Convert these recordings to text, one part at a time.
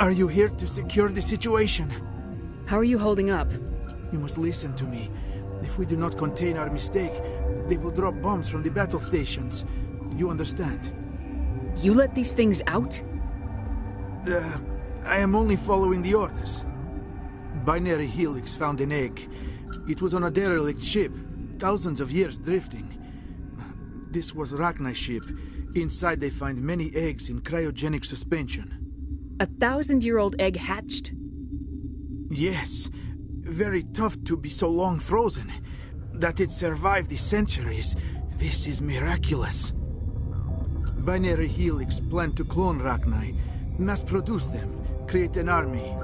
Are you here to secure the situation? How are you holding up? You must listen to me. If we do not contain our mistake, they will drop bombs from the battle stations. You understand? You let these things out? I am only following the orders. Binary Helix found an egg. It was on a derelict ship, thousands of years drifting. This was Rachni's ship. Inside they find many eggs in cryogenic suspension. A 1,000-year-old egg hatched? Yes. Very tough to be so long frozen. That it survived the centuries. This is miraculous. Binary Helix planned to clone Rachni, mass-produce them, create an army.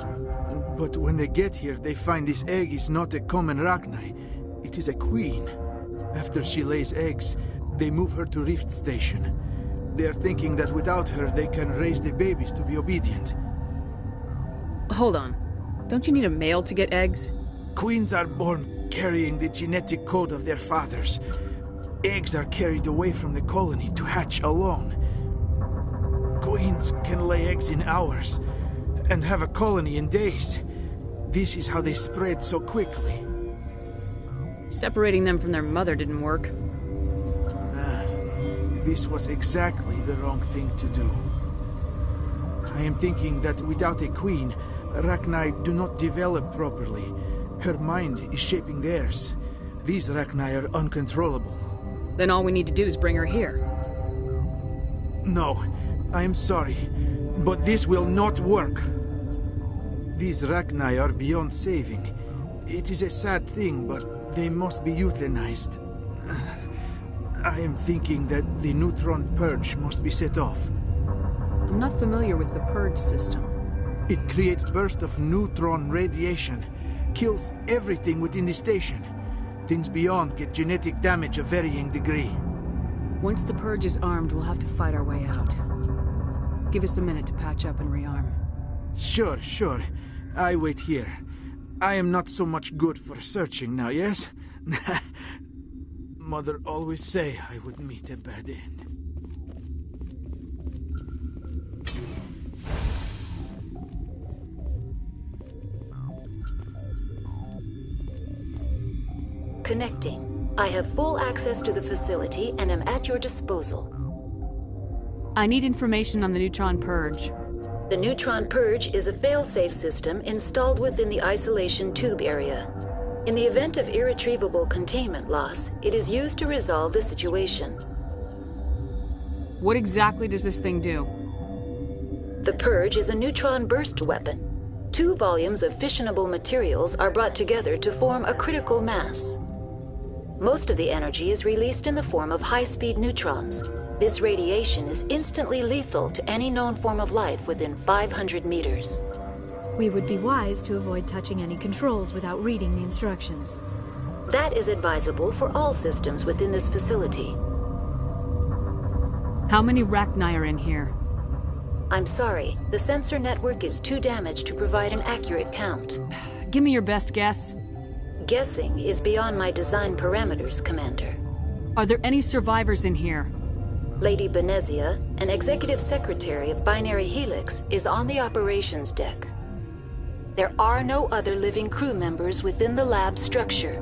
But when they get here, they find this egg is not a common Rachni. It is a queen. After she lays eggs, they move her to Rift Station. They are thinking that without her, they can raise the babies to be obedient. Hold on. Don't you need a male to get eggs? Queens are born carrying the genetic code of their fathers. Eggs are carried away from the colony to hatch alone. Queens can lay eggs in hours and have a colony in days. This is how they spread so quickly. Separating them from their mother didn't work. This was exactly the wrong thing to do. I am thinking that without a queen, Rachni do not develop properly. Her mind is shaping theirs. These Rachni are uncontrollable. Then all we need to do is bring her here. No, I am sorry, but this will not work. These Rachni are beyond saving. It is a sad thing, but they must be euthanized. I am thinking that the neutron purge must be set off. I'm not familiar with the purge system. It creates bursts of neutron radiation, kills everything within the station. Things beyond get genetic damage of varying degree. Once the purge is armed, we'll have to fight our way out. Give us a minute to patch up and rearm. Sure. I wait here. I am not so much good for searching now, yes? Mother always say I would meet a bad end. Connecting. I have full access to the facility and am at your disposal. I need information on the neutron purge. The neutron purge is a fail-safe system installed within the isolation tube area. In the event of irretrievable containment loss, it is used to resolve the situation. What exactly does this thing do? The purge is a neutron burst weapon. 2 volumes of fissionable materials are brought together to form a critical mass. Most of the energy is released in the form of high-speed neutrons. This radiation is instantly lethal to any known form of life within 500 meters. We would be wise to avoid touching any controls without reading the instructions. That is advisable for all systems within this facility. How many Rachni are in here? I'm sorry, the sensor network is too damaged to provide an accurate count. Give me your best guess. Guessing is beyond my design parameters, Commander. Are there any survivors in here? Lady Benezia, an executive secretary of Binary Helix, is on the operations deck. There are no other living crew members within the lab structure.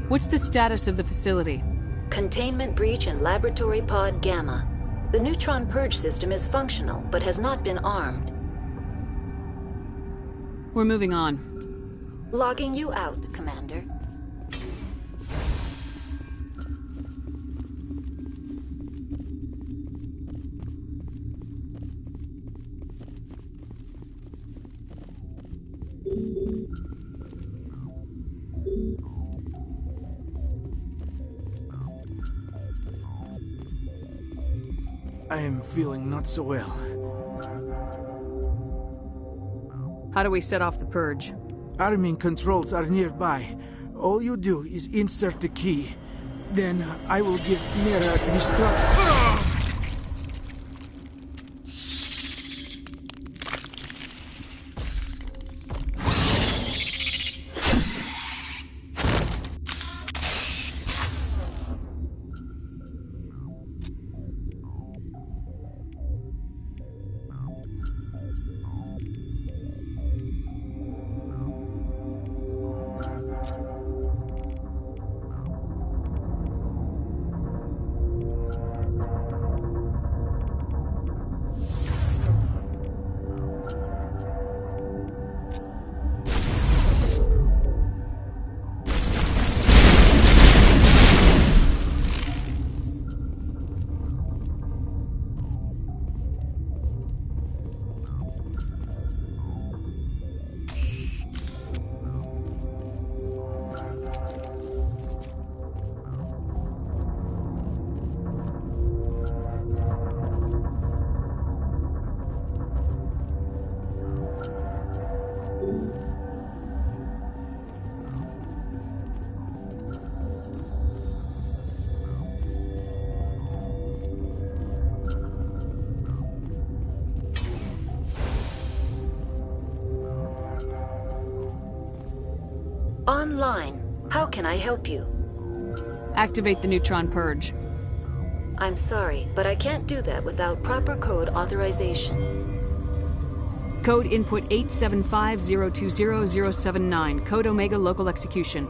What's the status of the facility? Containment breach in Laboratory Pod Gamma. The neutron purge system is functional, but has not been armed. We're moving on. Logging you out, Commander. I am feeling not so well. How do we set off the purge? Arming controls are nearby. All you do is insert the key. Then I will give Mira destruct. Online. How can I help you? Activate the neutron purge. I'm sorry, but I can't do that without proper code authorization. Code input 875020079. Code Omega local execution.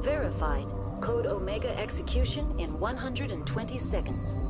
Verified. Code Omega execution in 120 seconds.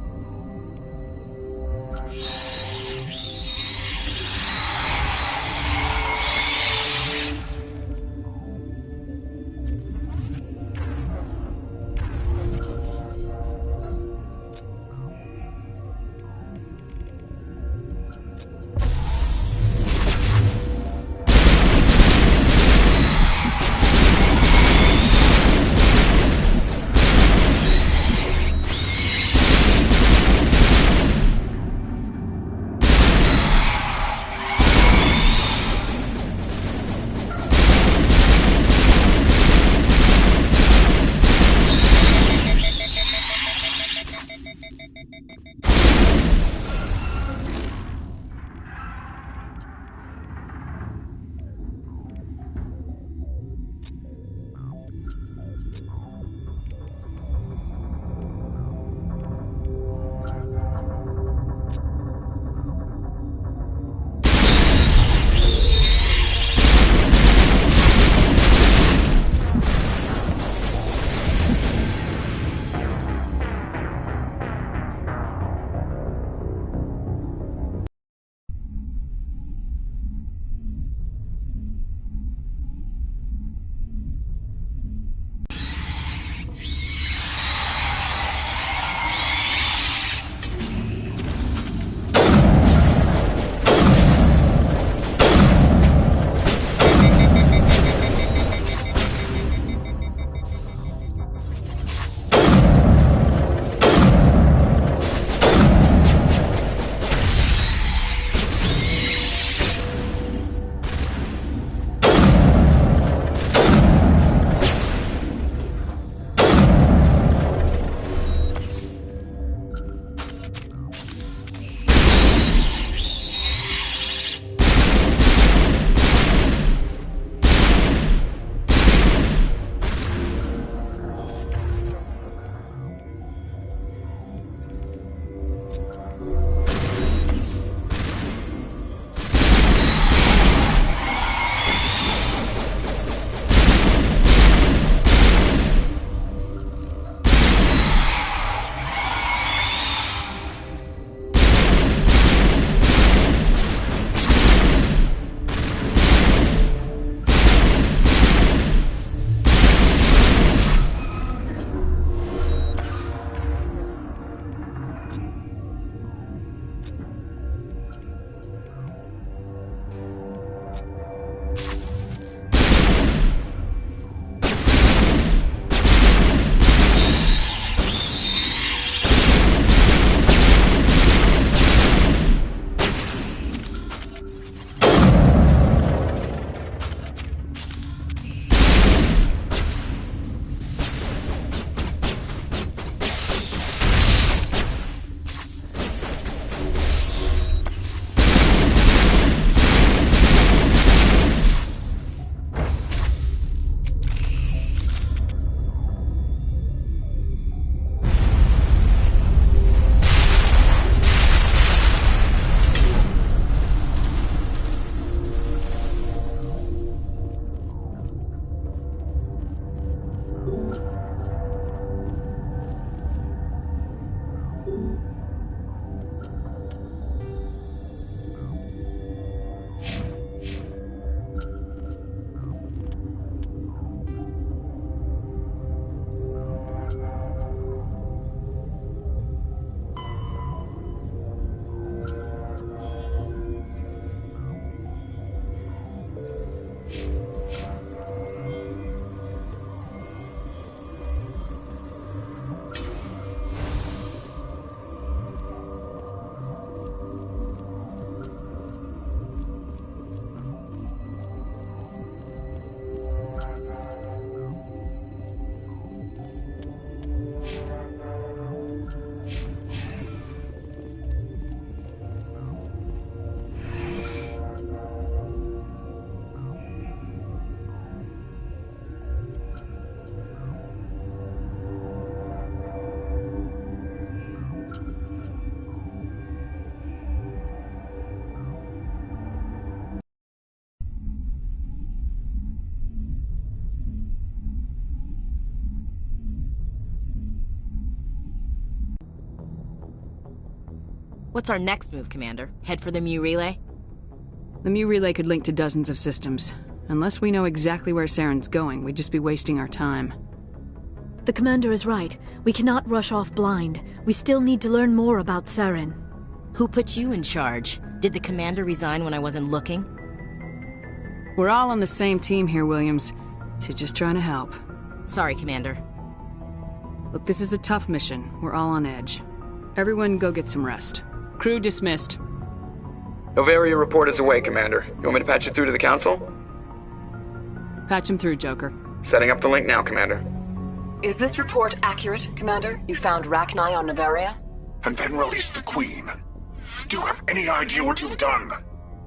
What's our next move, Commander? Head for the ME relay? The ME relay could link to dozens of systems. Unless we know exactly where Saren's going, we'd just be wasting our time. The commander is right. We cannot rush off blind. We still need to learn more about Saren. Who put you in charge? Did the commander resign when I wasn't looking? We're all on the same team here, Williams. She's just trying to help. Sorry, Commander. Look, this is a tough mission. We're all on edge. Everyone go get some rest. Crew dismissed. Novaria report is away, Commander. You want me to patch it through to the Council? Patch him through, Joker. Setting up the link now, Commander. Is this report accurate, Commander? You found Rachni on Novaria? And then released the Queen. Do you have any idea what you've done?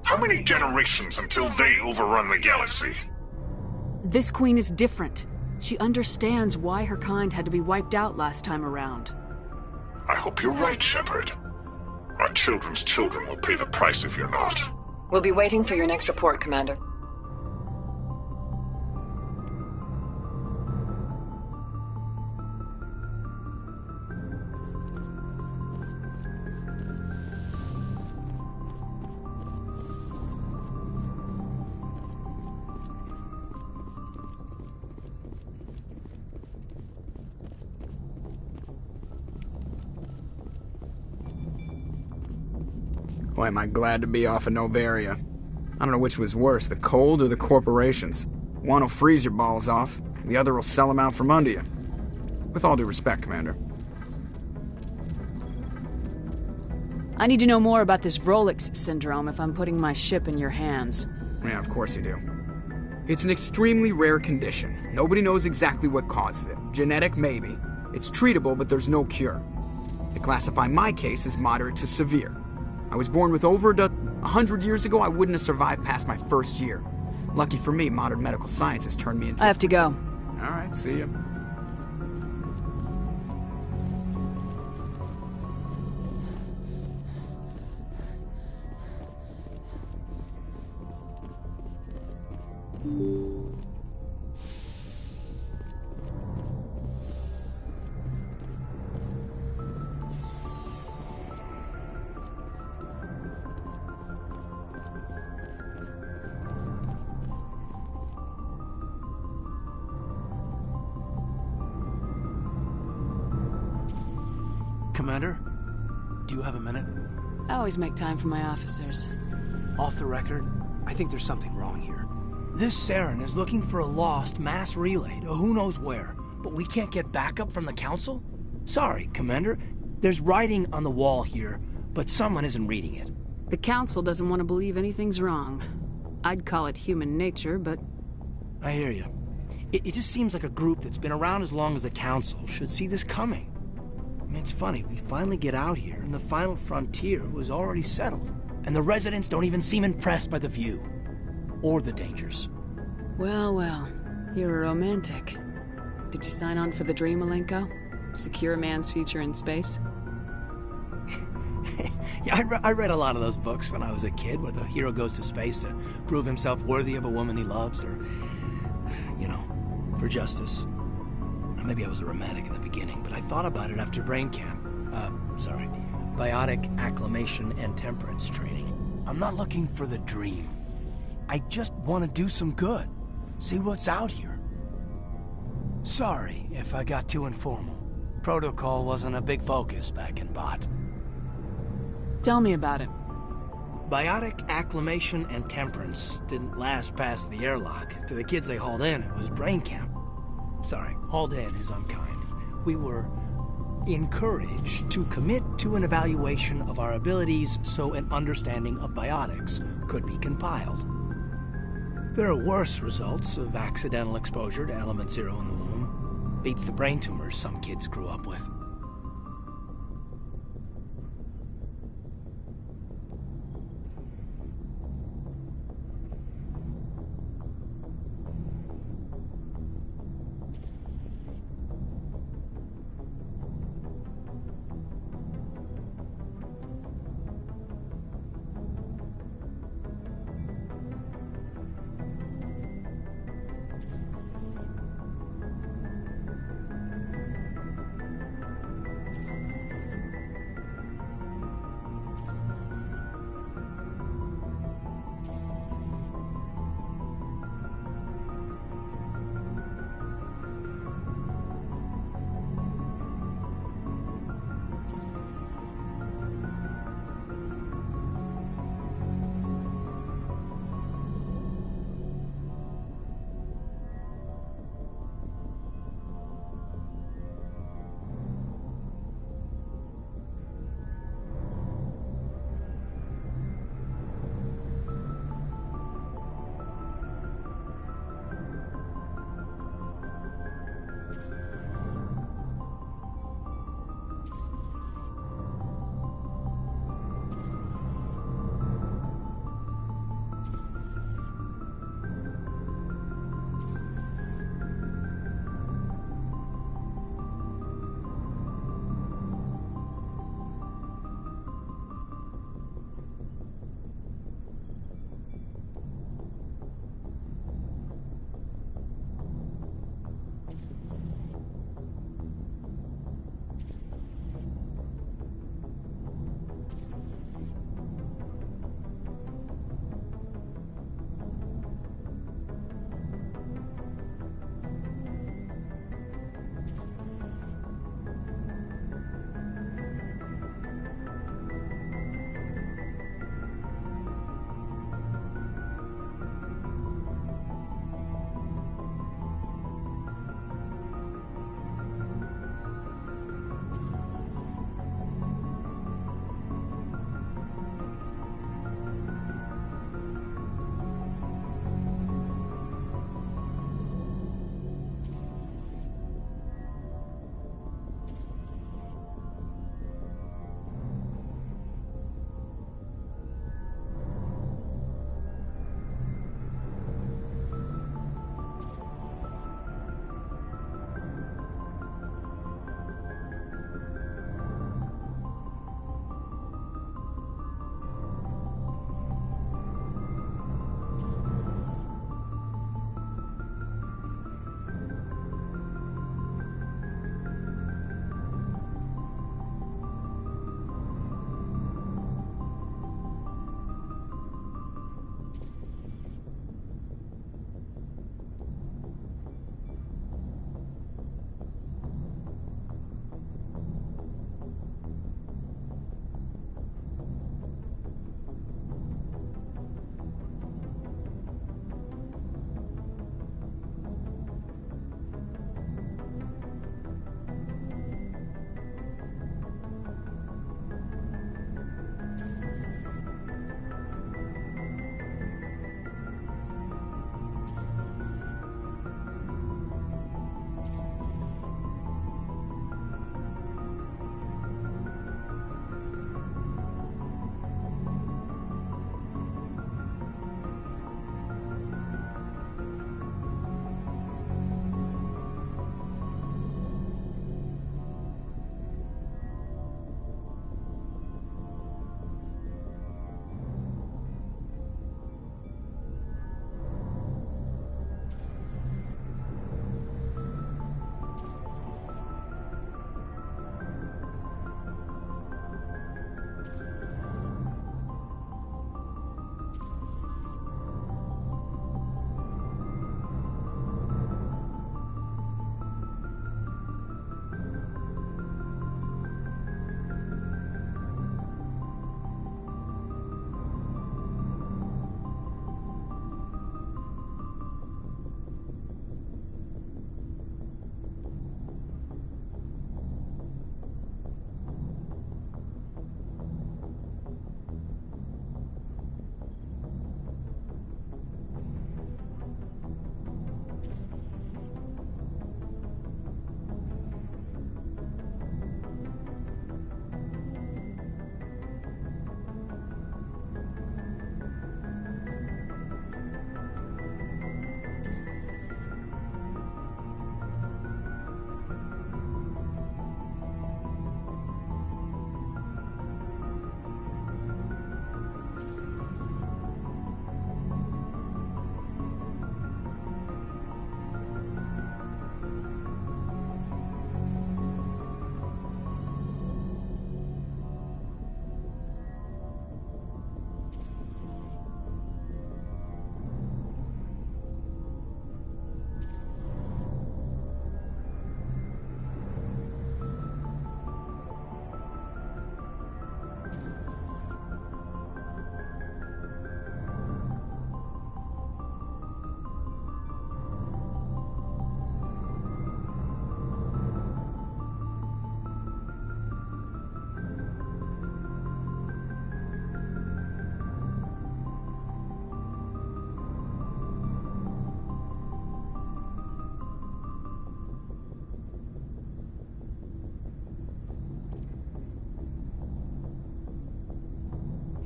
How many generations until they overrun the galaxy? This Queen is different. She understands why her kind had to be wiped out last time around. I hope you're right, Shepard. Our children's children will pay the price if you're not. We'll be waiting for your next report, Commander. Boy, am I glad to be off of Novaria. I don't know which was worse, the cold or the corporations. One will freeze your balls off, the other will sell them out from under you. With all due respect, Commander. I need to know more about this Vrolic's syndrome if I'm putting my ship in your hands. Yeah, of course you do. It's an extremely rare condition. Nobody knows exactly what causes it. Genetic, maybe. It's treatable, but there's no cure. They classify my case as moderate to severe. I was born with over 100 years ago, I wouldn't have survived past my first year. Lucky for me, modern medical science has turned me into... I have to go. All right, see ya. Commander, do you have a minute? I always make time for my officers. Off the record, I think there's something wrong here. This Saren is looking for a lost mass relay to who knows where, but we can't get backup from the Council? Sorry, Commander. There's writing on the wall here, but someone isn't reading it. The Council doesn't want to believe anything's wrong. I'd call it human nature, but... I hear you. It just seems like a group that's been around as long as the Council should see this coming. I mean, it's funny, we finally get out here, and the final frontier was already settled. And the residents don't even seem impressed by the view. Or the dangers. Well, well. You're a romantic. Did you sign on for the dream, Malenko? Secure a man's future in space? Yeah, I read a lot of those books when I was a kid, where the hero goes to space to prove himself worthy of a woman he loves, or, you know, for justice. Maybe I was a romantic in the beginning, but I thought about it after brain camp. Biotic acclimation and temperance training. I'm not looking for the dream. I just want to do some good. See what's out here. Sorry if I got too informal. Protocol wasn't a big focus back in Bot. Tell me about it. Biotic acclimation and temperance didn't last past the airlock. To the kids they hauled in, it was brain camp. Sorry, hauled in is unkind. We were encouraged to commit to an evaluation of our abilities so an understanding of biotics could be compiled. There are worse results of accidental exposure to element zero in the womb. Beats the brain tumors some kids grew up with.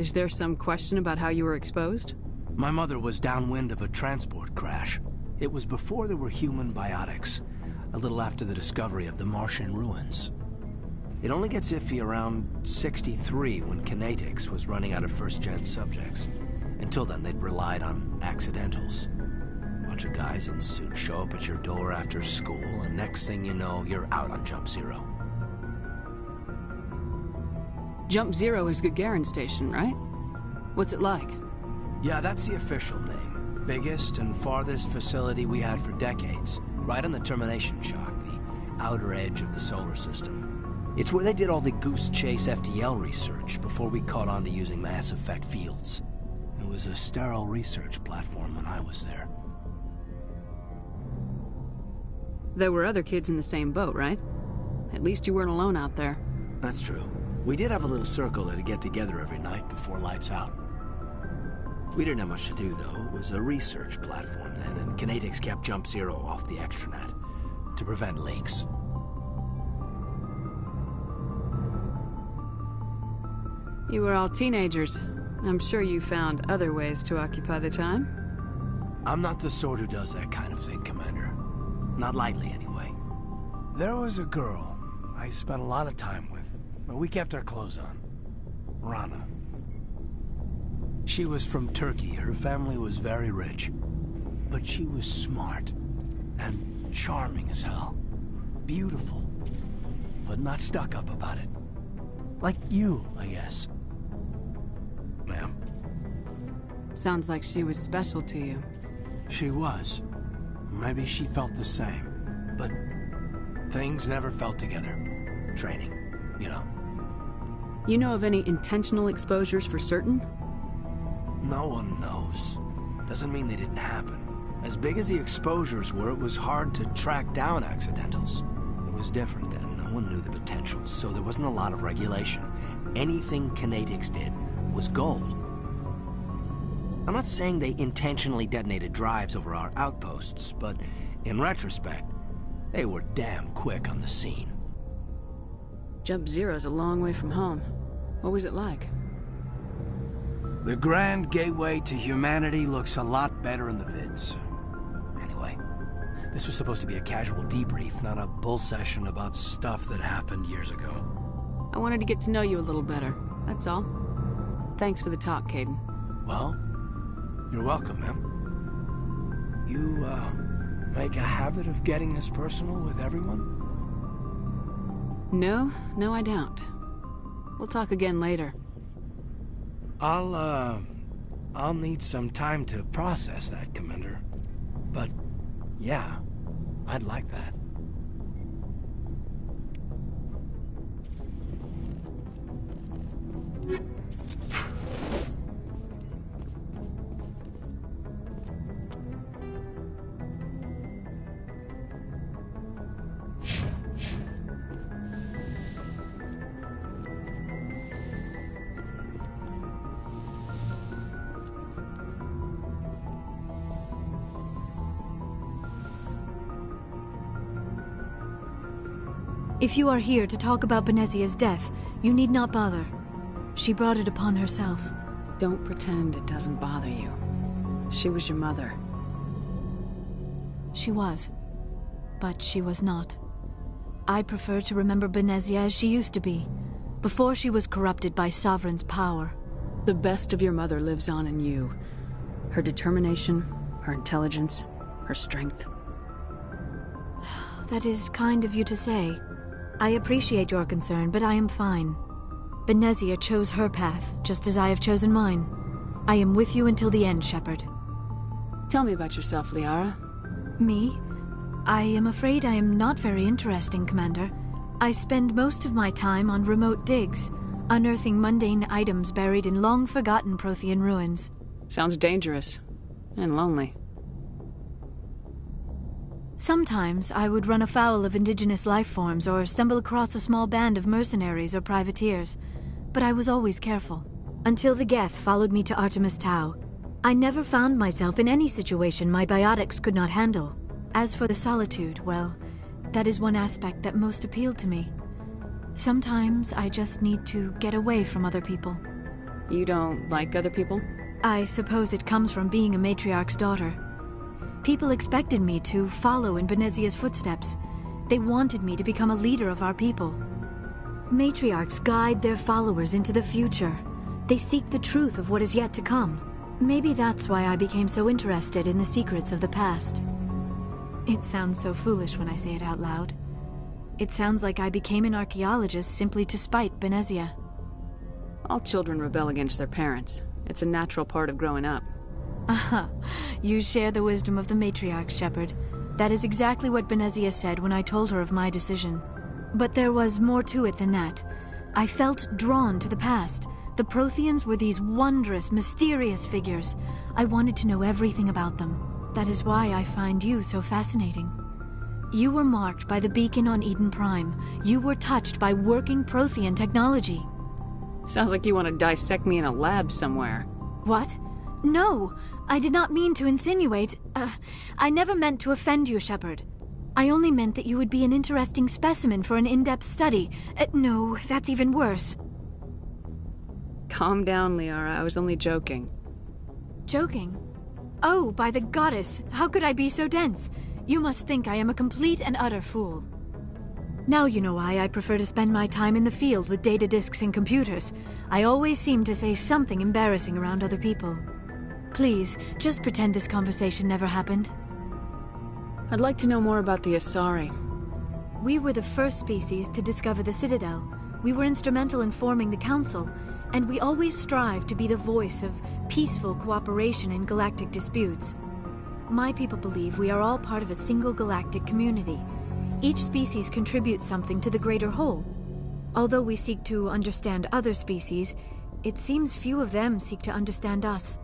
Is there some question about how you were exposed? My mother was downwind of a transport crash. It was before there were human biotics, a little after the discovery of the Martian ruins. It only gets iffy around 63 when Kinetics was running out of first-gen subjects. Until then, they'd relied on accidentals. A bunch of guys in suits show up at your door after school, and next thing you know, you're out on Jump Zero. Jump Zero is Gagarin Station, right? What's it like? Yeah, that's the official name. Biggest and farthest facility we had for decades. Right on the termination shock, the outer edge of the solar system. It's where they did all the Goose Chase FTL research before we caught on to using mass effect fields. It was a sterile research platform when I was there. There were other kids in the same boat, right? At least you weren't alone out there. That's true. We did have a little circle that'd get together every night before lights out. We didn't have much to do, though. It was a research platform then, and Kinetics kept Jump Zero off the extranet to prevent leaks. You were all teenagers. I'm sure you found other ways to occupy the time. I'm not the sort who does that kind of thing, Commander. Not lightly, anyway. There was a girl I spent a lot of time with, but we kept our clothes on. Rana. She was from Turkey. Her family was very rich. But she was smart and charming as hell. Beautiful, but not stuck up about it. Like you, I guess. Ma'am. Sounds like she was special to you. She was. Maybe she felt the same. But things never felt together. Training, you know. You know of any intentional exposures for certain? No one knows. Doesn't mean they didn't happen. As big as the exposures were, it was hard to track down accidentals. It was different then. No one knew the potential, so there wasn't a lot of regulation. Anything Kinetics did was gold. I'm not saying they intentionally detonated drives over our outposts, but in retrospect, they were damn quick on the scene. Jump Zero's a long way from home. What was it like? The grand gateway to humanity looks a lot better in the vids. Anyway, this was supposed to be a casual debrief, not a bull session about stuff that happened years ago. I wanted to get to know you a little better, that's all. Thanks for the talk, Caden. Well, you're welcome, ma'am. You, make a habit of getting this personal with everyone? No, I don't. We'll talk again later. I'll need some time to process that, Commander. But, yeah, I'd like that. If you are here to talk about Benezia's death, you need not bother. She brought it upon herself. Don't pretend it doesn't bother you. She was your mother. She was. But she was not. I prefer to remember Benezia as she used to be, before she was corrupted by Sovereign's power. The best of your mother lives on in you. Her determination, her intelligence, her strength. That is kind of you to say. I appreciate your concern, but I am fine. Benezia chose her path, just as I have chosen mine. I am with you until the end, Shepard. Tell me about yourself, Liara. Me? I am afraid I am not very interesting, Commander. I spend most of my time on remote digs, unearthing mundane items buried in long-forgotten Prothean ruins. Sounds dangerous. And lonely. Sometimes I would run afoul of indigenous life forms or stumble across a small band of mercenaries or privateers, but I was always careful. Until the Geth followed me to Artemis Tau. I never found myself in any situation my biotics could not handle. As for the solitude, well, that is one aspect that most appealed to me. Sometimes I just need to get away from other people. You don't like other people? I suppose it comes from being a matriarch's daughter. People expected me to follow in Benezia's footsteps. They wanted me to become a leader of our people. Matriarchs guide their followers into the future. They seek the truth of what is yet to come. Maybe that's why I became so interested in the secrets of the past. It sounds so foolish when I say it out loud. It sounds like I became an archaeologist simply to spite Benezia. All children rebel against their parents. It's a natural part of growing up. Aha, you share the wisdom of the matriarch, Shepard. That is exactly what Benezia said when I told her of my decision. But there was more to it than that. I felt drawn to the past. The Protheans were these wondrous, mysterious figures. I wanted to know everything about them. That is why I find you so fascinating. You were marked by the beacon on Eden Prime. You were touched by working Prothean technology. Sounds like you want to dissect me in a lab somewhere. What? No, I did not mean to insinuate. I never meant to offend you, Shepard. I only meant that you would be an interesting specimen for an in-depth study. No, that's even worse. Calm down, Liara. I was only joking. Joking? Oh, by the goddess, how could I be so dense? You must think I am a complete and utter fool. Now you know why I prefer to spend my time in the field with data disks and computers. I always seem to say something embarrassing around other people. Please, just pretend this conversation never happened. I'd like to know more about the Asari. We were the first species to discover the Citadel. We were instrumental in forming the Council, and we always strive to be the voice of peaceful cooperation in galactic disputes. My people believe we are all part of a single galactic community. Each species contributes something to the greater whole. Although we seek to understand other species, it seems few of them seek to understand us.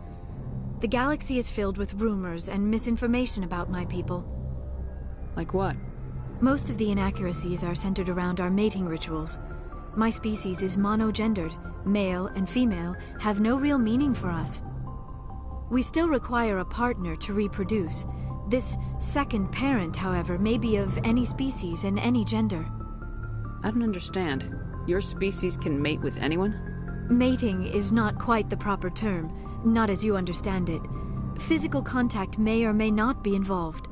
The galaxy is filled with rumors and misinformation about my people. Like what? Most of the inaccuracies are centered around our mating rituals. My species is monogendered. Male and female have no real meaning for us. We still require a partner to reproduce. This second parent, however, may be of any species and any gender. I don't understand. Your species can mate with anyone? Mating is not quite the proper term, not as you understand it. Physical contact may or may not be involved,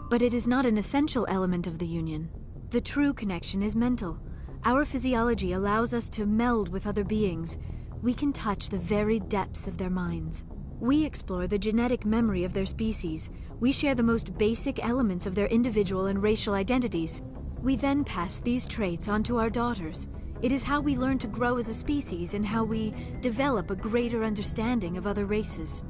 but it is not an essential element of the union. The true connection is mental. Our physiology allows us to meld with other beings. We can touch the very depths of their minds. We explore the genetic memory of their species. We share the most basic elements of their individual and racial identities. We then pass these traits on to our daughters. It is how we learn to grow as a species and how we develop a greater understanding of other races.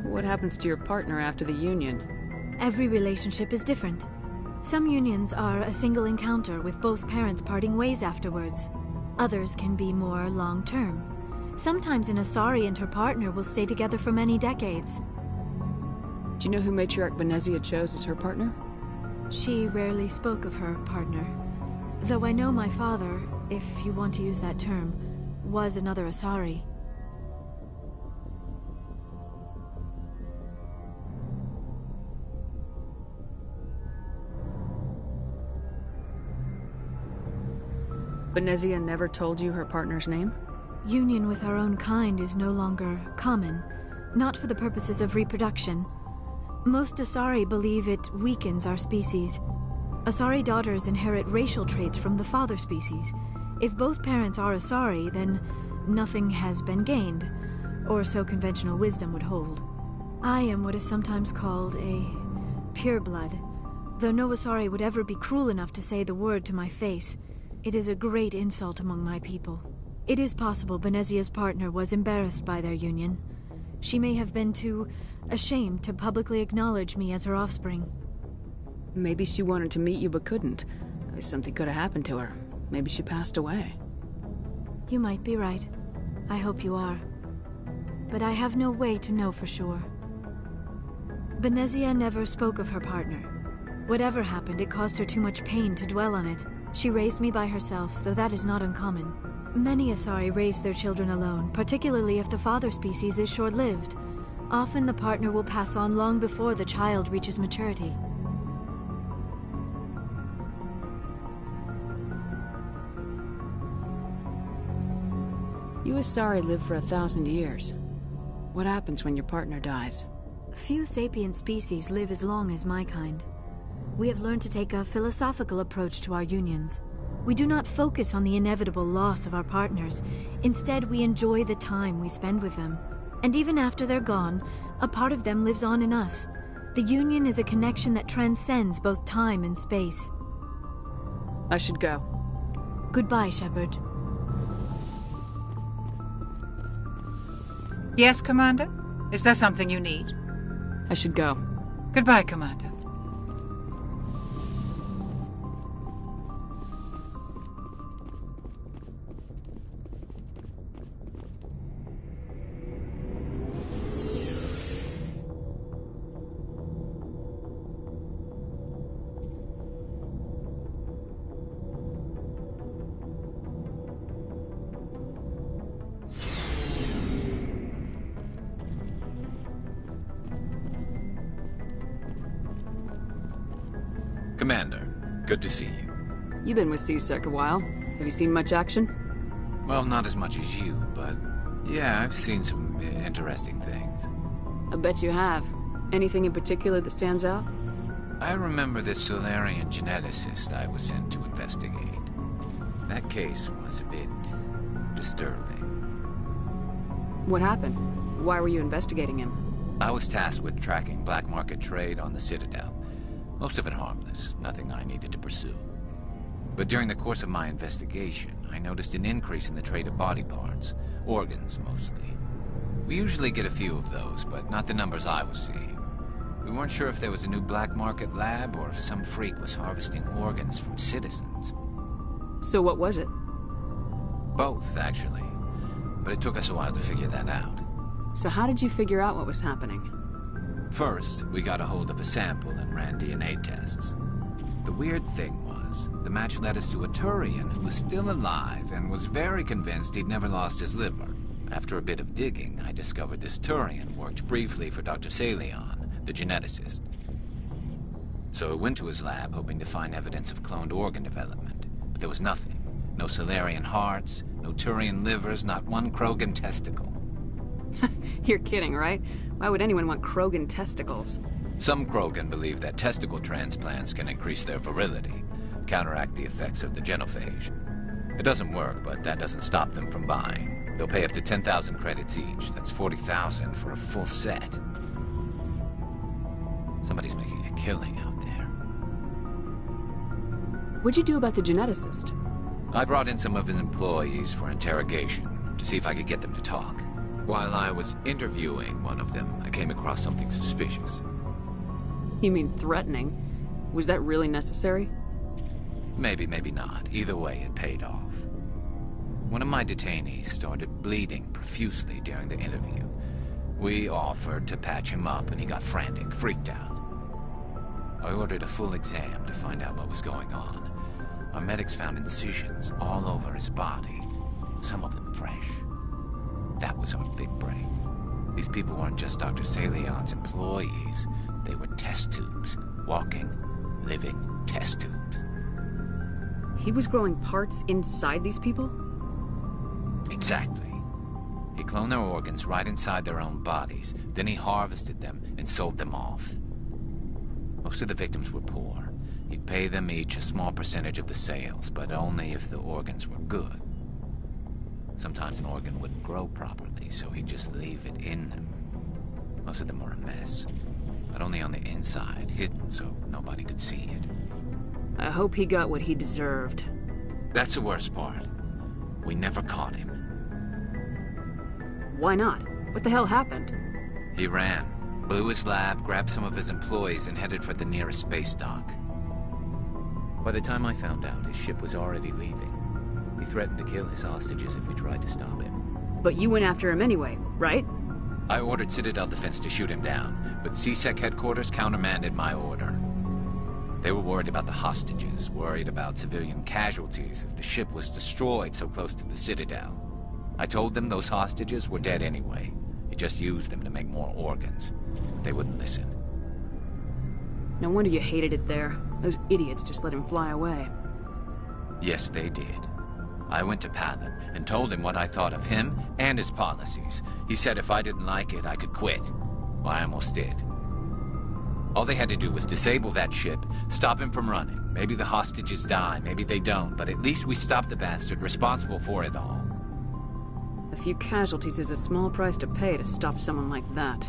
What happens to your partner after the union? Every relationship is different. Some unions are a single encounter with both parents parting ways afterwards. Others can be more long-term. Sometimes an Asari and her partner will stay together for many decades. Do you know who Matriarch Benezia chose as her partner? She rarely spoke of her partner. Though I know my father, if you want to use that term, was another Asari. Benezia never told you her partner's name? Union with our own kind is no longer common, not for the purposes of reproduction. Most Asari believe it weakens our species. Asari daughters inherit racial traits from the father species. If both parents are Asari, then nothing has been gained, or so conventional wisdom would hold. I am what is sometimes called a pureblood. Though no Asari would ever be cruel enough to say the word to my face, it is a great insult among my people. It is possible Benezia's partner was embarrassed by their union. She may have been too ashamed to publicly acknowledge me as her offspring. Maybe she wanted to meet you but couldn't. Something could have happened to her. Maybe she passed away. You might be right. I hope you are. But I have no way to know for sure. Benezia never spoke of her partner. Whatever happened, it caused her too much pain to dwell on it. She raised me by herself, though that is not uncommon. Many Asari raise their children alone, particularly if the father species is short-lived. Often the partner will pass on long before the child reaches maturity. You You Asari live for 1,000 years. What happens when your partner dies? Few sapient species live as long as my kind. We have learned to take a philosophical approach to our unions. We do not focus on the inevitable loss of our partners. Instead, we enjoy the time we spend with them. And even after they're gone, a part of them lives on in us. The union is a connection that transcends both time and space. I should go. Goodbye, Shepard. Yes, Commander? Is there something you need? I should go. Goodbye, Commander. Commander, good to see you. You've been with C-Sec a while. Have you seen much action? Well, not as much as you, but yeah, I've seen some interesting things. I bet you have. Anything in particular that stands out? I remember this Solarian geneticist I was sent to investigate. That case was a bit disturbing. What happened? Why were you investigating him? I was tasked with tracking black market trade on the Citadel. Most of it harmless, nothing I needed to pursue. But during the course of my investigation, I noticed an increase in the trade of body parts, organs mostly. We usually get a few of those, but not the numbers I was seeing. We weren't sure if there was a new black market lab or if some freak was harvesting organs from citizens. So what was it? Both, actually. But it took us a while to figure that out. So how did you figure out what was happening? First, we got a hold of a sample and ran DNA tests. The weird thing was, the match led us to a Turian who was still alive and was very convinced he'd never lost his liver. After a bit of digging, I discovered this Turian worked briefly for Dr. Salion, the geneticist. So I went to his lab hoping to find evidence of cloned organ development, but there was nothing. No Solarian hearts, no Turian livers, not one Krogan testicle. You're kidding, right? Why would anyone want Krogan testicles? Some Krogan believe that testicle transplants can increase their virility, counteract the effects of the genophage. It doesn't work, but that doesn't stop them from buying. They'll pay up to 10,000 credits each. That's 40,000 for a full set. Somebody's making a killing out there. What'd you do about the geneticist? I brought in some of his employees for interrogation, to see if I could get them to talk. While I was interviewing one of them, I came across something suspicious. You mean threatening? Was that really necessary? Maybe, maybe not. Either way, it paid off. One of my detainees started bleeding profusely during the interview. We offered to patch him up, and he got frantic, freaked out. I ordered a full exam to find out what was going on. Our medics found incisions all over his body, some of them fresh. That was our big break. These people weren't just Dr. Salion's employees. They were test tubes. Walking, living test tubes. He was growing parts inside these people? Exactly. He cloned their organs right inside their own bodies. Then he harvested them and sold them off. Most of the victims were poor. He'd pay them each a small percentage of the sales, but only if the organs were good. Sometimes an organ wouldn't grow properly, so he'd just leave it in them. Most of them were a mess, but only on the inside, hidden so nobody could see it. I hope he got what he deserved. That's the worst part. We never caught him. Why not? What the hell happened? He ran, blew his lab, grabbed some of his employees, and headed for the nearest space dock. By the time I found out, his ship was already leaving. He threatened to kill his hostages if we tried to stop him. But you went after him anyway, right? I ordered Citadel Defense to shoot him down, but C-Sec headquarters countermanded my order. They were worried about the hostages, worried about civilian casualties if the ship was destroyed so close to the Citadel. I told them those hostages were dead anyway. He just used them to make more organs. But they wouldn't listen. No wonder you hated it there. Those idiots just let him fly away. Yes, they did. I went to Palin and told him what I thought of him and his policies. He said if I didn't like it, I could quit. Well, I almost did. All they had to do was disable that ship, stop him from running. Maybe the hostages die, maybe they don't, but at least we stopped the bastard responsible for it all. A few casualties is a small price to pay to stop someone like that.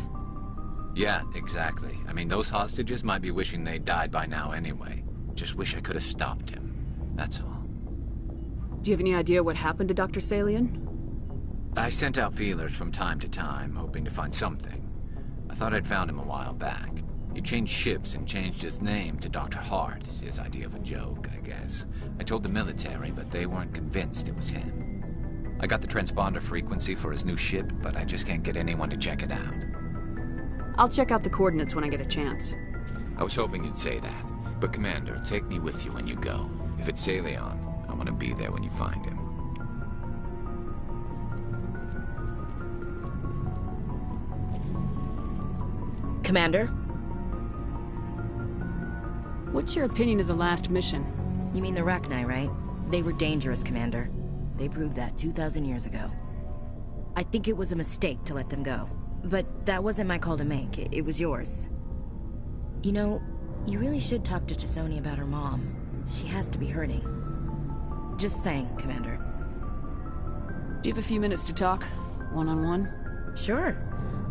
Yeah, exactly. I mean, those hostages might be wishing they'd died by now anyway. Just wish I could have stopped him. That's all. Do you have any idea what happened to Dr. Salian? I sent out feelers from time to time, hoping to find something. I thought I'd found him a while back. He changed ships and changed his name to Dr. Hart, his idea of a joke, I guess. I told the military, but they weren't convinced it was him. I got the transponder frequency for his new ship, but I just can't get anyone to check it out. I'll check out the coordinates when I get a chance. I was hoping you'd say that. But Commander, take me with you when you go. If it's Salion, I want to be there when you find him. Commander? What's your opinion of the last mission? You mean the Rachni, right? They were dangerous, Commander. They proved that 2,000 years ago. I think it was a mistake to let them go. But that wasn't my call to make. It was yours. You know, you really should talk to T'Soni about her mom. She has to be hurting. Just saying, Commander. Do you have a few minutes to talk? One-on-one? Sure.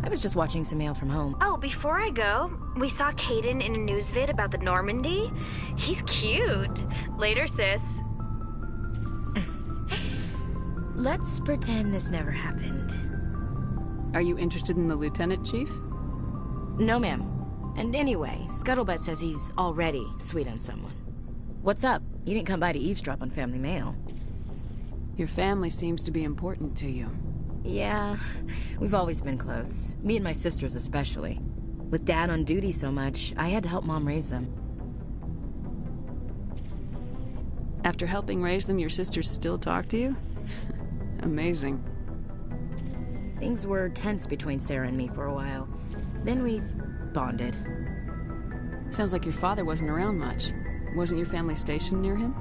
I was just watching some mail from home. Oh, before I go, we saw Caden in a news vid about the Normandy. He's cute. Later, sis. Let's pretend this never happened. Are you interested in the Lieutenant, Chief? No, ma'am. And anyway, Scuttlebutt says he's already sweet on someone. What's up? You didn't come by to eavesdrop on family mail. Your family seems to be important to you. Yeah, we've always been close. Me and my sisters especially. With Dad on duty so much, I had to help Mom raise them. After helping raise them, your sisters still talk to you? Amazing. Things were tense between Sarah and me for a while. Then we bonded. Sounds like your father wasn't around much. Wasn't your family stationed near him?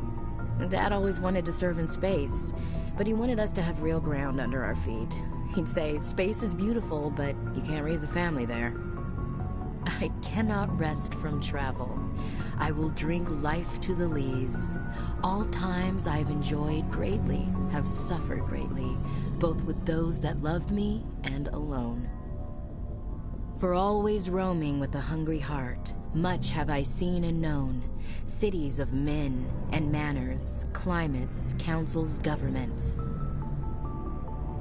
Dad always wanted to serve in space, but he wanted us to have real ground under our feet. He'd say, space is beautiful, but you can't raise a family there. I cannot rest from travel. I will drink life to the lees. All times I've enjoyed greatly, have suffered greatly, both with those that loved me and alone. For always roaming with a hungry heart, much have I seen and known, cities of men and manners, climates, councils, governments.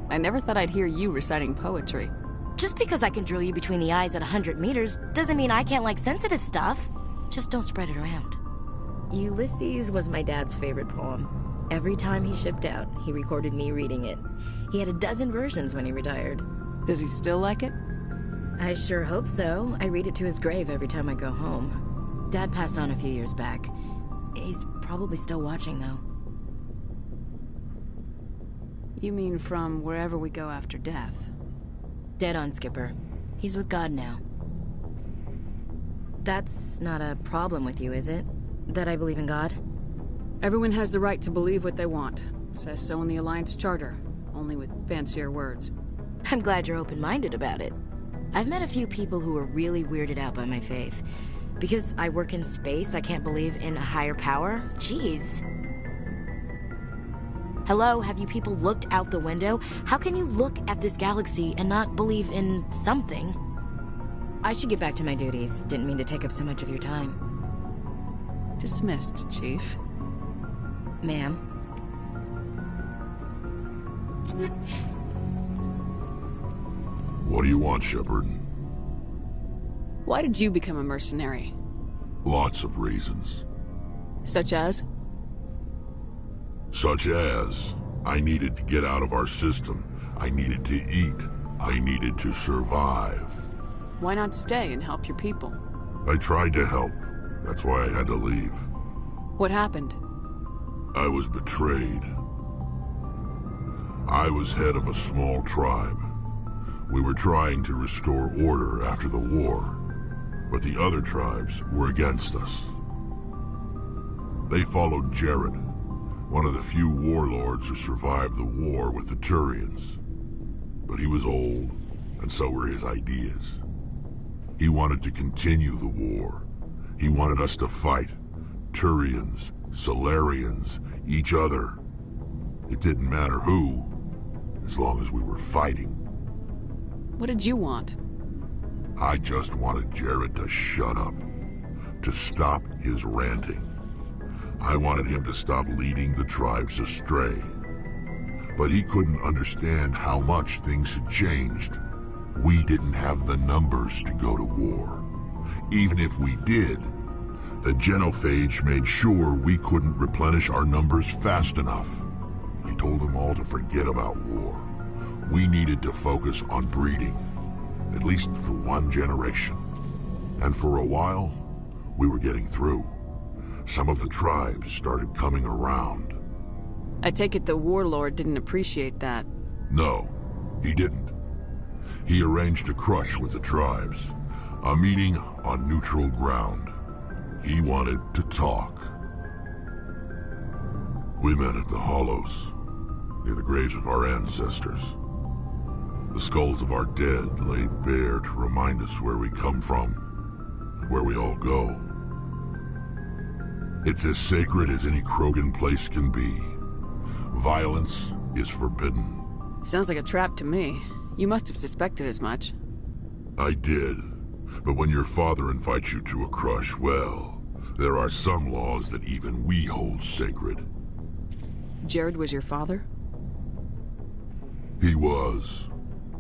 I never thought I'd hear you reciting poetry. Just because I can drill you between the eyes at 100 meters doesn't mean I can't like sensitive stuff. Just don't spread it around. Ulysses was my dad's favorite poem. Every time he shipped out, he recorded me reading it. He had a dozen versions when he retired. Does he still like it? I sure hope so. I read it to his grave every time I go home. Dad passed on a few years back. He's probably still watching, though. You mean from wherever we go after death? Dead on, Skipper. He's with God now. That's not a problem with you, is it? That I believe in God? Everyone has the right to believe what they want. Says so in the Alliance Charter, only with fancier words. I'm glad you're open-minded about it. I've met a few people who are really weirded out by my faith. Because I work in space, I can't believe in a higher power? Jeez. Hello, have you people looked out the window? How can you look at this galaxy and not believe in something? I should get back to my duties. Didn't mean to take up so much of your time. Dismissed, Chief. Ma'am. What do you want, Shepard? Why did you become a mercenary? Lots of reasons. Such as? Such as, I needed to get out of our system. I needed to eat. I needed to survive. Why not stay and help your people? I tried to help. That's why I had to leave. What happened? I was betrayed. I was head of a small tribe. We were trying to restore order after the war, but the other tribes were against us. They followed Jared, one of the few warlords who survived the war with the Turians. But he was old, and so were his ideas. He wanted to continue the war. He wanted us to fight. Turians, Solarians, each other. It didn't matter who, as long as we were fighting. What did you want? I just wanted Jared to shut up, to stop his ranting. I wanted him to stop leading the tribes astray. But he couldn't understand how much things had changed. We didn't have the numbers to go to war. Even if we did, the genophage made sure we couldn't replenish our numbers fast enough. I told them all to forget about war. We needed to focus on breeding, at least for one generation. And for a while, we were getting through. Some of the tribes started coming around. I take it the warlord didn't appreciate that. No, he didn't. He arranged a crush with the tribes, a meeting on neutral ground. He wanted to talk. We met at the Hollows, near the graves of our ancestors. The skulls of our dead laid bare to remind us where we come from, and where we all go. It's as sacred as any Krogan place can be. Violence is forbidden. Sounds like a trap to me. You must have suspected as much. I did. But when your father invites you to a crush, well, there are some laws that even we hold sacred. Jared was your father? He was.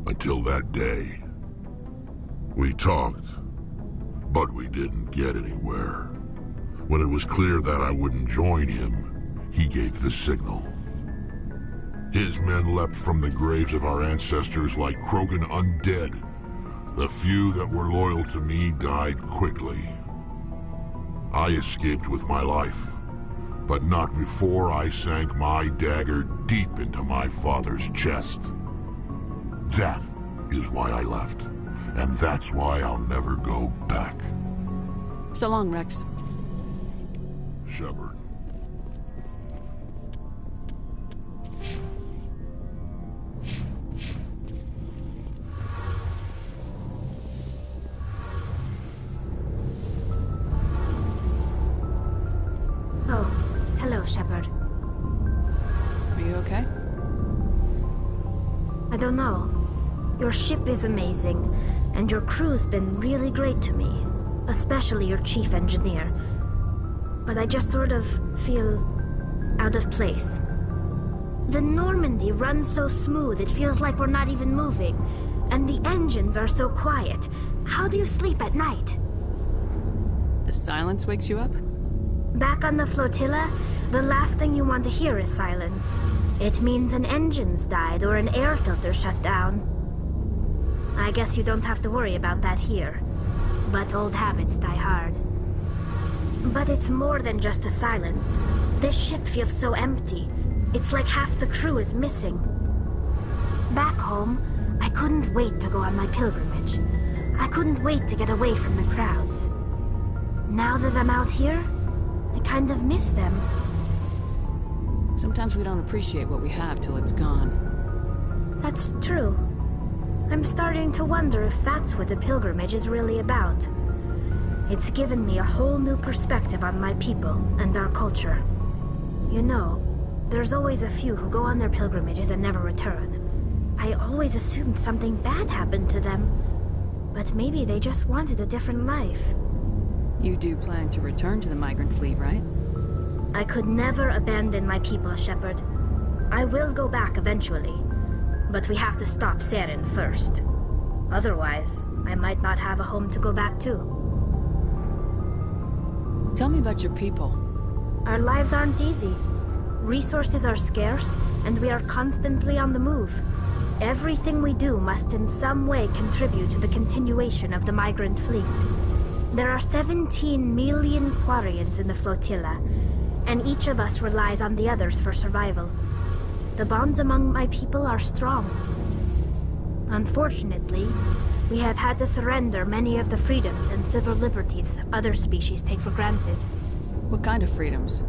Until that day. We talked, but we didn't get anywhere. When it was clear that I wouldn't join him, he gave the signal. His men leapt from the graves of our ancestors like Krogan undead. The few that were loyal to me died quickly. I escaped with my life, but not before I sank my dagger deep into my father's chest. That is why I left, and that's why I'll never go back. So long, Rex. Shepard. Oh, hello, Shepard. Are you okay? I don't know. Your ship is amazing, and your crew's been really great to me, especially your chief engineer. But I just sort of feel out of place. The Normandy runs so smooth it feels like we're not even moving, and the engines are so quiet. How do you sleep at night? The silence wakes you up? Back on the flotilla, the last thing you want to hear is silence. It means an engine's died or an air filter shut down. I guess you don't have to worry about that here. But old habits die hard. But it's more than just the silence. This ship feels so empty. It's like half the crew is missing. Back home, I couldn't wait to go on my pilgrimage. I couldn't wait to get away from the crowds. Now that I'm out here, I kind of miss them. Sometimes we don't appreciate what we have till it's gone. That's true. I'm starting to wonder if that's what the pilgrimage is really about. It's given me a whole new perspective on my people and our culture. You know, there's always a few who go on their pilgrimages and never return. I always assumed something bad happened to them. But maybe they just wanted a different life. You do plan to return to the migrant fleet, right? I could never abandon my people, Shepard. I will go back eventually. But we have to stop Saren first. Otherwise, I might not have a home to go back to. Tell me about your people. Our lives aren't easy. Resources are scarce, and we are constantly on the move. Everything we do must in some way contribute to the continuation of the migrant fleet. There are 17 million Quarians in the flotilla, and each of us relies on the others for survival. The bonds among my people are strong. Unfortunately, we have had to surrender many of the freedoms and civil liberties other species take for granted. What kind of freedoms?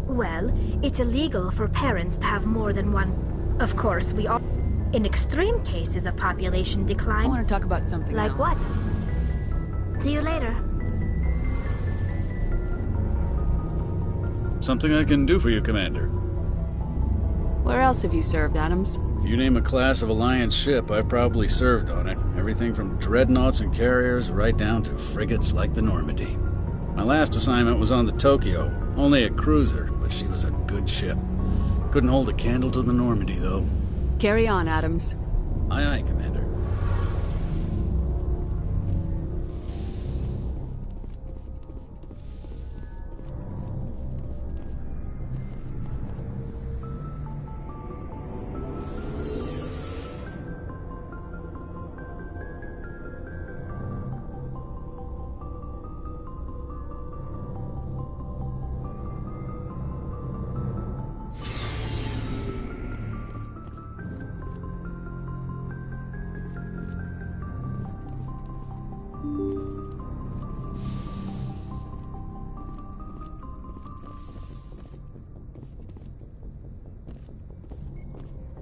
Well, it's illegal for parents to have more than one. Of course, we are in extreme cases of population decline. I want to talk about something like else. What? See you later. Something I can do for you, Commander. Where else have you served, Adams? If you name a class of Alliance ship, I've probably served on it. Everything from dreadnoughts and carriers right down to frigates like the Normandy. My last assignment was on the Tokyo, only a cruiser, but she was a good ship. Couldn't hold a candle to the Normandy, though. Carry on, Adams. Aye, aye, Commander.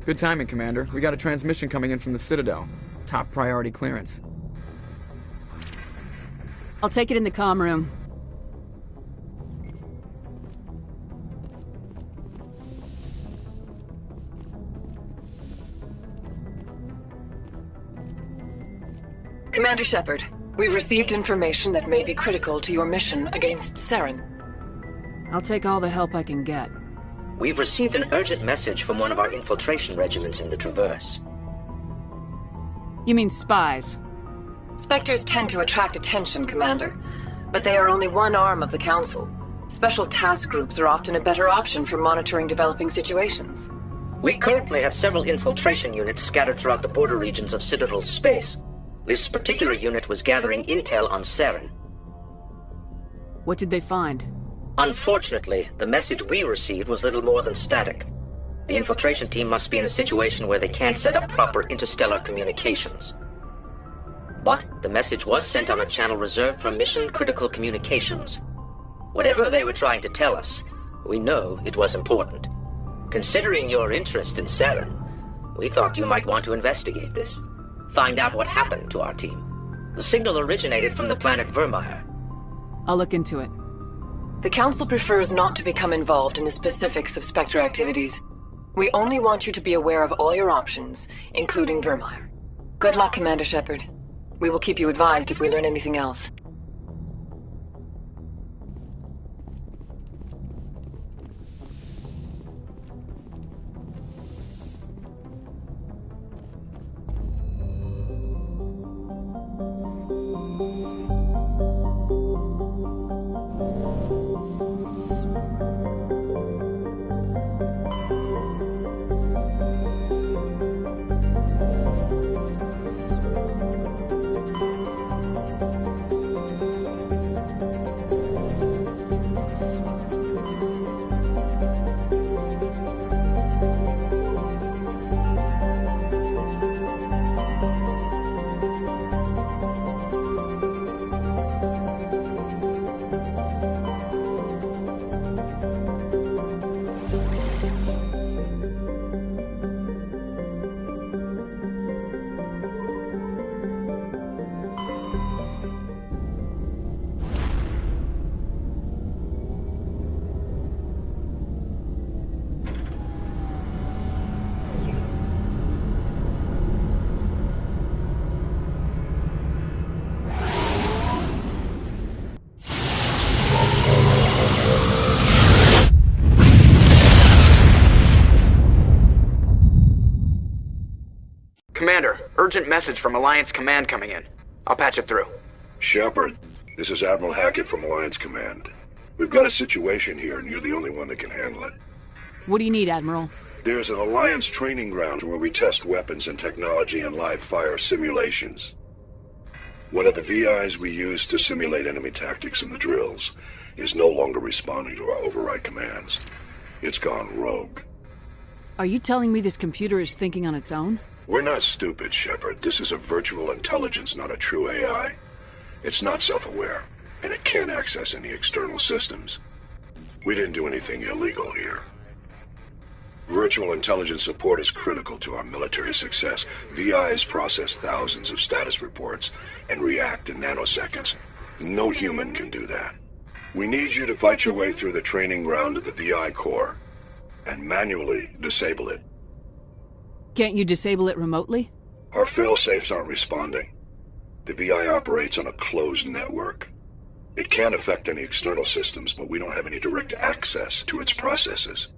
Good timing, Commander. We got a transmission coming in from the Citadel. Top priority clearance. I'll take it in the comm room. Commander Shepard, we've received information that may be critical to your mission against Saren. I'll take all the help I can get. We've received an urgent message from one of our infiltration regiments in the Traverse. You mean spies? Spectres tend to attract attention, Commander, but they are only one arm of the Council. Special task groups are often a better option for monitoring developing situations. We currently have several infiltration units scattered throughout the border regions of Citadel space. This particular unit was gathering intel on Saren. What did they find? Unfortunately, the message we received was little more than static. The infiltration team must be in a situation where they can't set up proper interstellar communications. But the message was sent on a channel reserved for mission-critical communications. Whatever they were trying to tell us, we know it was important. Considering your interest in Saren, we thought you might want to investigate this. Find out what happened to our team. The signal originated from the planet Vermeer. I'll look into it. The Council prefers not to become involved in the specifics of Spectre activities. We only want you to be aware of all your options, including Vermeer. Good luck, Commander Shepard. We will keep you advised if we learn anything else. Commander, urgent message from Alliance Command coming in. I'll patch it through. Shepard, this is Admiral Hackett from Alliance Command. We've got a situation here, and you're the only one that can handle it. What do you need, Admiral? There's an Alliance training ground where we test weapons and technology in live fire simulations. One of the VIs we use to simulate enemy tactics in the drills is no longer responding to our override commands. It's gone rogue. Are you telling me this computer is thinking on its own? We're not stupid, Shepard. This is a virtual intelligence, not a true AI. It's not self-aware, and it can't access any external systems. We didn't do anything illegal here. Virtual intelligence support is critical to our military success. VIs process thousands of status reports and react in nanoseconds. No human can do that. We need you to fight your way through the training ground of the VI core and manually disable it. Can't you disable it remotely? Our failsafes aren't responding. The VI operates on a closed network. It can affect any external systems, but we don't have any direct access to its processes.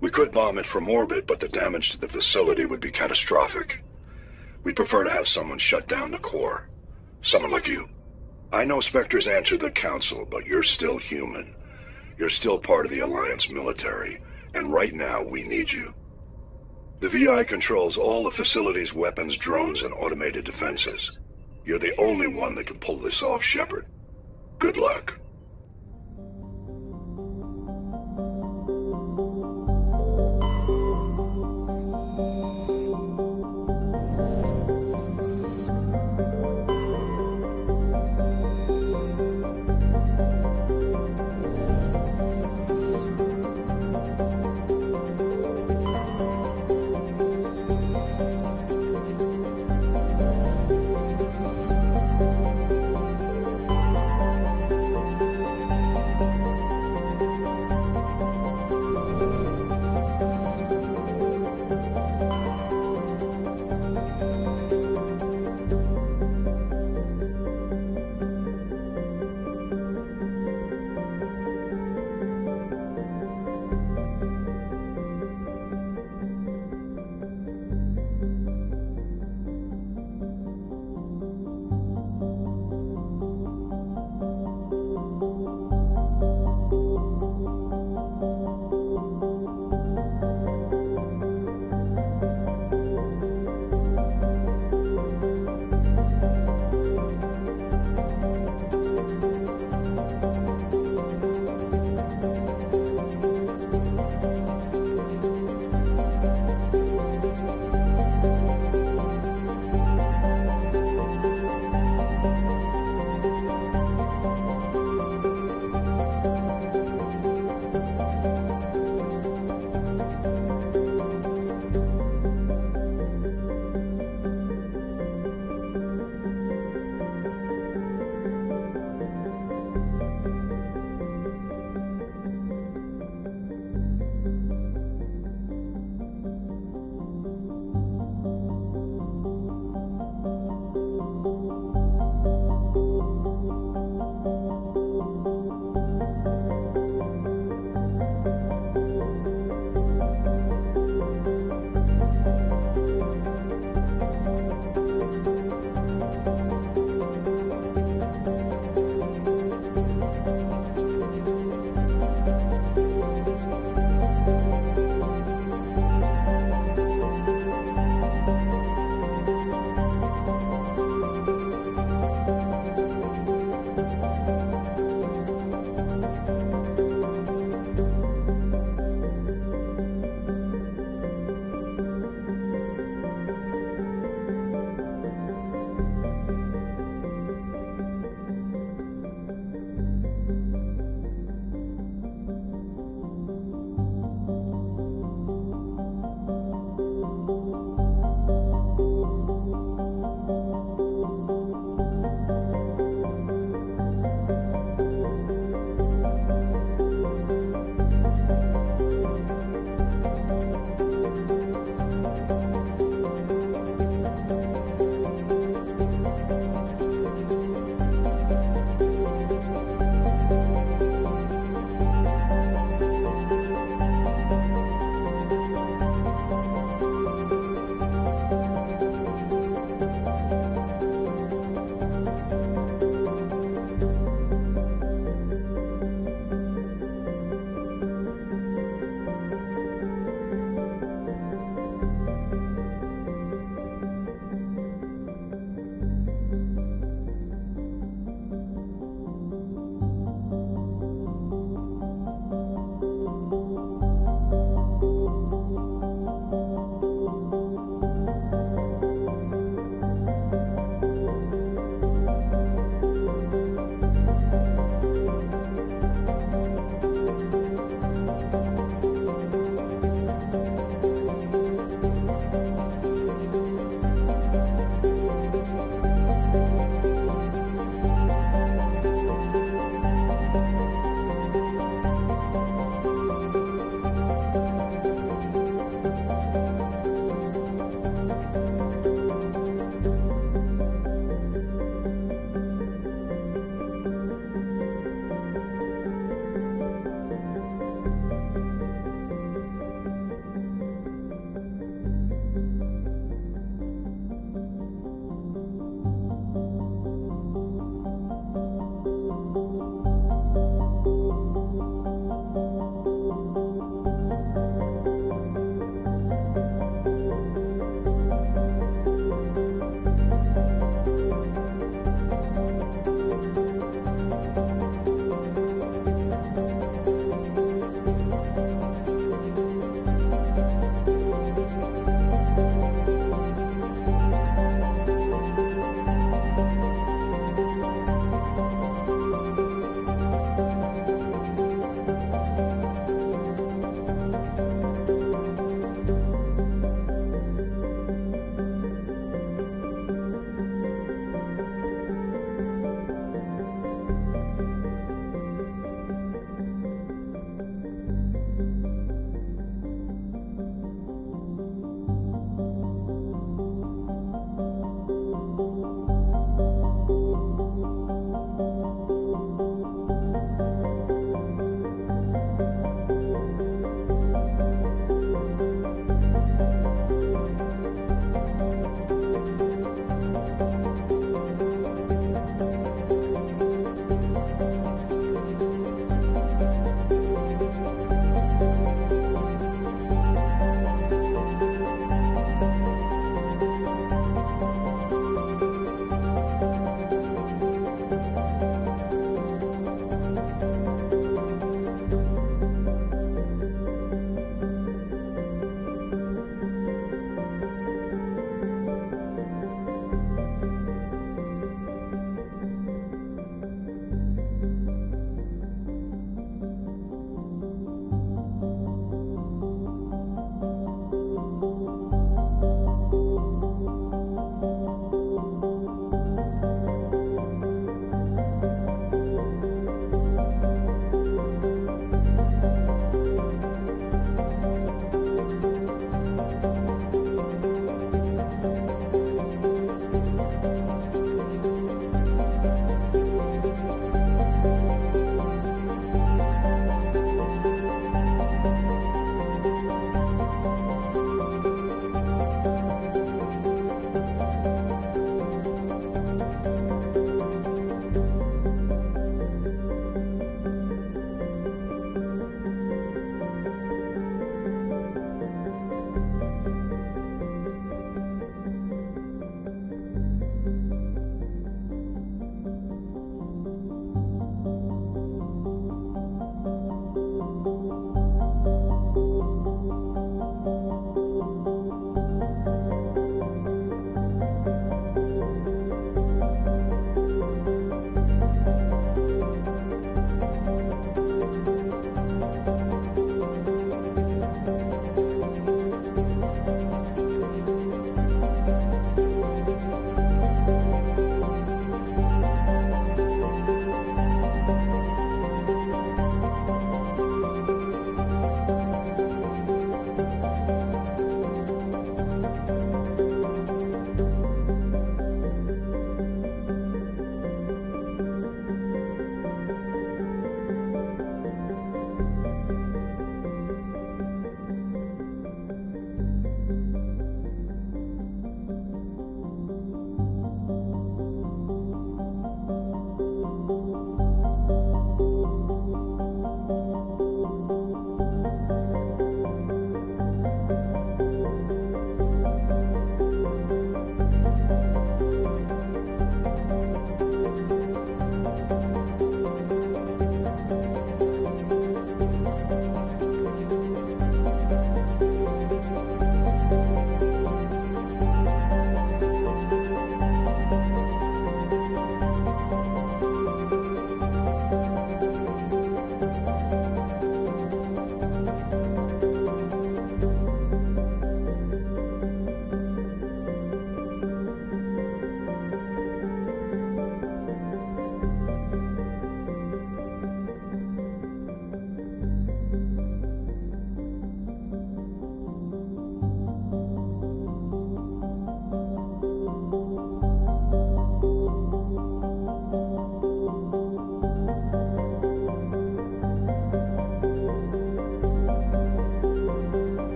We could bomb it from orbit, but the damage to the facility would be catastrophic. We'd prefer to have someone shut down the core. Someone like you. I know Spectres answer the Council, but you're still human. You're still part of the Alliance military, and right now we need you. The VI controls all the facility's weapons, drones, and automated defenses. You're the only one that can pull this off, Shepard. Good luck.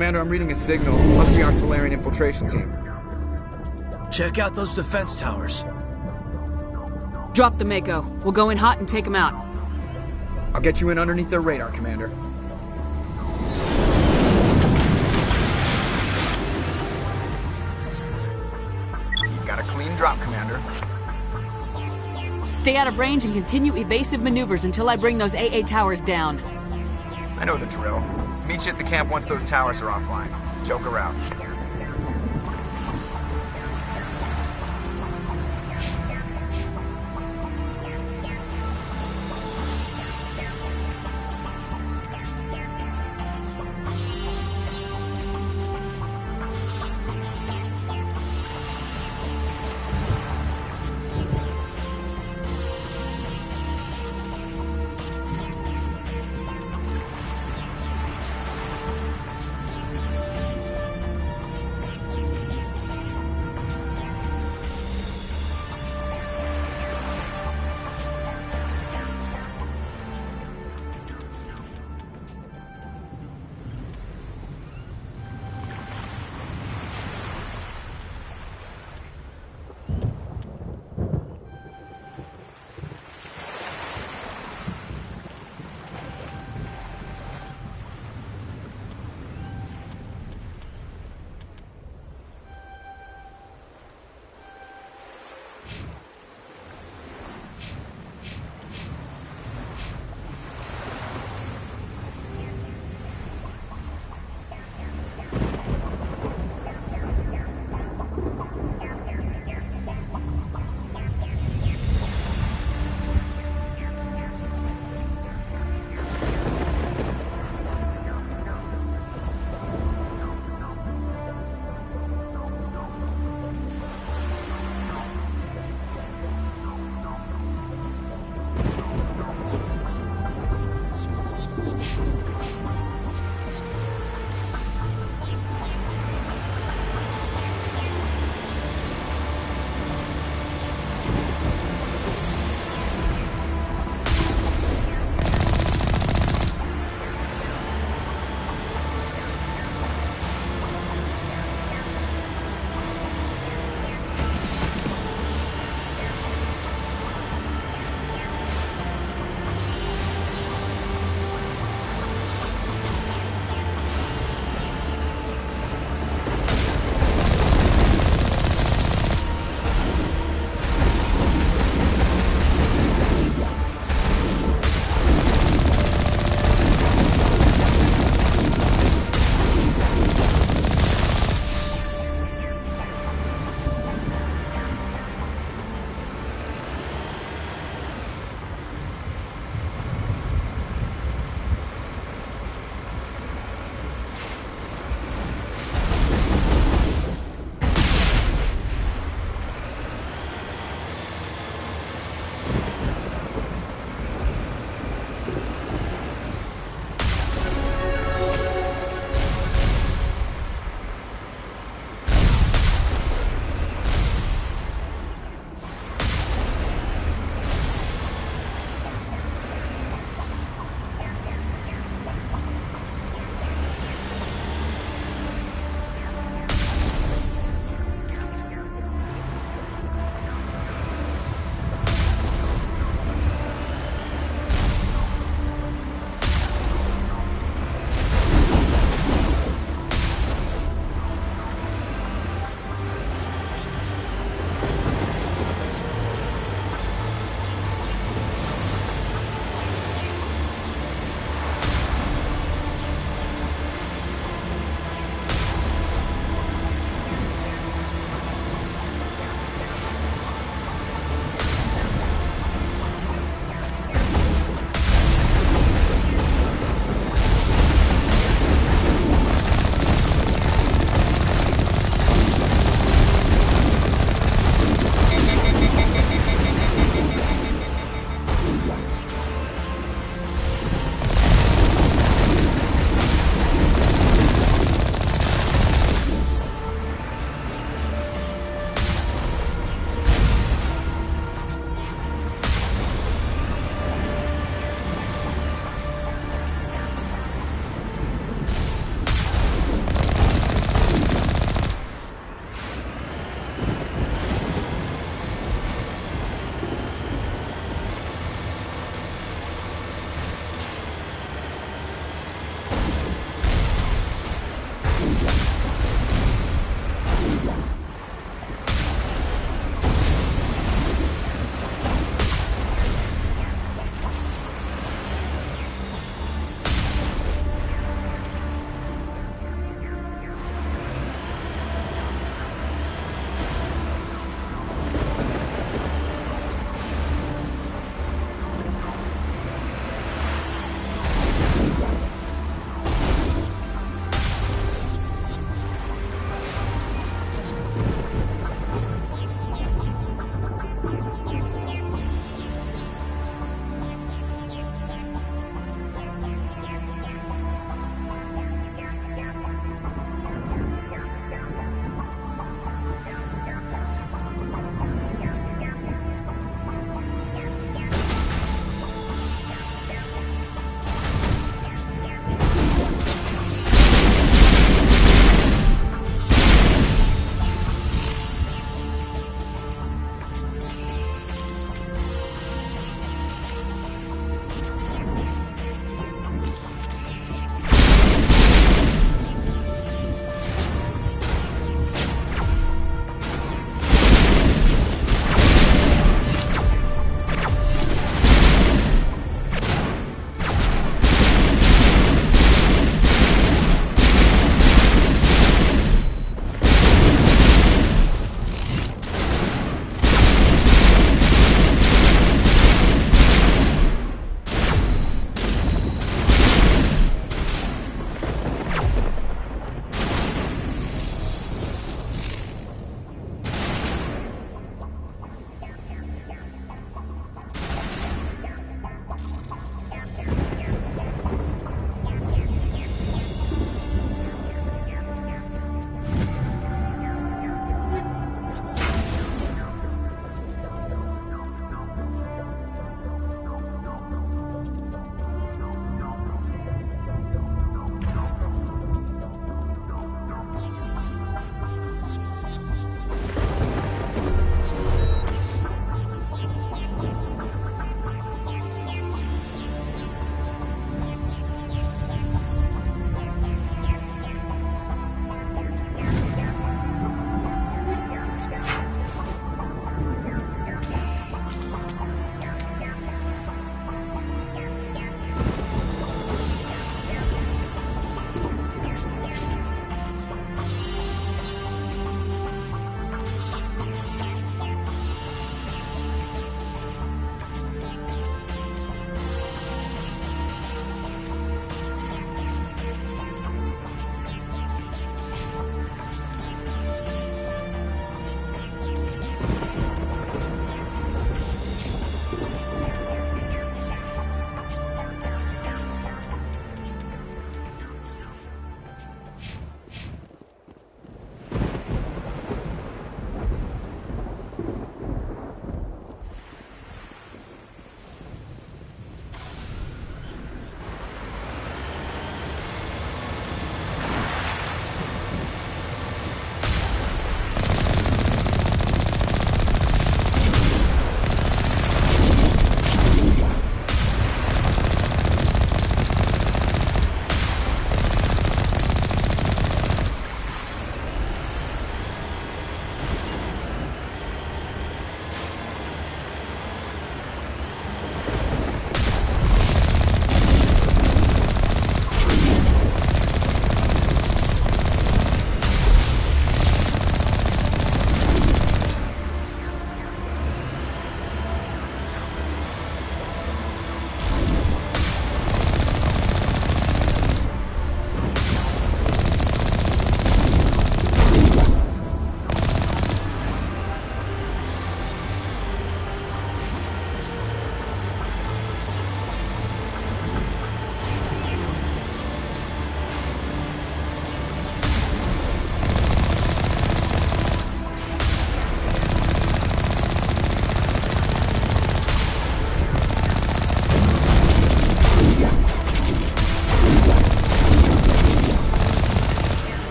Commander, I'm reading a signal. Must be our Solarian infiltration team. Check out those defense towers. Drop the Mako. We'll go in hot and take them out. I'll get you in underneath their radar, Commander. You've got a clean drop, Commander. Stay out of range and continue evasive maneuvers until I bring those AA towers down. I know the drill. Meet you at the camp once those towers are offline. Joker out.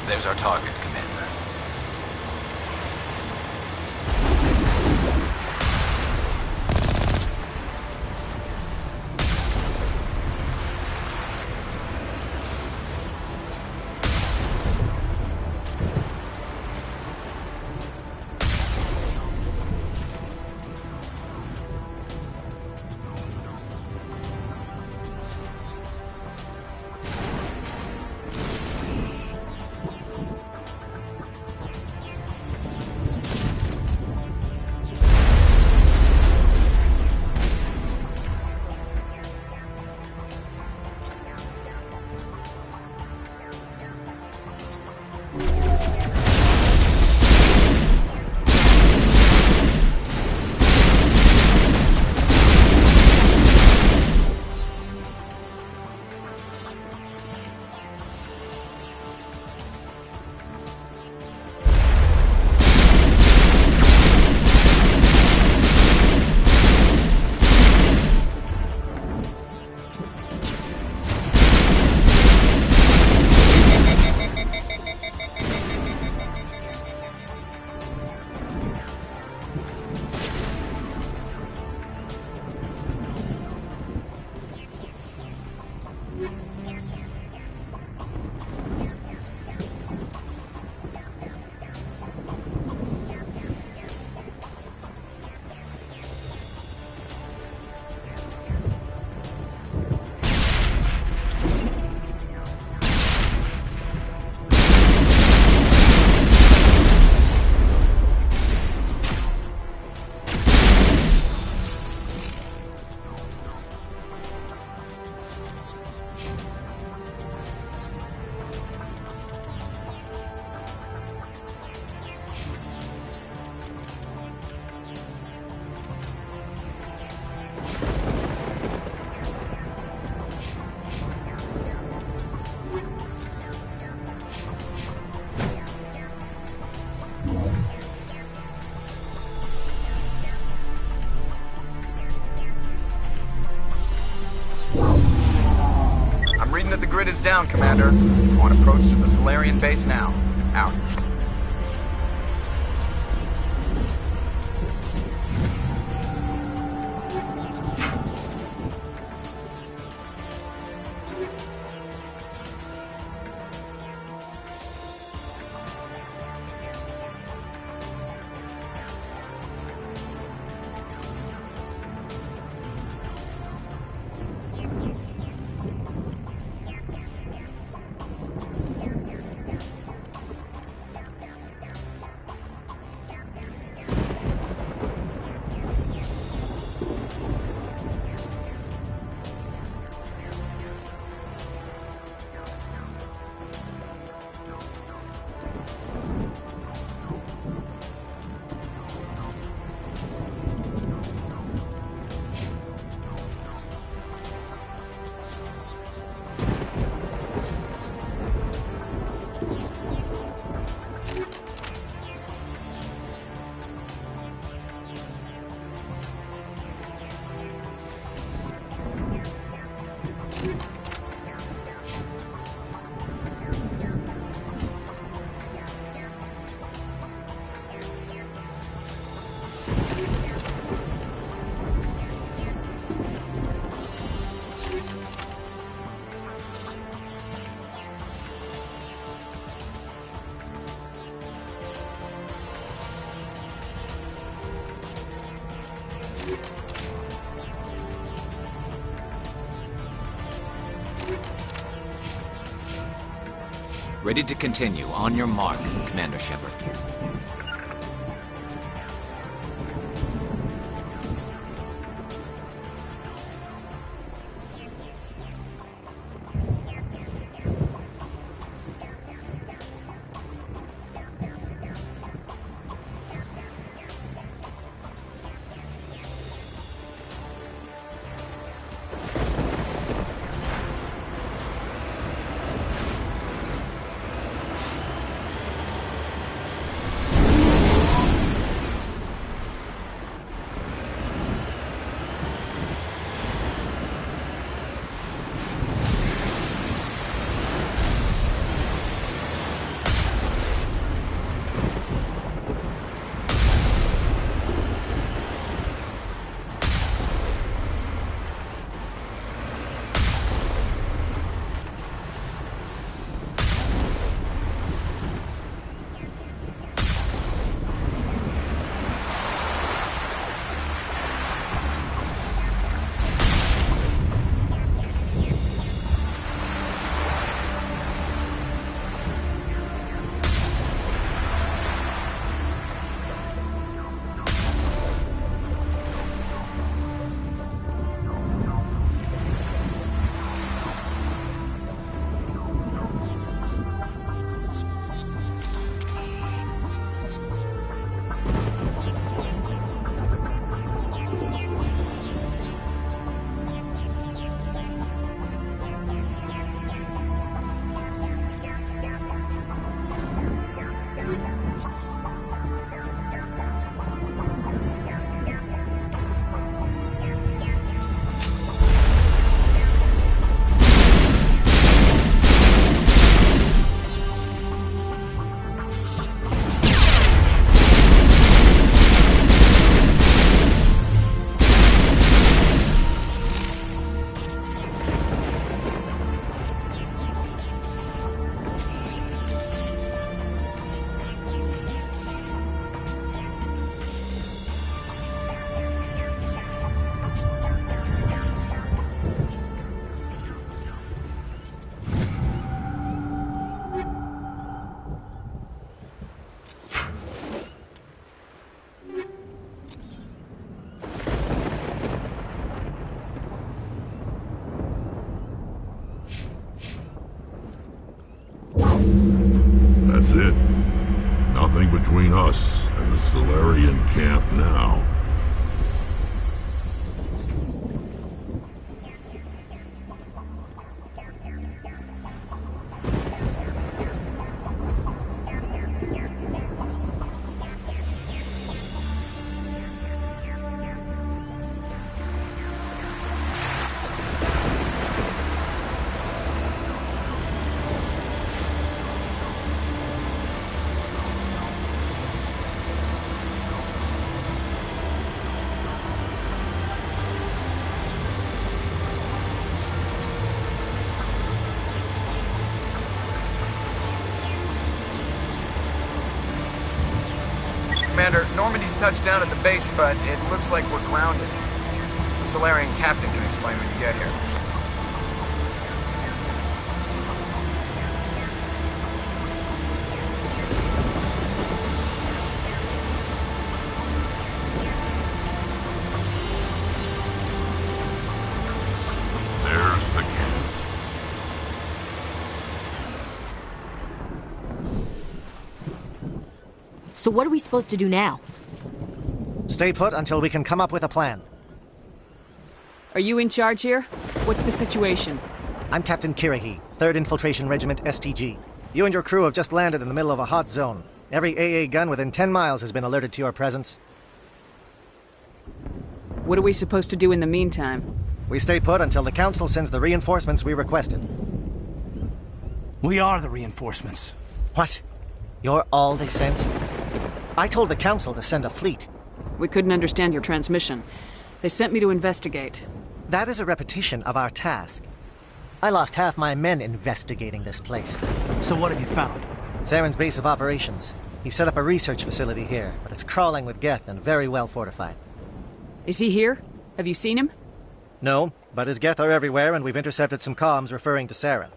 There's our target, Commander. That the grid is down, Commander. On approach to the Solarian base now. Out. Ready to continue. On your mark, Commander Shepard. us and the Solarian camp now. Commander, Normandy's touched down at the base, but it looks like we're grounded. The Solarian captain can explain when you get here. There's the camp. So what are we supposed to do now? Stay put until we can come up with a plan. Are you in charge here? What's the situation? I'm Captain Kirihi, 3rd Infiltration Regiment STG. You and your crew have just landed in the middle of a hot zone. Every AA gun within 10 miles has been alerted to your presence. What are we supposed to do in the meantime? We stay put until the Council sends the reinforcements we requested. We are the reinforcements. What? You're all they sent? I told the Council to send a fleet. We couldn't understand your transmission. They sent me to investigate. That is a repetition of our task. I lost half my men investigating this place. So what have you found? Saren's base of operations. He set up a research facility here, but it's crawling with Geth and very well fortified. Is he here? Have you seen him? No, but his Geth are everywhere, and we've intercepted some comms referring to Saren.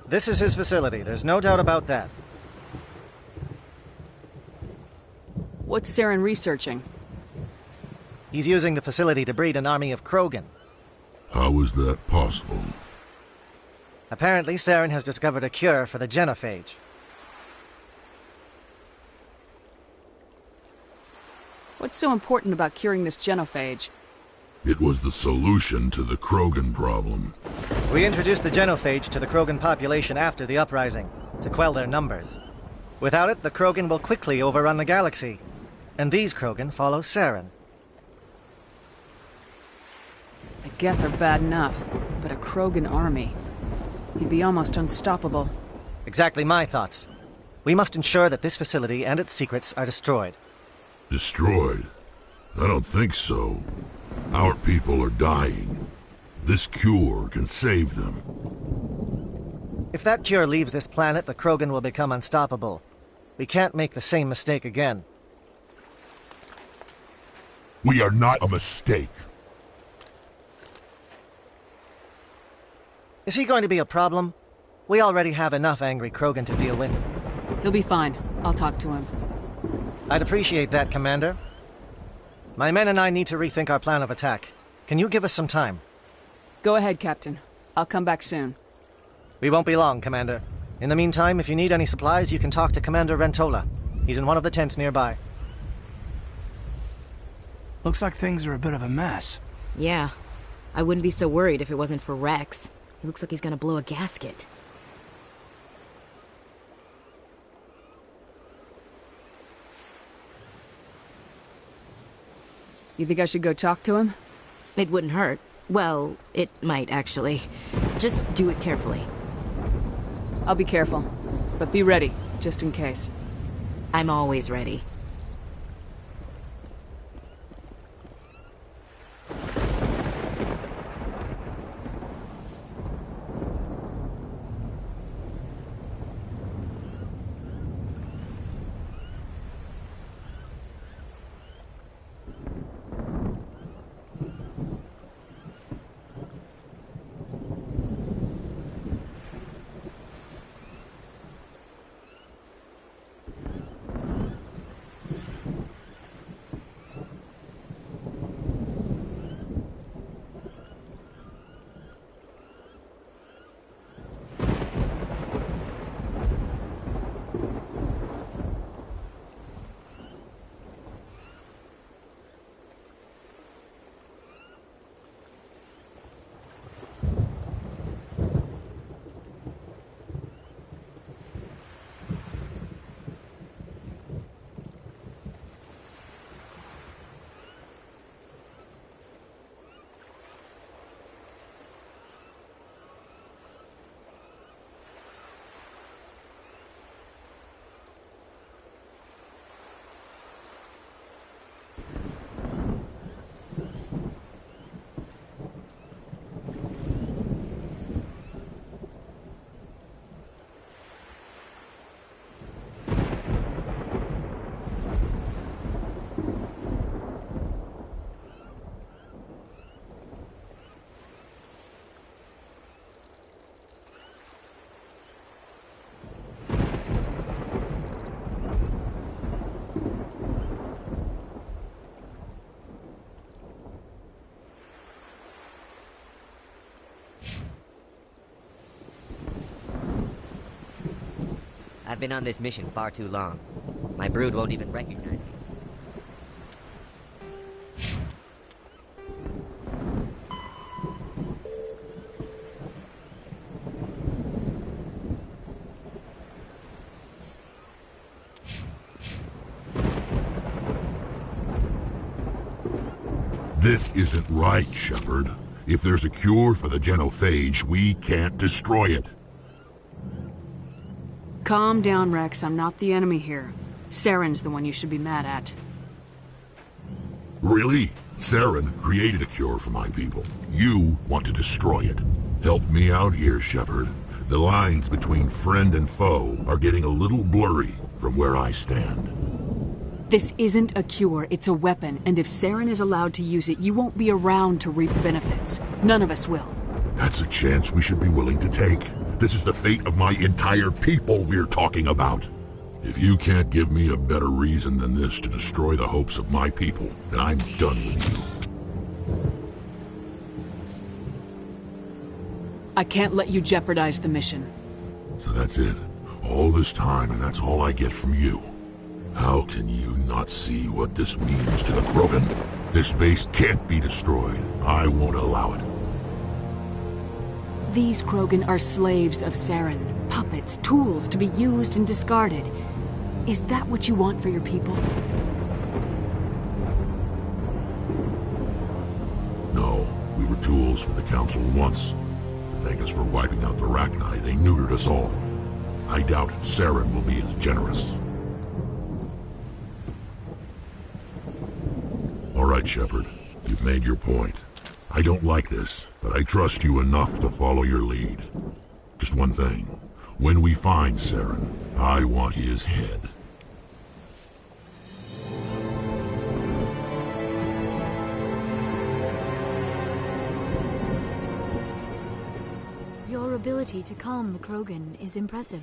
This is his facility, there's no doubt about that. What's Saren researching? He's using the facility to breed an army of Krogan. How is that possible? Apparently, Saren has discovered a cure for the genophage. What's so important about curing this genophage? It was the solution to the Krogan problem. We introduced the genophage to the Krogan population after the uprising, to quell their numbers. Without it, the Krogan will quickly overrun the galaxy. And these Krogan follow Saren. The Geth are bad enough, but a Krogan army. He'd be almost unstoppable. Exactly my thoughts. We must ensure that this facility and its secrets are destroyed. Destroyed? I don't think so. Our people are dying. This cure can save them. If that cure leaves this planet, the Krogan will become unstoppable. We can't make the same mistake again. We are not a mistake. Is he going to be a problem? We already have enough angry Krogan to deal with. He'll be fine. I'll talk to him. I'd appreciate that, Commander. My men and I need to rethink our plan of attack. Can you give us some time? Go ahead, Captain. I'll come back soon. We won't be long, Commander. In the meantime, if you need any supplies, you can talk to Commander Rentola. He's in one of the tents nearby. Looks like things are a bit of a mess. Yeah. I wouldn't be so worried if it wasn't for Rex. He looks like he's gonna blow a gasket. You think I should go talk to him? It wouldn't hurt. Well, it might, actually. Just do it carefully. I'll be careful. But be ready, just in case. I'm always ready. I've been on this mission far too long. My brood won't even recognize me. This isn't right, Shepard. If there's a cure for the genophage, we can't destroy it. Calm down, Rex. I'm not the enemy here. Saren's the one you should be mad at. Really? Saren created a cure for my people. You want to destroy it. Help me out here, Shepard. The lines between friend and foe are getting a little blurry from where I stand. This isn't a cure, it's a weapon, and if Saren is allowed to use it, you won't be around to reap the benefits. None of us will. That's a chance we should be willing to take. This is the fate of my entire people we're talking about. If you can't give me a better reason than this to destroy the hopes of my people, then I'm done with you. I can't let you jeopardize the mission. So that's it. All this time, and that's all I get from you. How can you not see what this means to the Krogan? This base can't be destroyed. I won't allow it. These Krogan are slaves of Saren, puppets, tools to be used and discarded. Is that what you want for your people? No, we were tools for the Council once. To thank us for wiping out the Rachni, they neutered us all. I doubt Saren will be as generous. All right, Shepard. You've made your point. I don't like this, but I trust you enough to follow your lead. Just one thing. When we find Saren, I want his head. Your ability to calm the Krogan is impressive.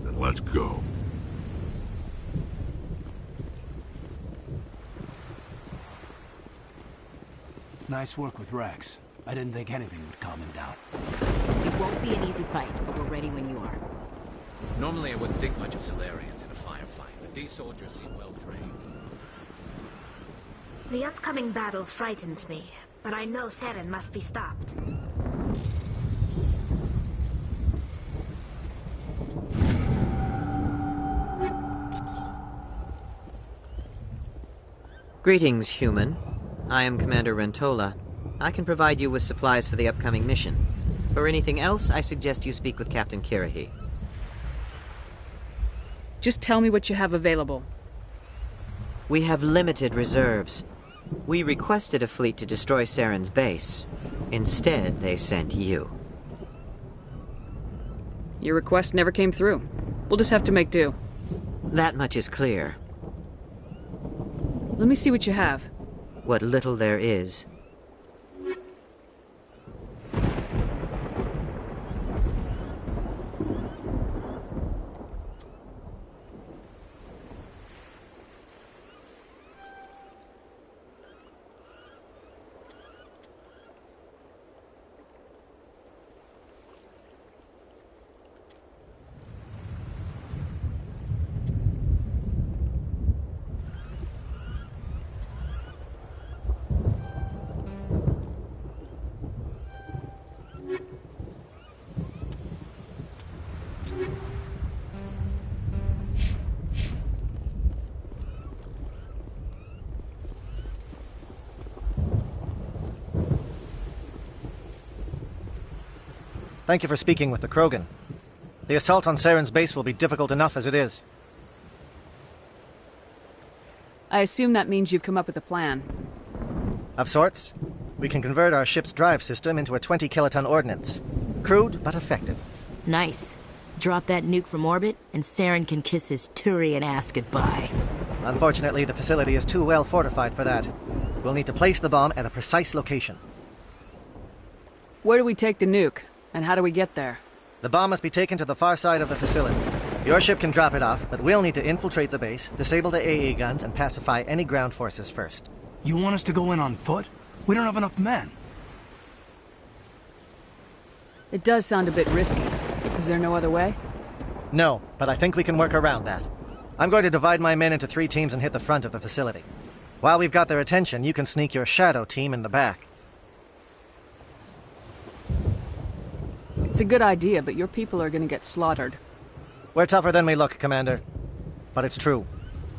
Then let's go. Nice work with Rex. I didn't think anything would calm him down. It won't be an easy fight, but we're ready when you are. Normally I wouldn't think much of Solarians in a firefight, but these soldiers seem well trained. The upcoming battle frightens me, but I know Saren must be stopped. Greetings, human. I am Commander Rentola. I can provide you with supplies for the upcoming mission. For anything else, I suggest you speak with Captain Kirahi. Just tell me what you have available. We have limited reserves. We requested a fleet to destroy Saren's base. Instead, they sent you. Your request never came through. We'll just have to make do. That much is clear. Let me see what you have. What little there is. Thank you for speaking with the Krogan. The assault on Saren's base will be difficult enough as it is. I assume that means you've come up with a plan. Of sorts. We can convert our ship's drive system into a 20-kiloton ordnance. Crude, but effective. Nice. Drop that nuke from orbit, and Saren can kiss his Turian ass goodbye. Unfortunately, the facility is too well fortified for that. We'll need to place the bomb at a precise location. Where do we take the nuke? And how do we get there? The bomb must be taken to the far side of the facility. Your ship can drop it off, but we'll need to infiltrate the base, disable the AA guns, and pacify any ground forces first. You want us to go in on foot? We don't have enough men. It does sound a bit risky. Is there no other way? No, but I think we can work around that. I'm going to divide my men into 3 teams and hit the front of the facility. While we've got their attention, you can sneak your shadow team in the back. It's a good idea, but your people are going to get slaughtered. We're tougher than we look, Commander. But it's true.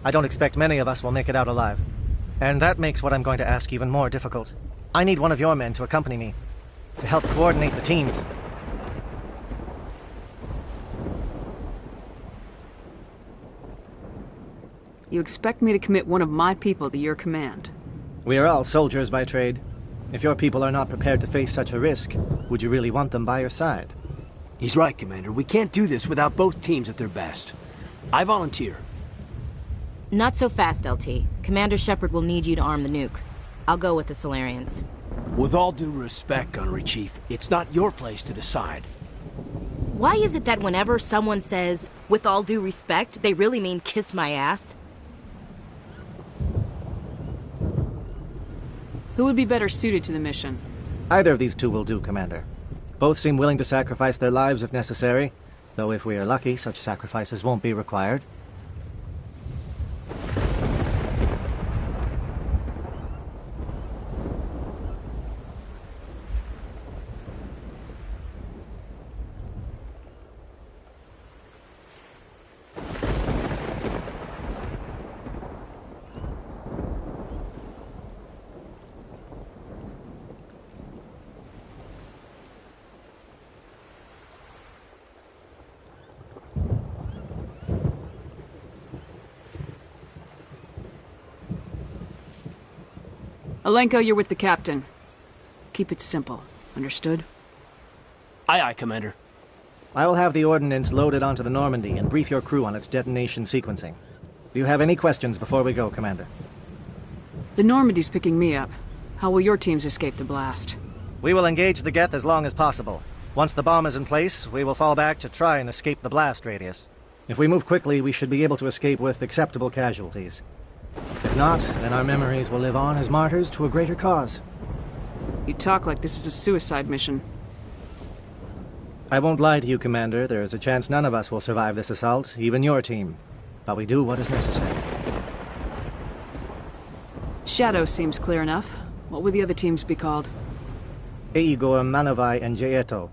I don't expect many of us will make it out alive. And that makes what I'm going to ask even more difficult. I need one of your men to accompany me, to help coordinate the teams. You expect me to commit one of my people to your command? We are all soldiers by trade. If your people are not prepared to face such a risk, would you really want them by your side? He's right, Commander. We can't do this without both teams at their best. I volunteer. Not so fast, LT. Commander Shepard will need you to arm the nuke. I'll go with the Solarians. With all due respect, Gunnery Chief, it's not your place to decide. Why is it that whenever someone says, with all due respect, they really mean kiss my ass? Who would be better suited to the mission? Either of these 2 will do, Commander. Both seem willing to sacrifice their lives if necessary, though if we are lucky, such sacrifices won't be required. Alenko, you're with the captain. Keep it simple. Understood? Aye, aye, Commander. I will have the ordnance loaded onto the Normandy and brief your crew on its detonation sequencing. Do you have any questions before we go, Commander? The Normandy's picking me up. How will your teams escape the blast? We will engage the Geth as long as possible. Once the bomb is in place, we will fall back to try and escape the blast radius. If we move quickly, we should be able to escape with acceptable casualties. If not, then our memories will live on as martyrs to a greater cause. You talk like this is a suicide mission. I won't lie to you, Commander. There is a chance none of us will survive this assault, even your team. But we do what is necessary. Shadow seems clear enough. What would the other teams be called? Eigor, Manovai, and Jaeto.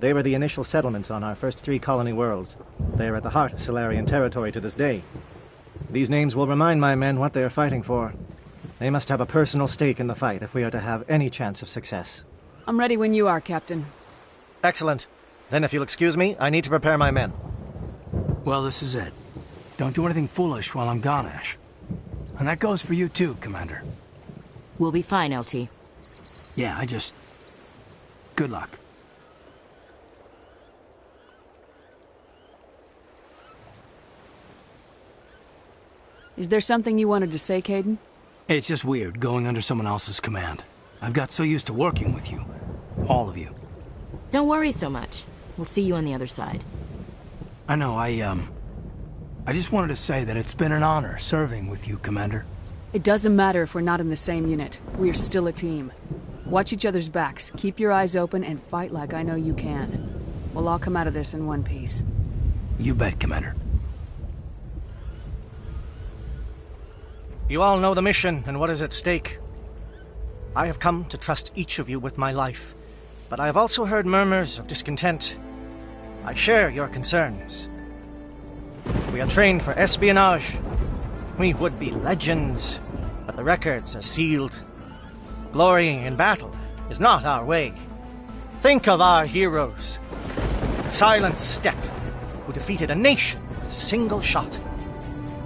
They were the initial settlements on our first 3 colony worlds. They are at the heart of Solarian territory to this day. These names will remind my men what they are fighting for. They must have a personal stake in the fight if we are to have any chance of success. I'm ready when you are, Captain. Excellent. Then if you'll excuse me, I need to prepare my men. Well, this is it. Don't do anything foolish while I'm gone, Ash. And that goes for you too, Commander. We'll be fine, LT. Yeah, good luck. Is there something you wanted to say, Caden? It's just weird, going under someone else's command. I've got so used to working with you. All of you. Don't worry so much. We'll see you on the other side. I know, I just wanted to say that it's been an honor serving with you, Commander. It doesn't matter if we're not in the same unit. We are still a team. Watch each other's backs, keep your eyes open, and fight like I know you can. We'll all come out of this in one piece. You bet, Commander. You all know the mission and what is at stake. I have come to trust each of you with my life, but I have also heard murmurs of discontent. I share your concerns. We are trained for espionage. We would be legends, but the records are sealed. Glory in battle is not our way. Think of our heroes. Silent Step, who defeated a nation with a single shot.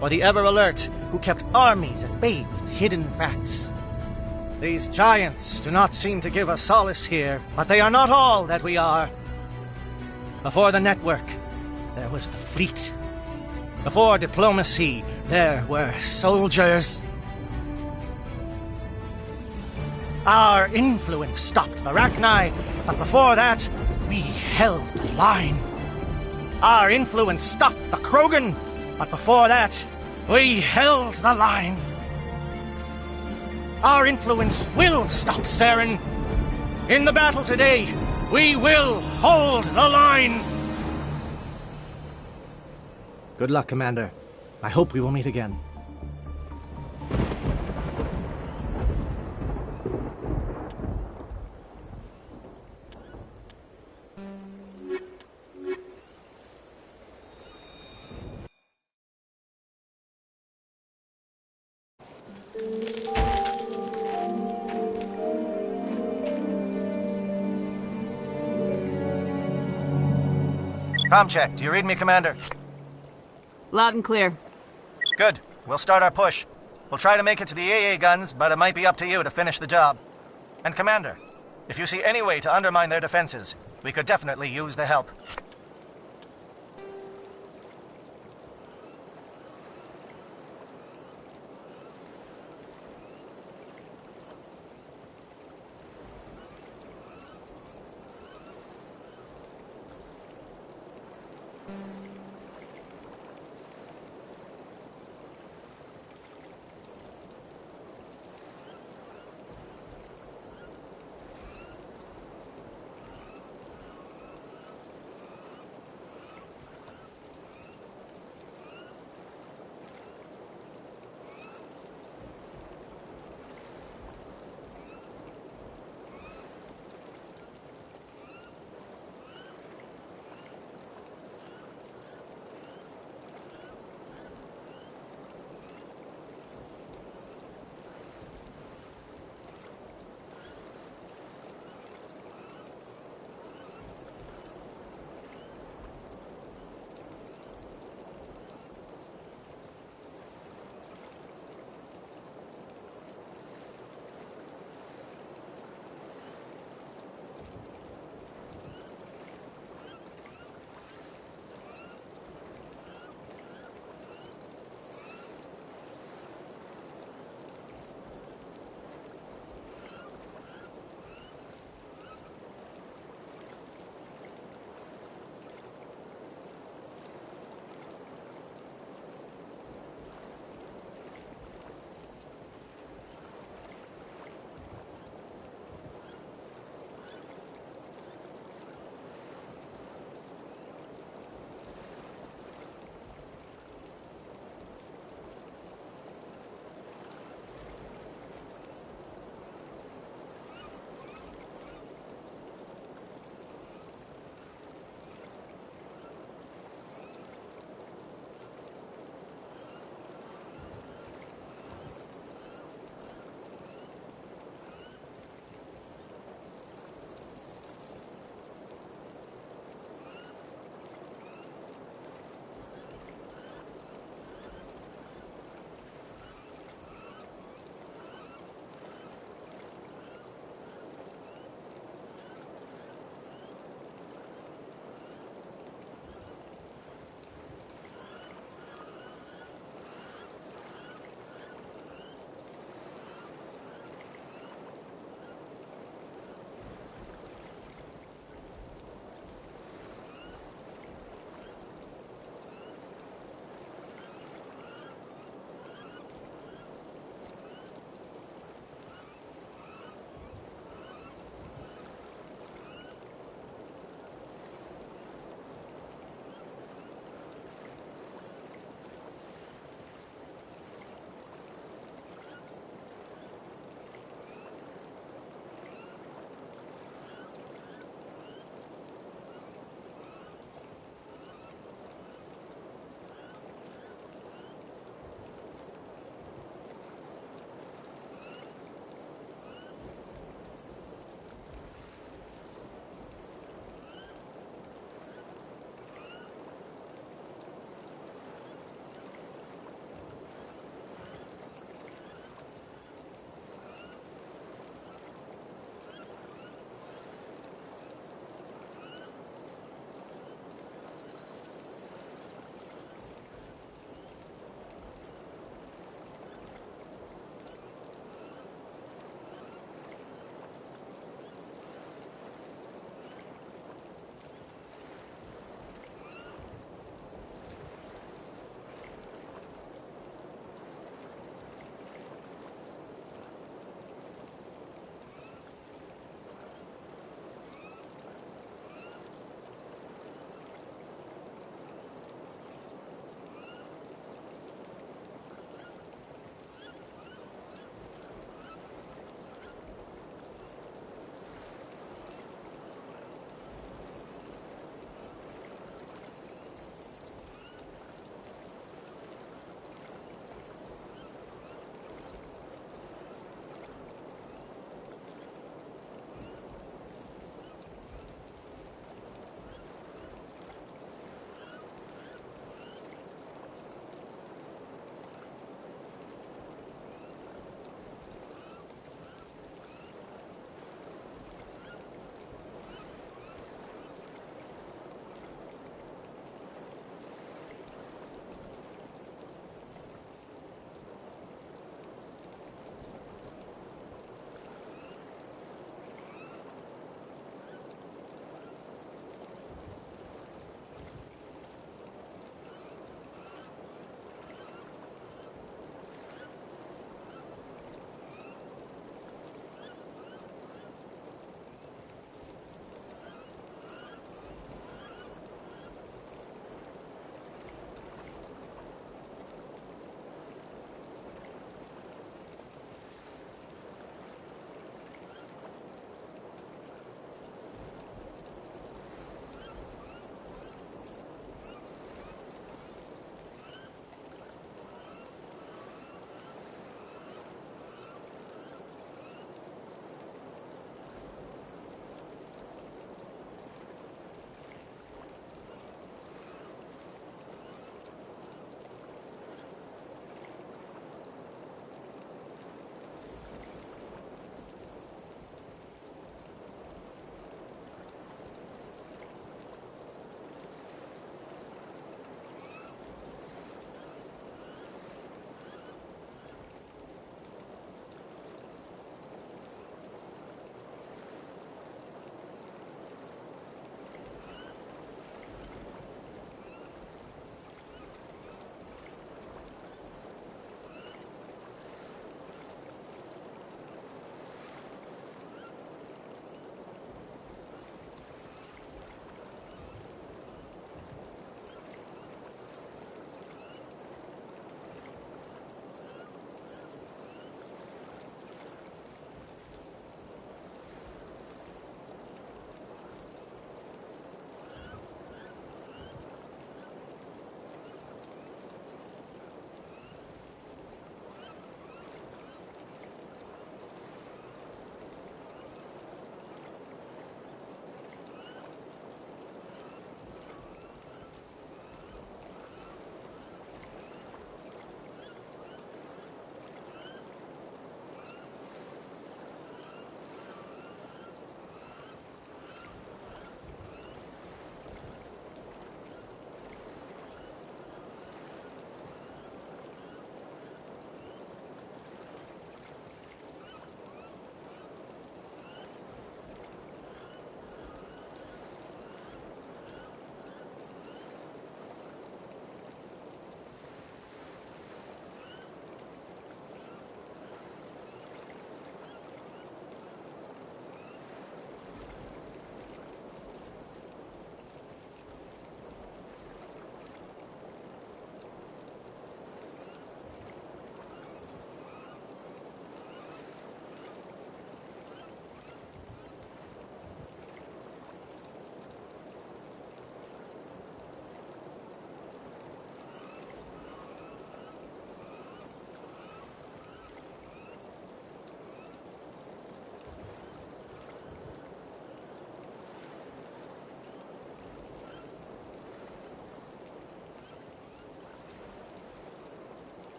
Or the ever-alert, who kept armies at bay with hidden facts. These giants do not seem to give us solace here, but they are not all that we are. Before the network, there was the fleet. Before diplomacy, there were soldiers. Our influence stopped the Rachni, but before that, we held the line. Our influence stopped the Krogan, but before that, we held the line. Our influence will stop Saren. In the battle today, we will hold the line. Good luck, Commander. I hope we will meet again. Comm check. Do you read me, Commander? Loud and clear. Good. We'll start our push. We'll try to make it to the AA guns, but it might be up to you to finish the job. And Commander, if you see any way to undermine their defenses, we could definitely use the help.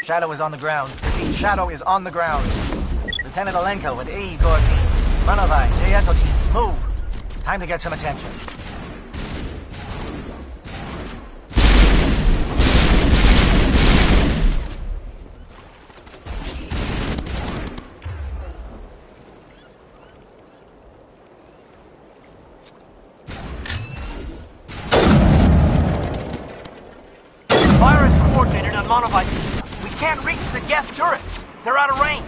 Shadow is on the ground. Repeat, Shadow is on the ground. Lieutenant Alenko with AE Gore team. Runovai, Jayeto team, move. Time to get some attention. Fire is coordinated on Monovite team. We can't reach the Geth turrets. They're out of range.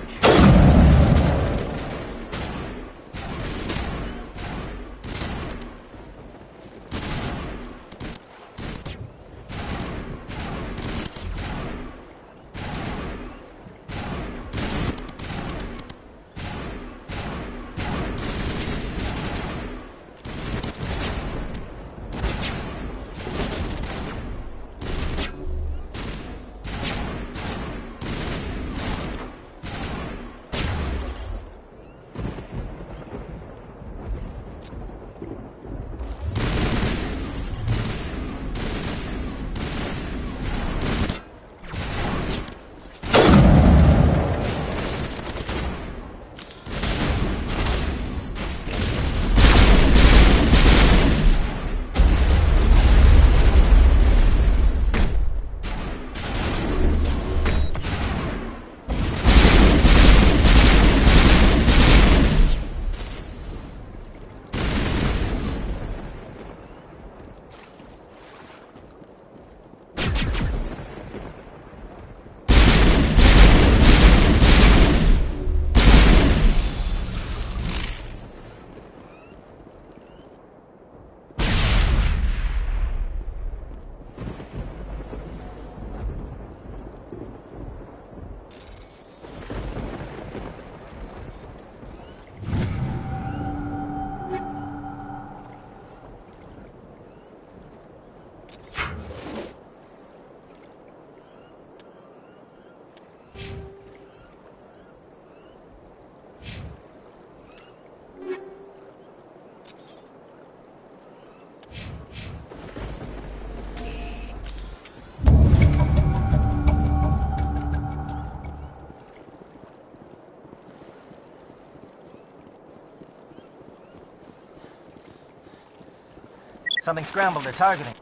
Something scrambled. They're targeting.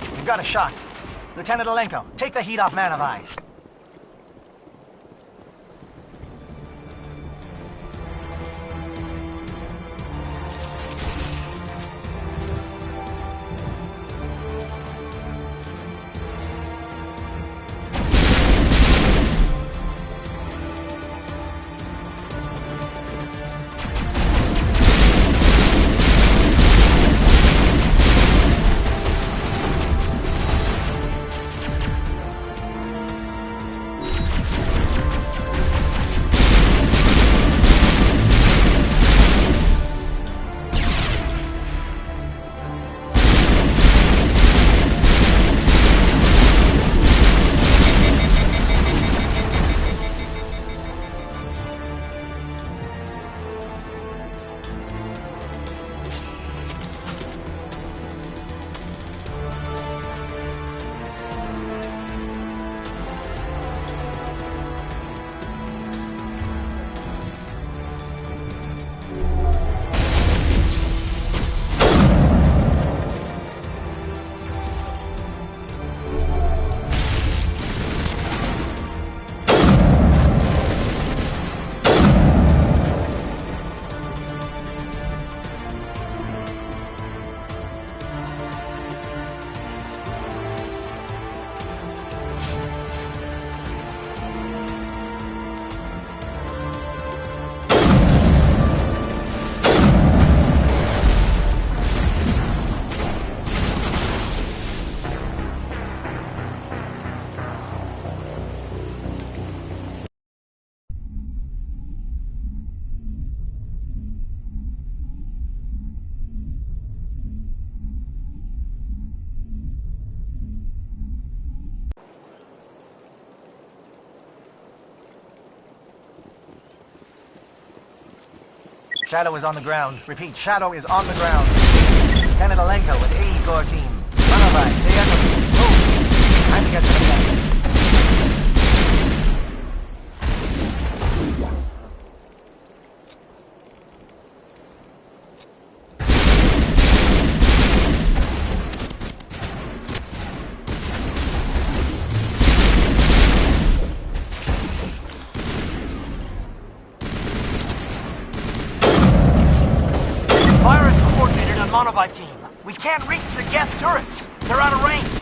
You've got a shot. Lieutenant Alenko, take the heat off Manovai. Shadow is on the ground. Repeat, Shadow is on the ground. Lieutenant Alenko with AE Corps team. Monovi, stay echo team. Move. Time to get some attention. Fire is coordinated on Monovi team. We can't reach the Geth turrets. They're out of range.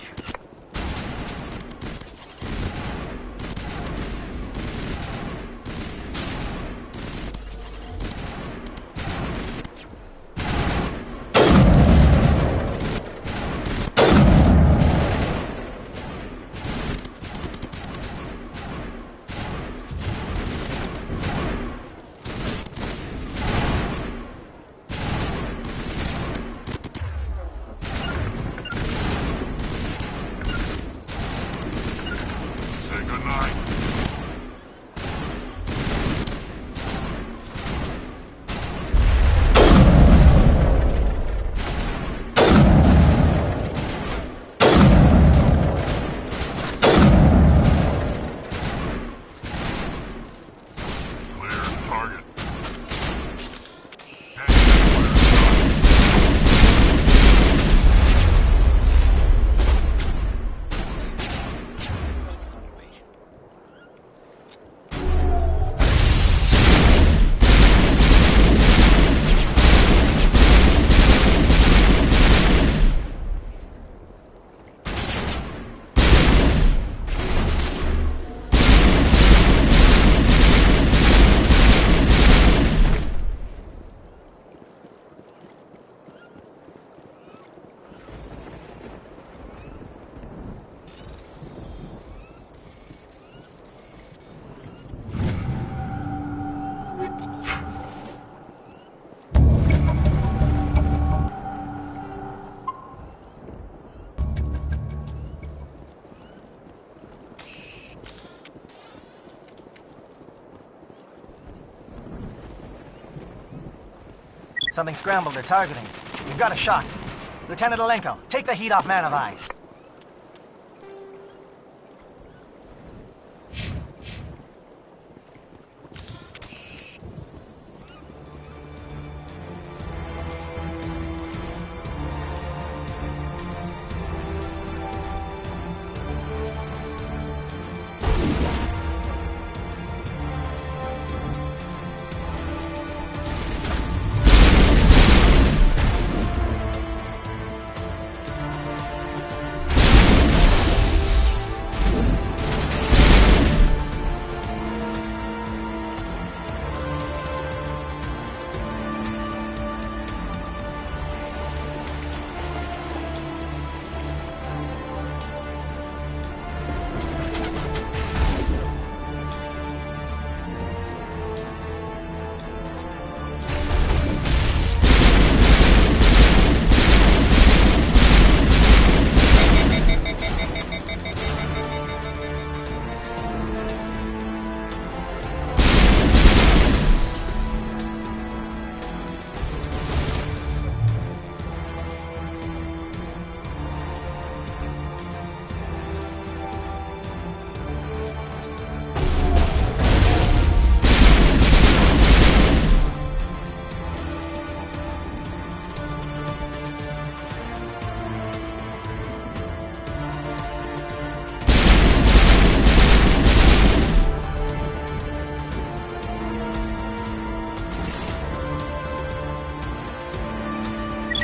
Something scrambled their targeting. We've got a shot. Lieutenant Alenko, take the heat off Monovi.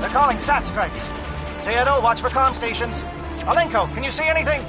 They're calling SAT strikes. Theodore, watch for comm stations. Alenko, can you see anything?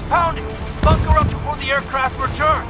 pounding! Bunker up before the aircraft return!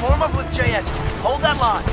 Form up with J-Edge. Hold that line.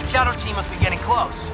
Shadow team must be getting close.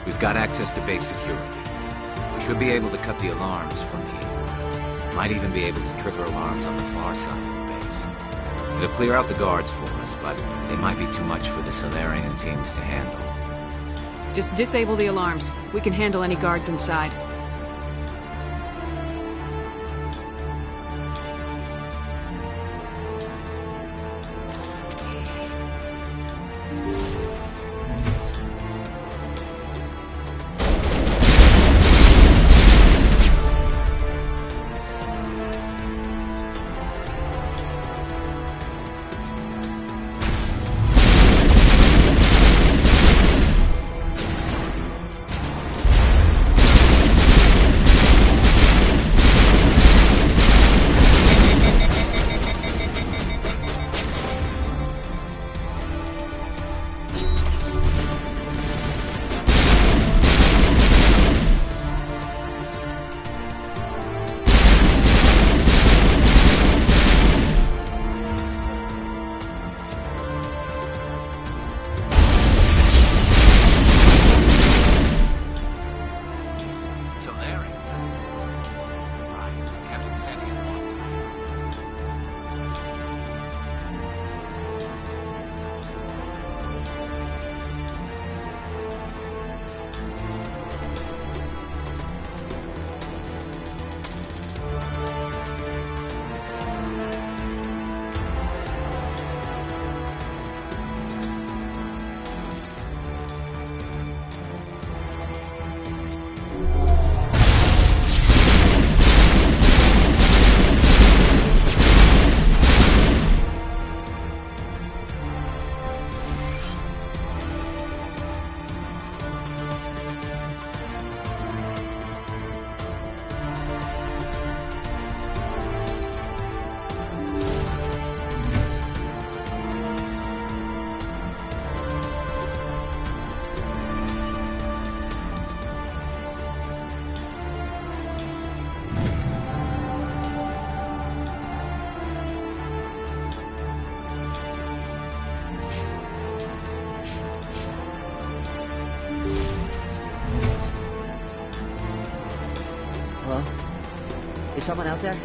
We've got access to base security. We should be able to cut the alarms from here. Might even be able to trigger alarms on the far side of the base. It'll clear out the guards for us, but they might be too much for the Solarian teams to handle. Just disable the alarms. We can handle any guards inside. Is someone out there?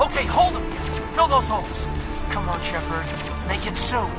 Okay, hold them here. Fill those holes. Come on, Shepard. Make it soon.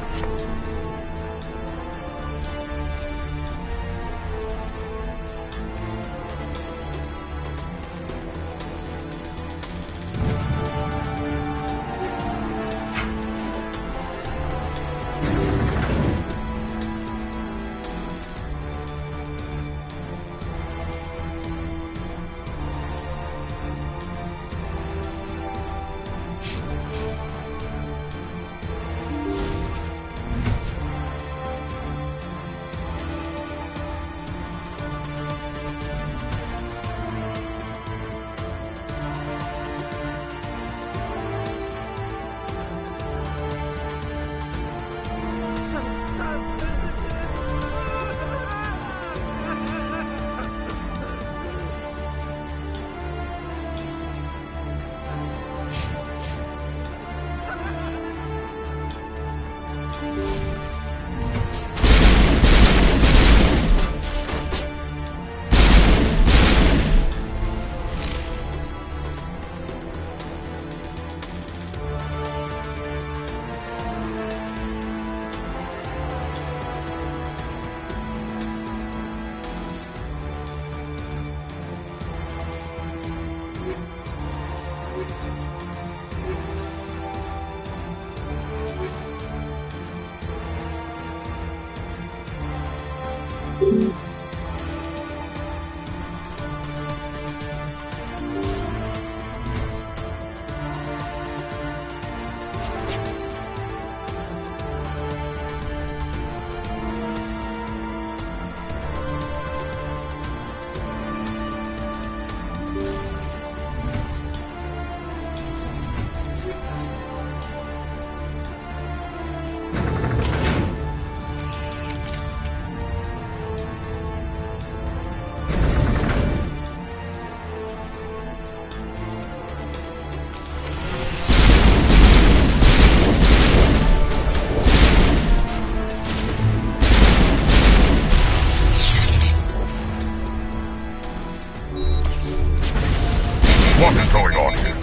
What is going on here?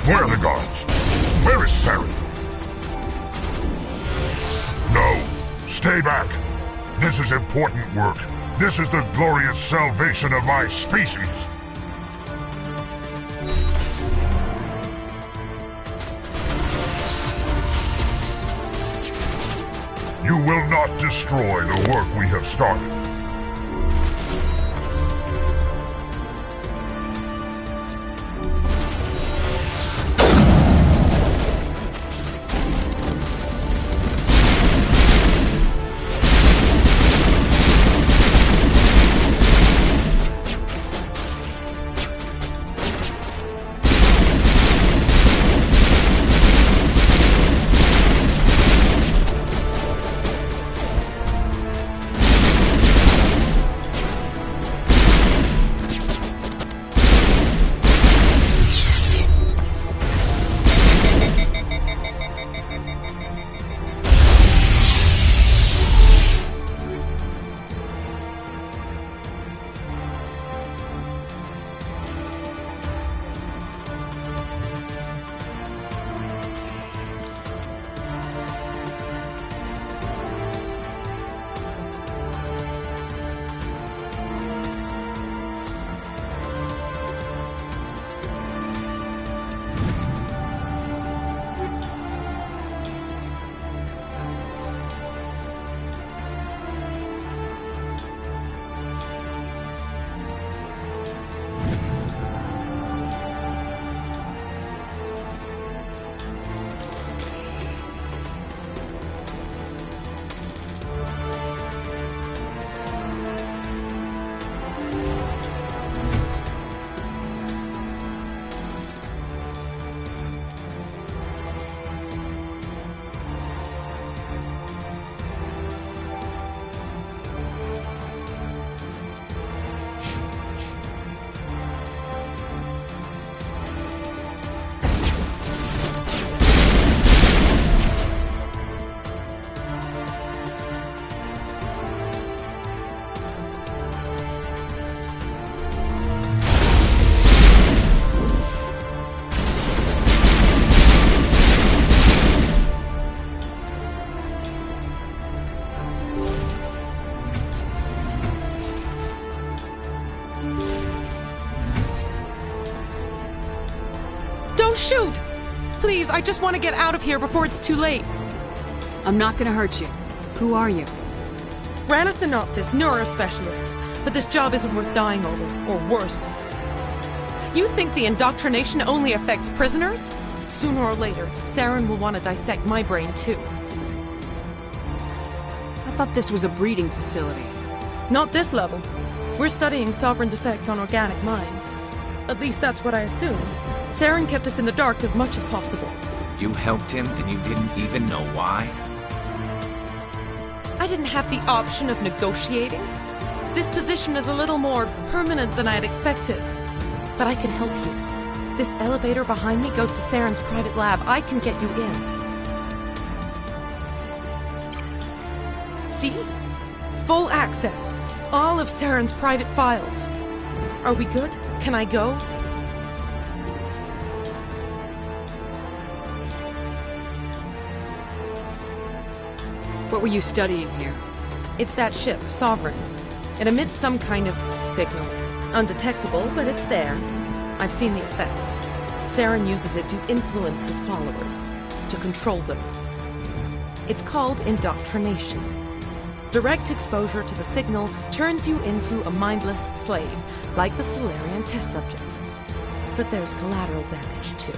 Where are the guards? Where is Saren? No, stay back. This is important work. This is the glorious salvation of my species. You will not destroy the work we have started. Shoot! Please, I just want to get out of here before it's too late. I'm not gonna hurt you. Who are you? Ranathanoptis, neurospecialist. But this job isn't worth dying over, or worse. You think the indoctrination only affects prisoners? Sooner or later, Saren will want to dissect my brain too. I thought this was a breeding facility. Not this level. We're studying Sovereign's effect on organic minds. At least that's what I assumed. Saren kept us in the dark as much as possible. You helped him and you didn't even know why? I didn't have the option of negotiating. This position is a little more permanent than I had expected. But I can help you. This elevator behind me goes to Saren's private lab. I can get you in. See? Full access. All of Saren's private files. Are we good? Can I go? What were you studying here? It's that ship, Sovereign. It emits some kind of signal. Undetectable, but it's there. I've seen the effects. Saren uses it to influence his followers, to control them. It's called indoctrination. Direct exposure to the signal turns you into a mindless slave, like the Solarian test subjects. But there's collateral damage, too.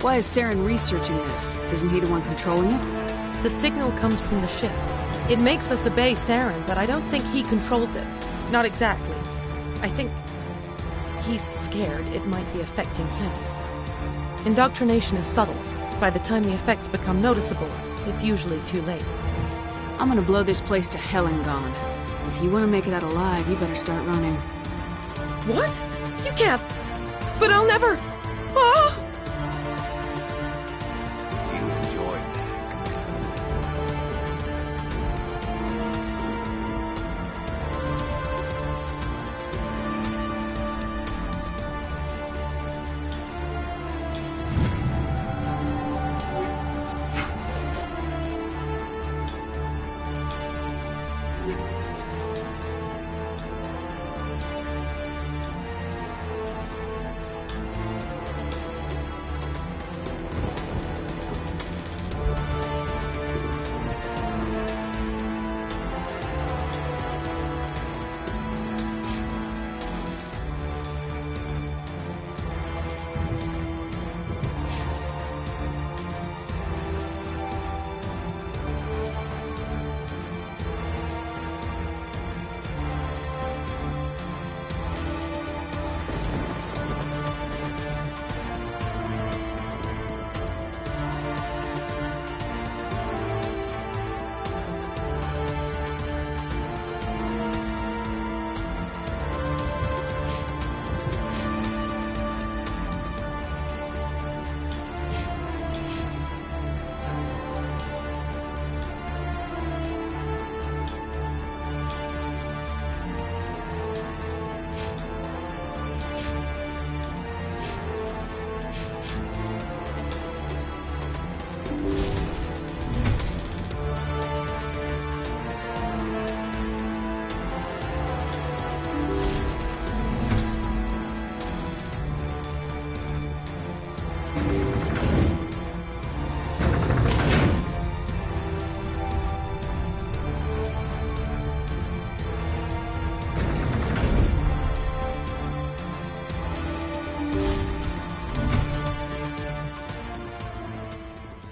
Why is Saren researching this? Isn't he the one controlling it? The signal comes from the ship. It makes us obey Saren, but I don't think he controls it. Not exactly. I think he's scared it might be affecting him. Indoctrination is subtle. By the time the effects become noticeable, it's usually too late. I'm gonna blow this place to hell and gone. If you want to make it out alive, you better start running. What? You can't. But I'll never. Ah!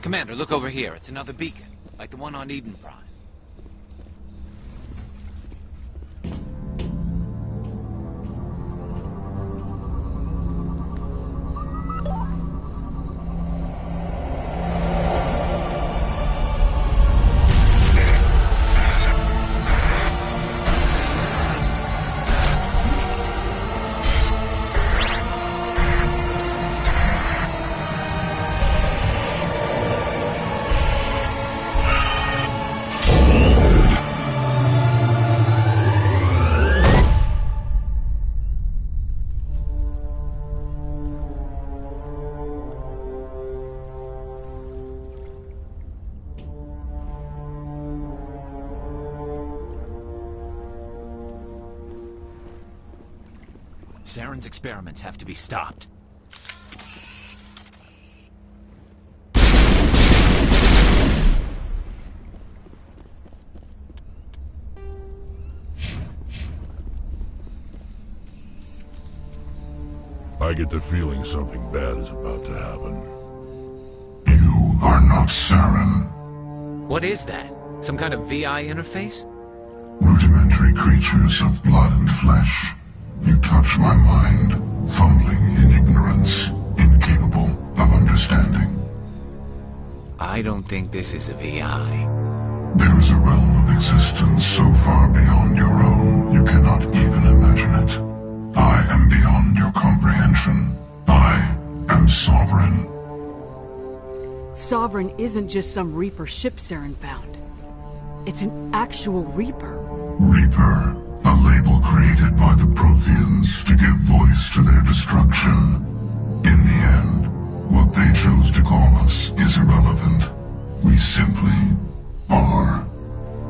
Commander, look over here. It's another beacon, like the one on Eden Prime. Saren's experiments have to be stopped. I get the feeling something bad is about to happen. You are not Saren. What is that? Some kind of VI interface? Rudimentary creatures of blood and flesh. You touch my mind, fumbling in ignorance, incapable of understanding. I don't think this is a VI. There is a realm of existence so far beyond your own, you cannot even imagine it. I am beyond your comprehension. I am Sovereign. Sovereign isn't just some Reaper ship Saren found. It's an actual Reaper. Reaper, a label created by the Protheans to give voice to their destruction. In the end, what they chose to call us is irrelevant. We simply are.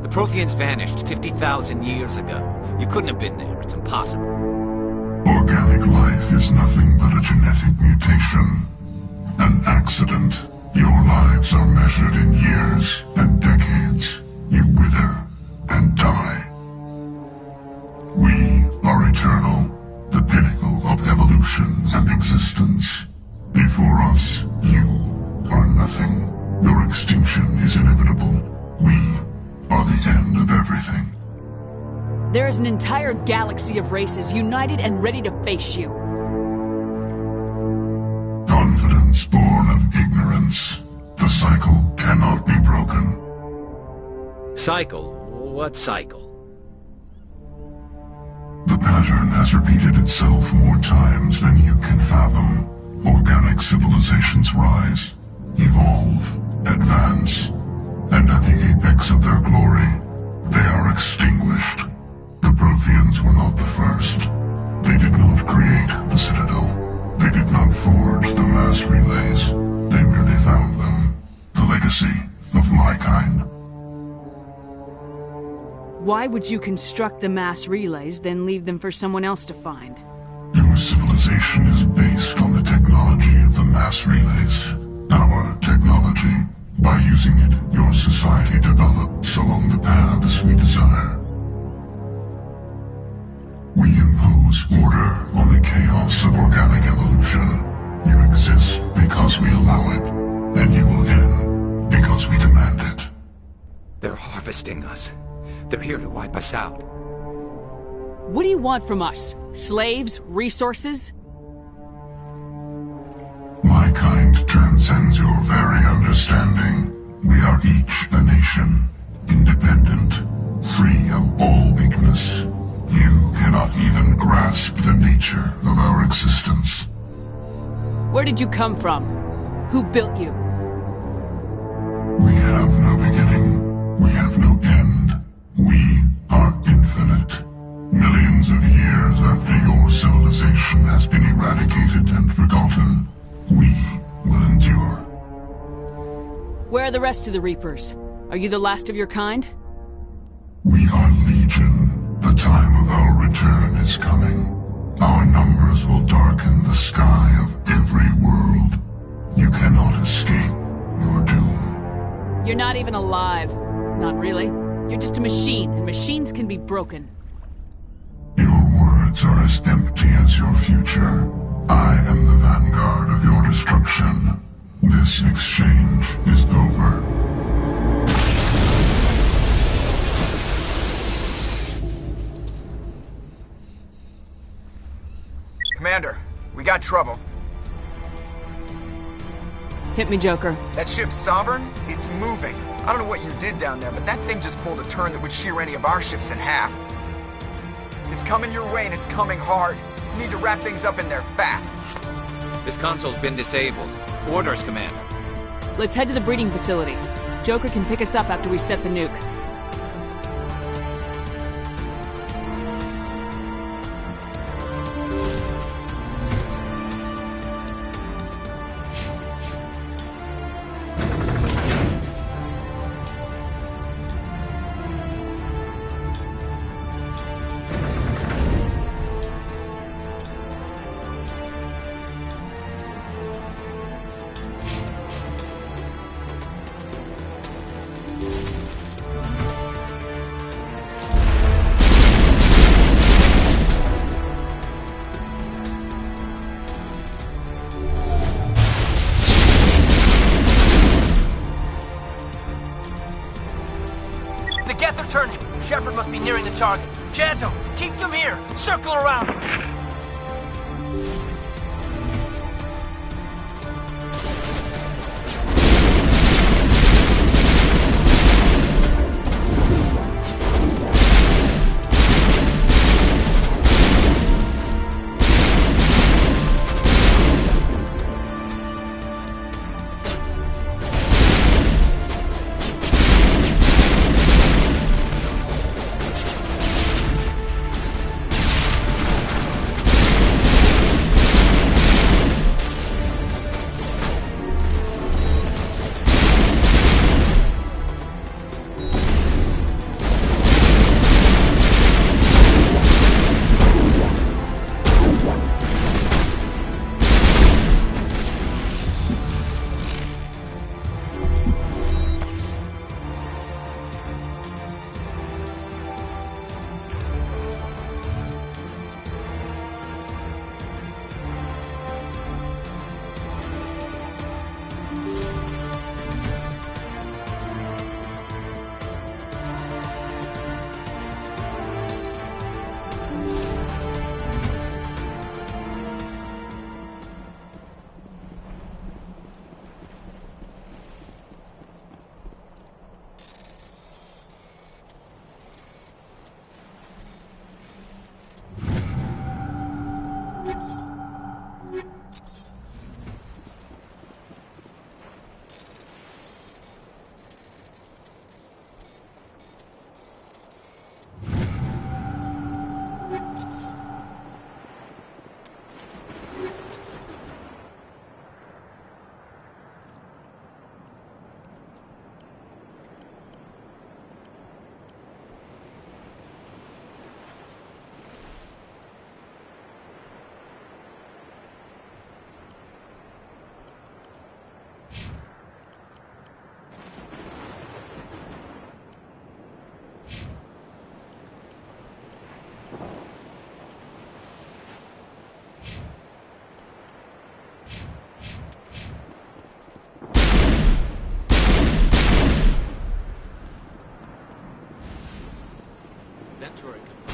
The Protheans vanished 50,000 years ago. You couldn't have been there. It's impossible. Organic life is nothing but a genetic mutation. An accident. Your lives are measured in years and decades. You wither and die. We are eternal, the pinnacle of evolution and existence. Before us, you are nothing. Your extinction is inevitable. We are the end of everything. There is an entire galaxy of races united and ready to face you. Confidence born of ignorance. The cycle cannot be broken. Cycle? What cycle? The pattern has repeated itself more times than you can fathom. Organic civilizations rise, evolve, advance, and at the apex of their glory, they are extinguished. The Protheans were not the first. They did not create the Citadel. They did not forge the mass relays. They merely found them. The legacy of my kind. Why would you construct the mass relays, then leave them for someone else to find? Your civilization is based on the technology of the mass relays. Our technology. By using it, your society develops along the paths we desire. We impose order on the chaos of organic evolution. You exist because we allow it, and you will end because we demand it. They're harvesting us. They're here to wipe us out. What do you want from us? Slaves? Resources? My kind transcends your very understanding. We are each a nation, independent, free of all weakness. You cannot even grasp the nature of our existence. Where did you come from? Who built you? We have no beginning. We have no end. We are infinite. Millions of years after your civilization has been eradicated and forgotten, we will endure. Where are the rest of the Reapers? Are you the last of your kind? We are Legion. The time of our return is coming. Our numbers will darken the sky of every world. You cannot escape your doom. You're not even alive. Not really. You're just a machine, and machines can be broken. Your words are as empty as your future. I am the vanguard of your destruction. This exchange is over. Commander, we got trouble. Hit me, Joker. That ship's Sovereign? It's moving. I don't know what you did down there, but that thing just pulled a turn that would shear any of our ships in half. It's coming your way, and it's coming hard. You need to wrap things up in there fast. This console's been disabled. Orders, Commander. Let's head to the breeding facility. Joker can pick us up after we set the nuke. the target. Janto, keep them here! Circle around! That turret could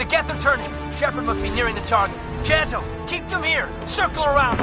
The Geth are turning. Shepard must be nearing the target. Janto, keep them here. Circle around.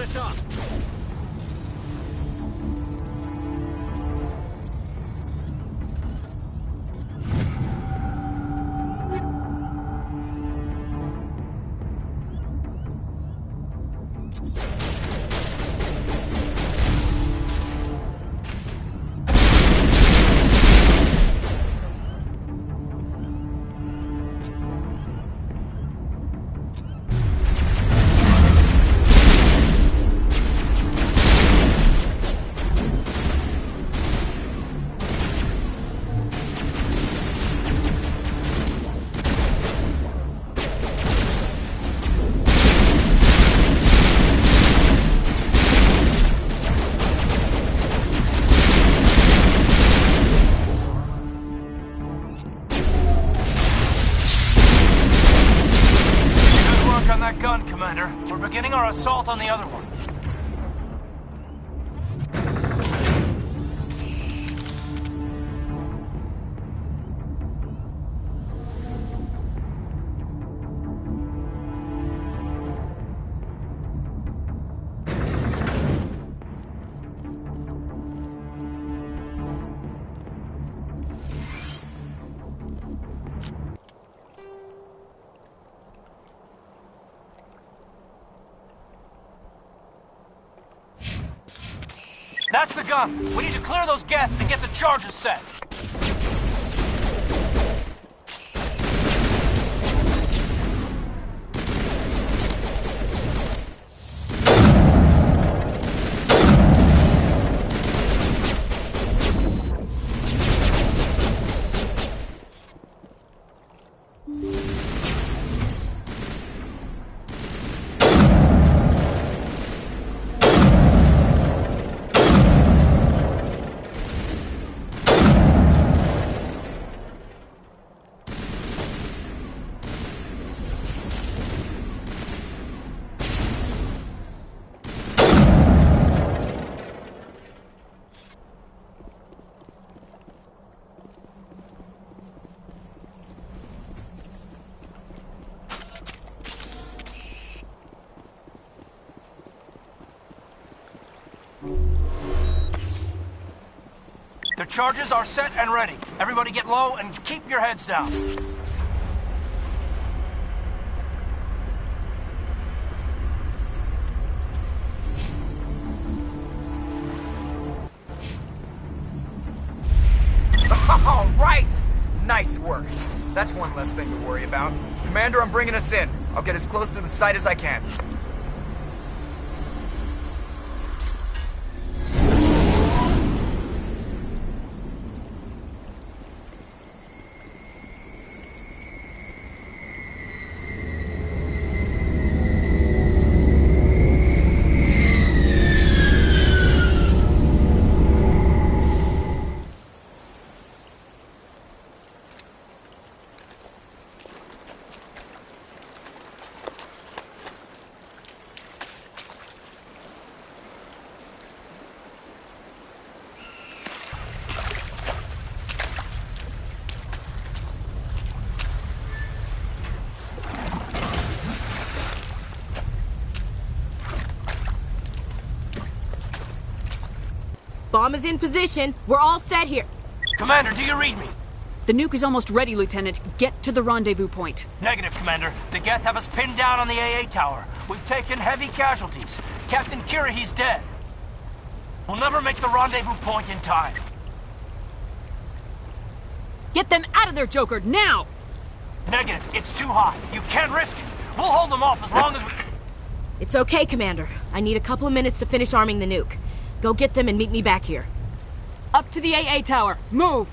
us up! Commander. We're beginning our assault on the other one. That's the gun. We need to clear those geth and get the charges set. The charges are set and ready. Everybody get low and keep your heads down. All right! Nice work. That's one less thing to worry about. Commander, I'm bringing us in. I'll get as close to the site as I can. Bomb is in position. We're all set here. Commander, do you read me? The nuke is almost ready, Lieutenant. Get to the rendezvous point. Negative, Commander. The Geth have us pinned down on the AA tower. We've taken heavy casualties. Captain Kirahi's dead. We'll never make the rendezvous point in time. Get them out of there, Joker, now! Negative. It's too hot. You can't risk it. We'll hold them off as long as we... It's okay, Commander. I need a couple of minutes to finish arming the nuke. Go get them and meet me back here. Up to the AA tower. Move!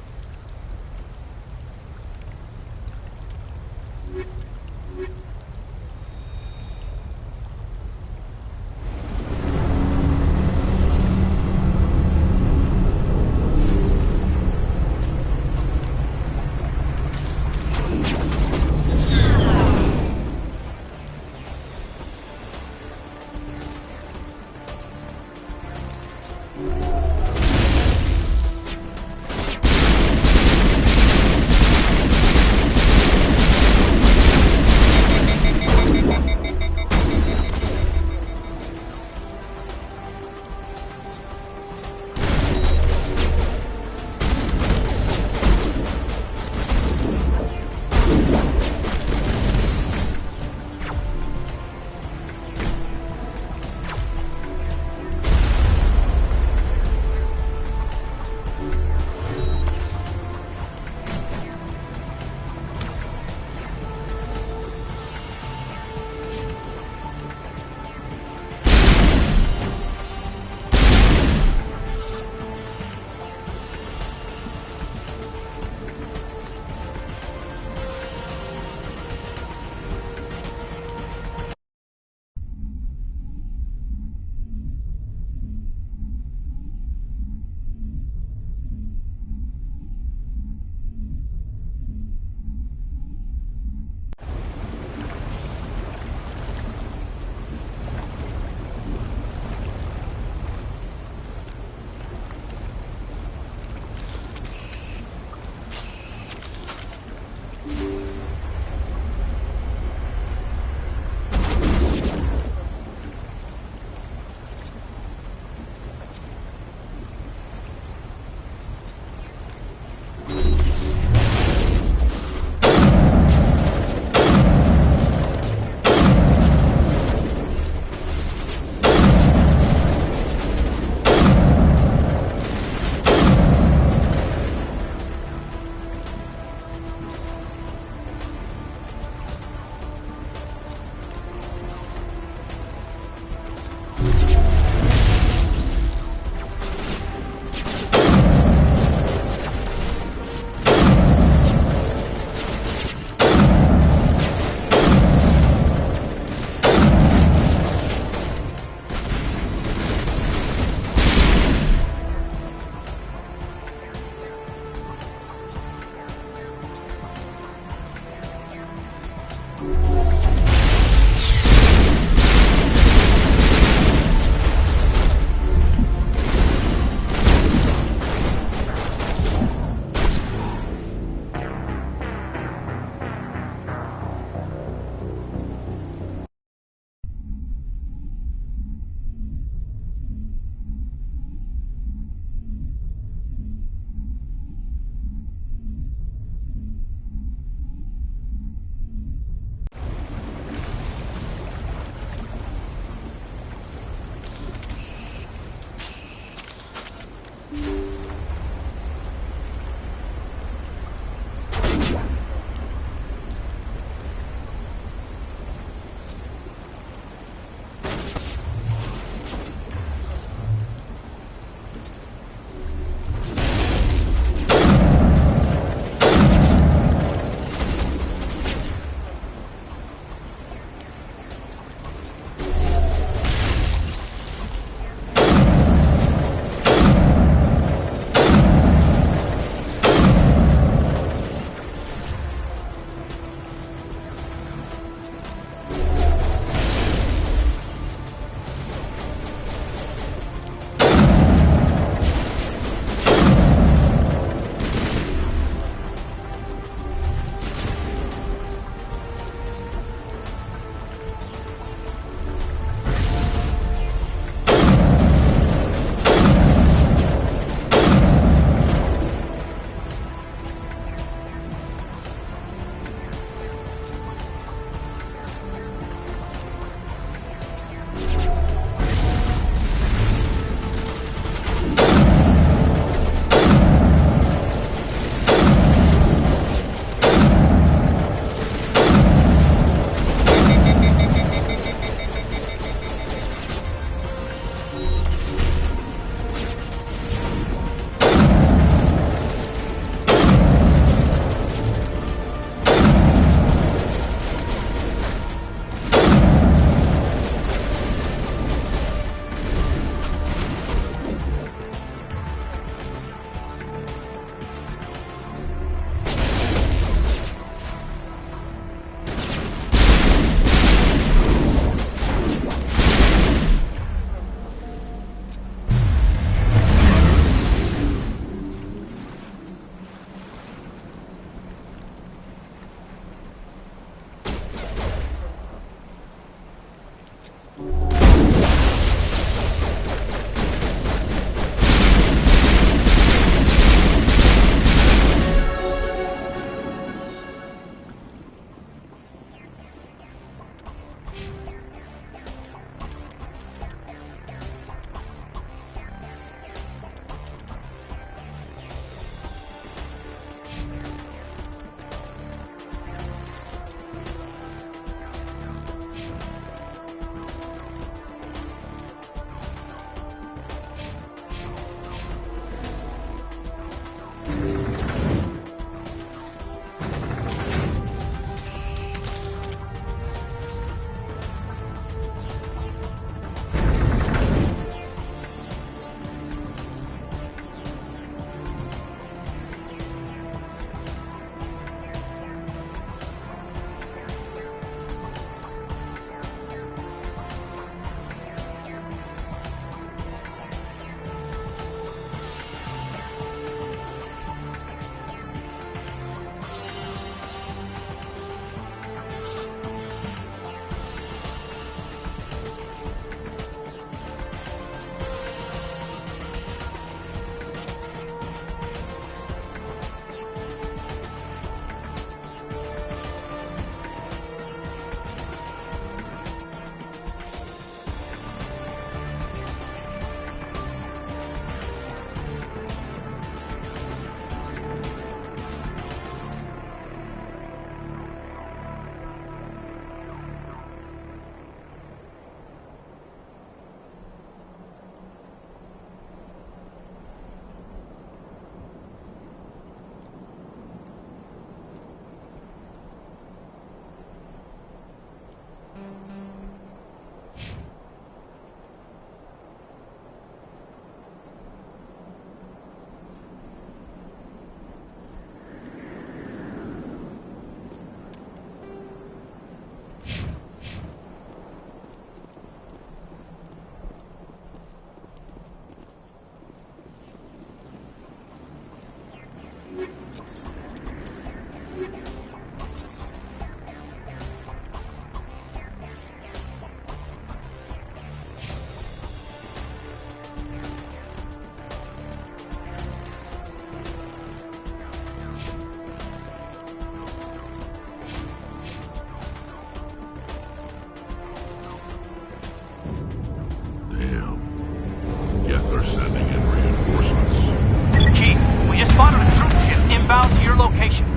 Inbound to your location.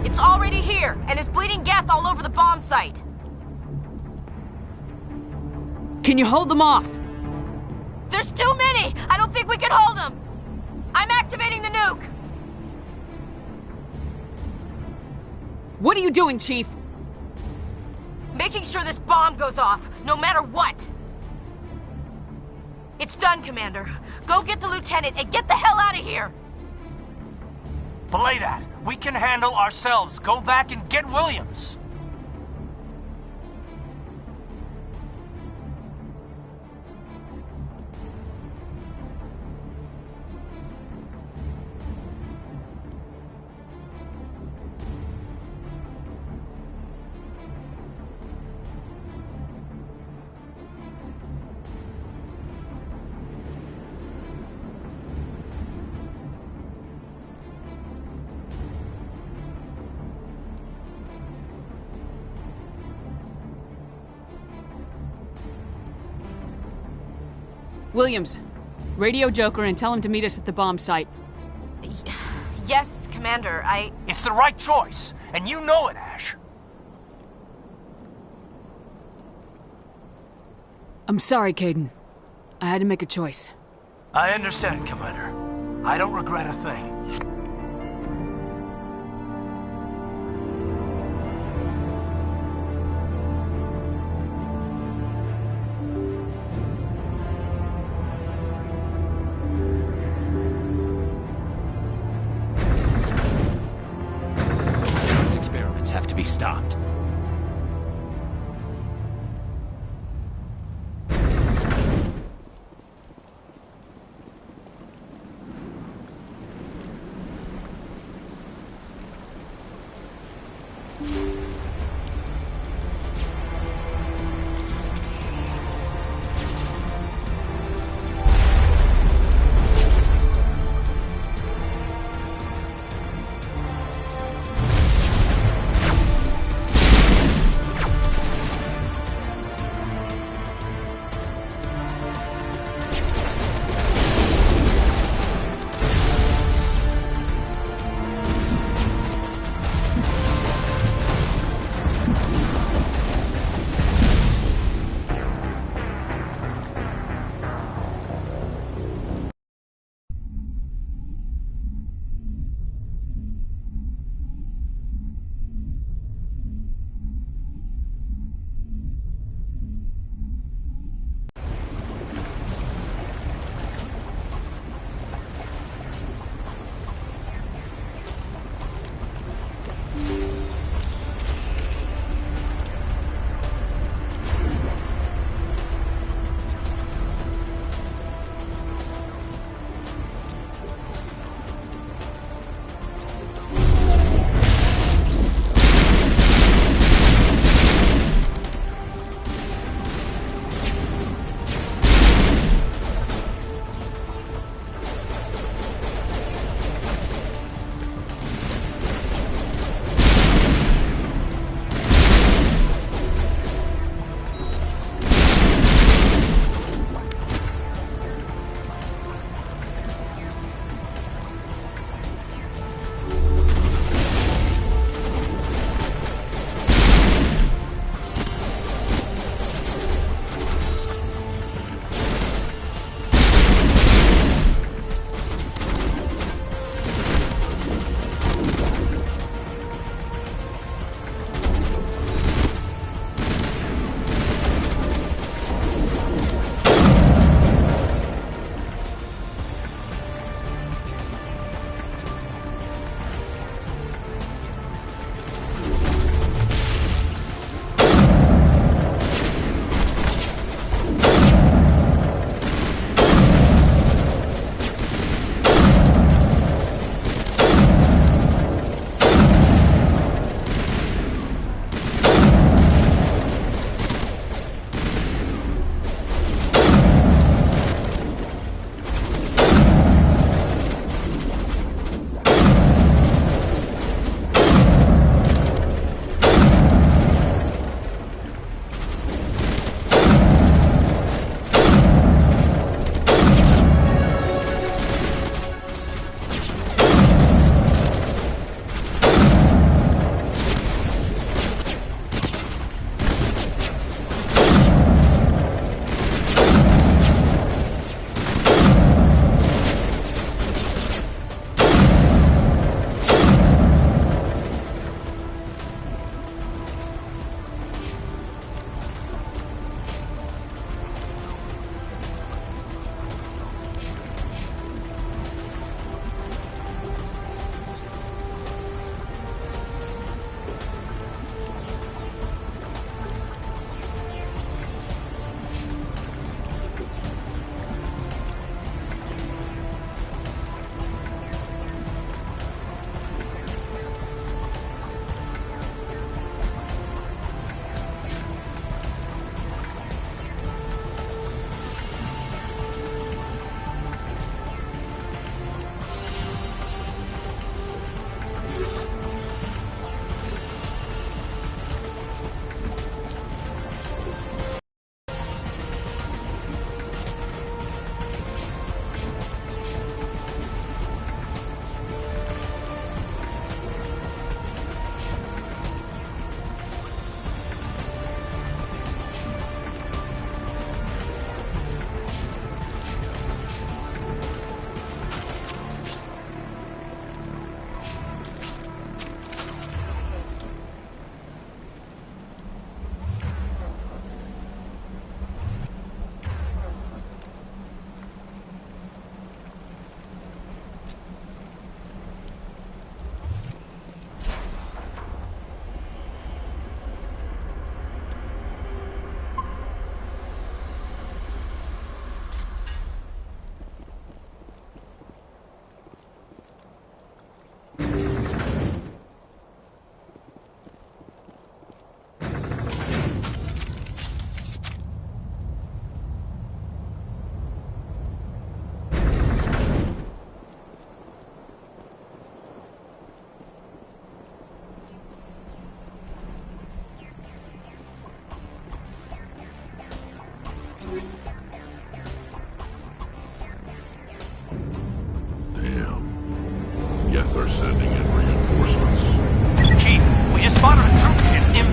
It's already here, and is bleeding Geth all over the bomb site. Can you hold them off? There's too many! I don't think we can hold them! I'm activating the nuke! What are you doing, Chief? Making sure this bomb goes off, no matter what! It's done, Commander. Go get the lieutenant and get the hell out of here! Belay that. We can handle ourselves. Go back and get Williams. Williams, radio Joker and tell him to meet us at the bomb site. Yes, Commander, It's the right choice, and you know it, Ash. I'm sorry, Caden. I had to make a choice. I understand, Commander. I don't regret a thing. Have to be stopped.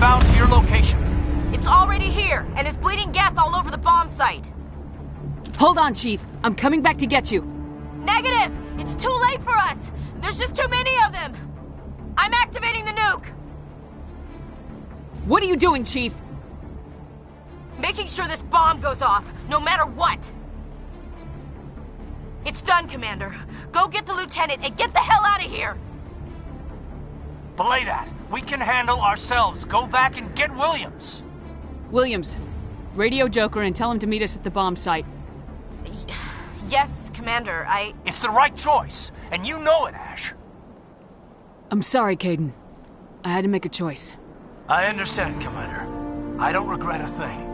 inbound to your location. It's already here, and is bleeding Geth all over the bomb site. Hold on, Chief. I'm coming back to get you. Negative! It's too late for us! There's just too many of them! I'm activating the nuke! What are you doing, Chief? Making sure this bomb goes off, no matter what! It's done, Commander. Go get the Lieutenant and get the hell out of here! Belay that. We can handle ourselves. Go back and get Williams. Williams, radio Joker and tell him to meet us at the bomb site. Yes, Commander, It's the right choice, and you know it, Ash. I'm sorry, Caden. I had to make a choice. I understand, Commander. I don't regret a thing.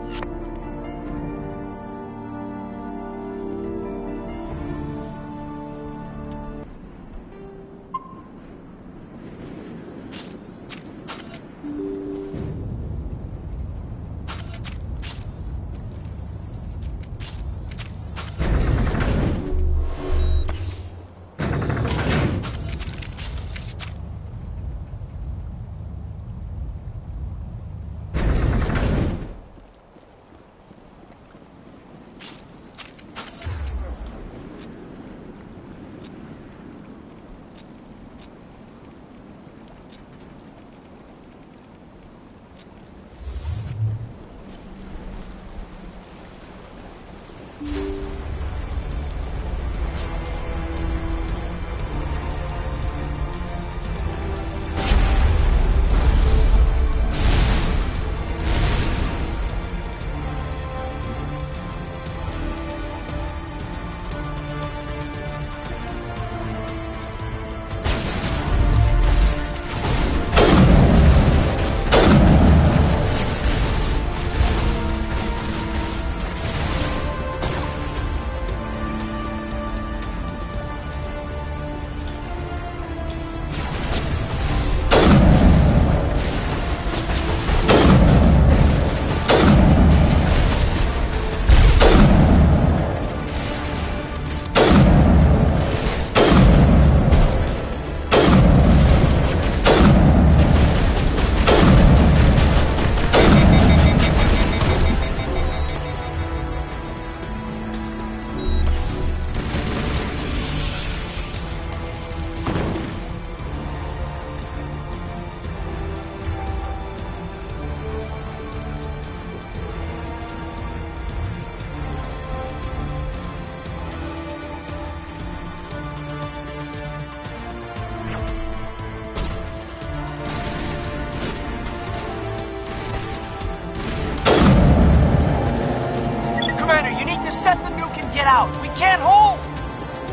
Set the nuke and get out. We can't hold.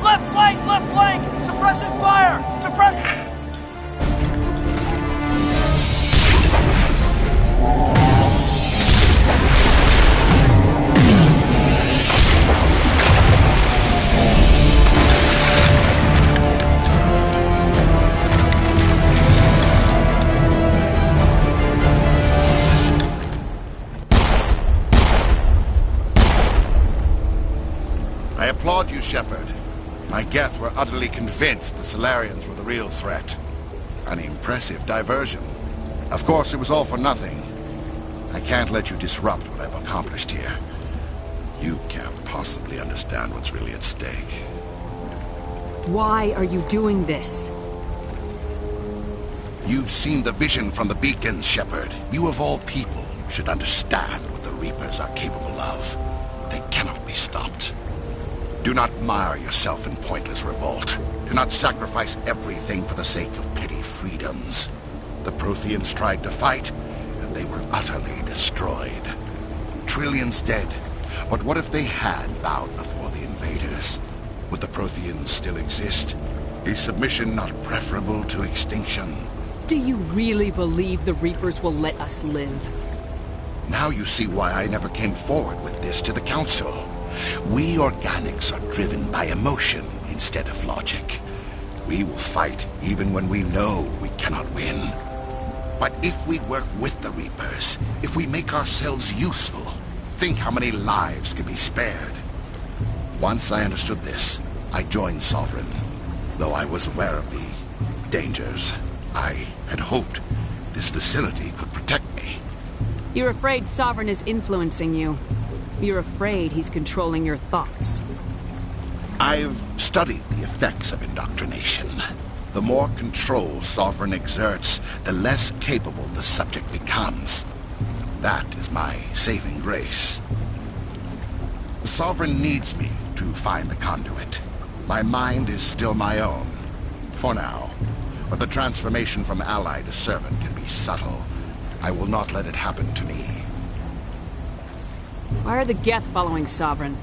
Left flank, suppressing fire, suppressing. I applaud you, Shepard. My Geth were utterly convinced the Solarians were the real threat. An impressive diversion. Of course, it was all for nothing. I can't let you disrupt what I've accomplished here. You can't possibly understand what's really at stake. Why are you doing this? You've seen the vision from the beacons, Shepard. You of all people should understand what the Reapers are capable of. They cannot be stopped. Do not mire yourself in pointless revolt. Do not sacrifice everything for the sake of petty freedoms. The Protheans tried to fight, and they were utterly destroyed. Trillions dead. But what if they had bowed before the invaders? Would the Protheans still exist? Is submission not preferable to extinction? Do you really believe the Reapers will let us live? Now you see why I never came forward with this to the Council. We organics are driven by emotion instead of logic. We will fight even when we know we cannot win. But if we work with the Reapers, if we make ourselves useful, think how many lives could be spared. Once I understood this, I joined Sovereign. Though I was aware of the dangers, I had hoped this facility could protect me. You're afraid Sovereign is influencing you. You're afraid he's controlling your thoughts. I've studied the effects of indoctrination. The more control Sovereign exerts, the less capable the subject becomes. That is my saving grace. Sovereign needs me to find the conduit. My mind is still my own, for now. But the transformation from ally to servant can be subtle. I will not let it happen to me. Why are the Geth following Sovereign?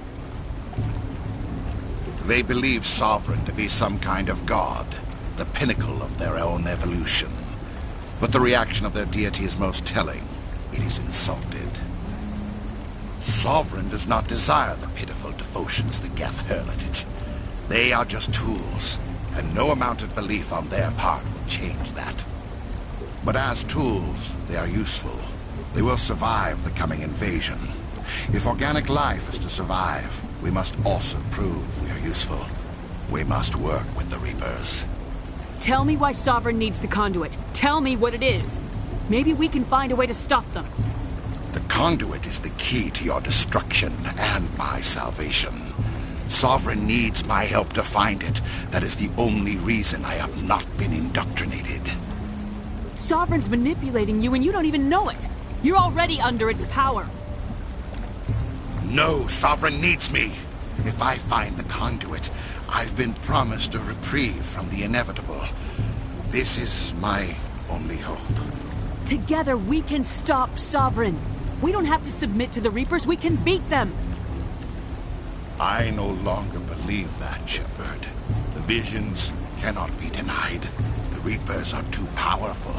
They believe Sovereign to be some kind of god, the pinnacle of their own evolution. But the reaction of their deity is most telling. It is insulted. Sovereign does not desire the pitiful devotions the Geth hurl at it. They are just tools, and no amount of belief on their part will change that. But as tools, they are useful. They will survive the coming invasion. If organic life is to survive, we must also prove we are useful. We must work with the Reapers. Tell me why Sovereign needs the conduit. Tell me what it is. Maybe we can find a way to stop them. The conduit is the key to your destruction and my salvation. Sovereign needs my help to find it. That is the only reason I have not been indoctrinated. Sovereign's manipulating you and you don't even know it. You're already under its power. No, Sovereign needs me. If I find the conduit, I've been promised a reprieve from the inevitable. This is my only hope. Together we can stop Sovereign. We don't have to submit to the Reapers, we can beat them. I no longer believe that, Shepard. The visions cannot be denied. The Reapers are too powerful.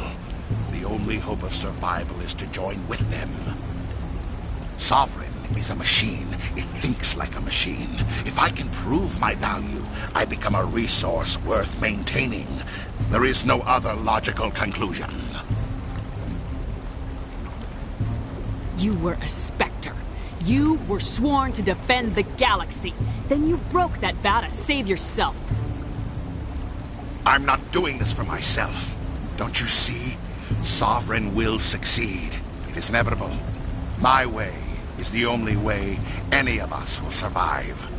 The only hope of survival is to join with them. Sovereign is a machine. It thinks like a machine. If I can prove my value, I become a resource worth maintaining. There is no other logical conclusion. You were a Spectre. You were sworn to defend the galaxy. Then you broke that vow to save yourself. I'm not doing this for myself. Don't you see? Sovereign will succeed. It is inevitable. My way is the only way any of us will survive.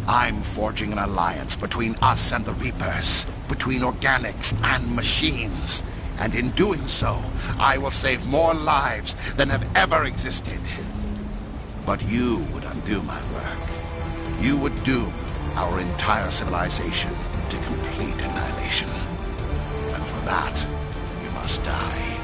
I'm forging an alliance between us and the Reapers, between organics and machines. And in doing so, I will save more lives than have ever existed. But you would undo my work. You would doom our entire civilization to complete annihilation. And for that, you must die.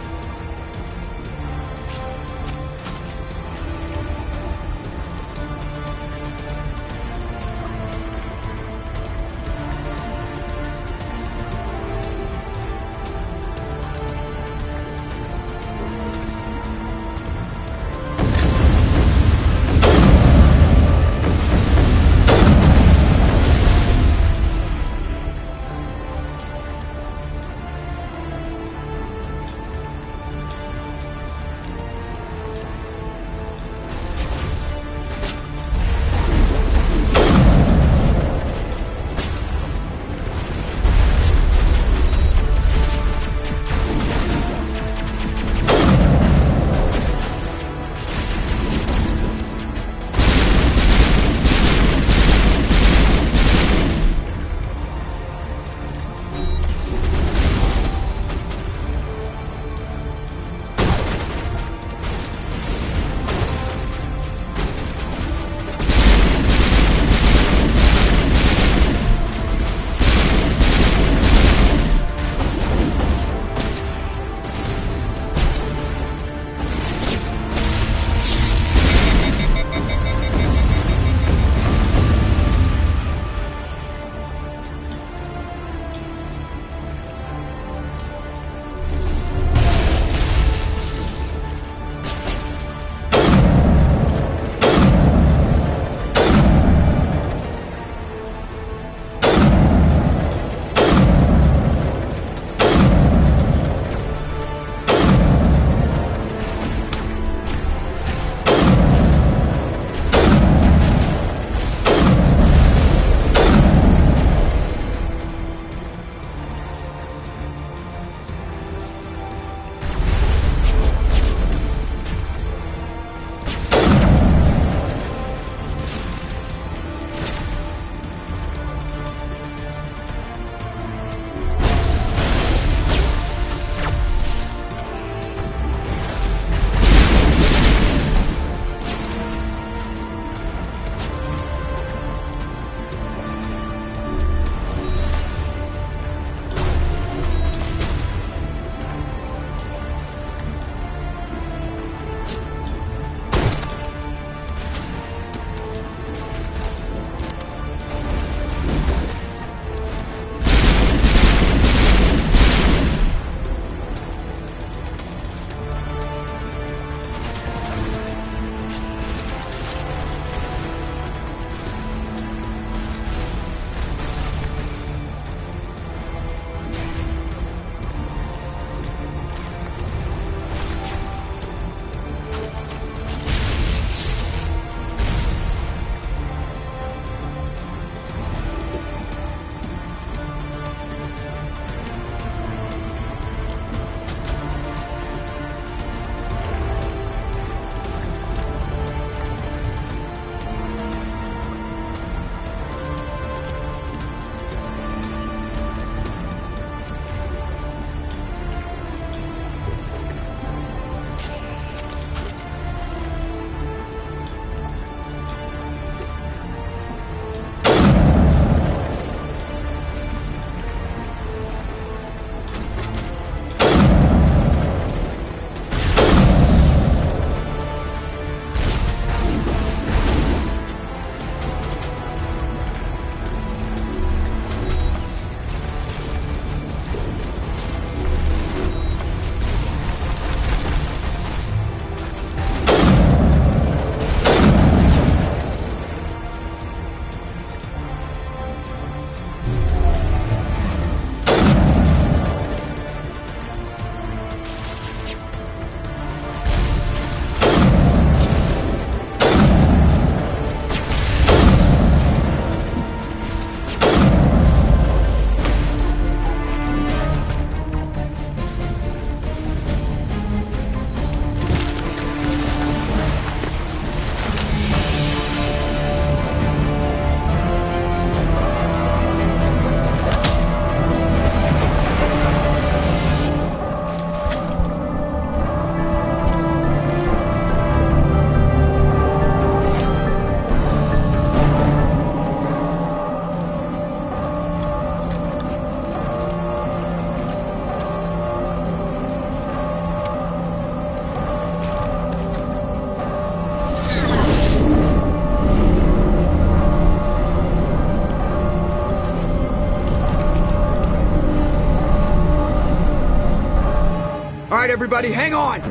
everybody, hang on!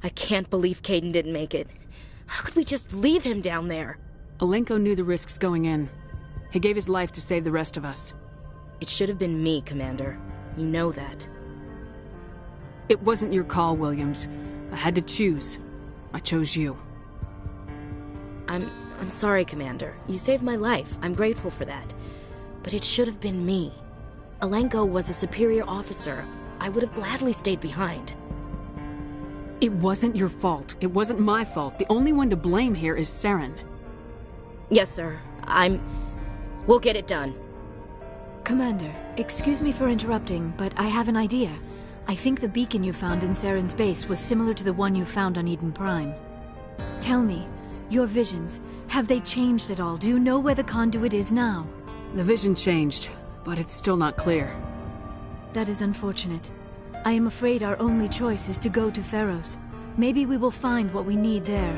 I can't believe Caden didn't make it. How could we just leave him down there? Alenko knew the risks going in. He gave his life to save the rest of us. It should have been me, Commander. You know that. It wasn't your call, Williams. I had to choose. I chose you. I'm sorry, Commander. You saved my life. I'm grateful for that. But it should have been me. Alenko was a superior officer. I would have gladly stayed behind. It wasn't your fault. It wasn't my fault. The only one to blame here is Saren. Yes, sir. We'll get it done. Commander, excuse me for interrupting, but I have an idea. I think the beacon you found in Saren's base was similar to the one you found on Eden Prime. Tell me, your visions, have they changed at all? Do you know where the conduit is now? The vision changed, but it's still not clear. That is unfortunate. I am afraid our only choice is to go to Pharaoh's. Maybe we will find what we need there.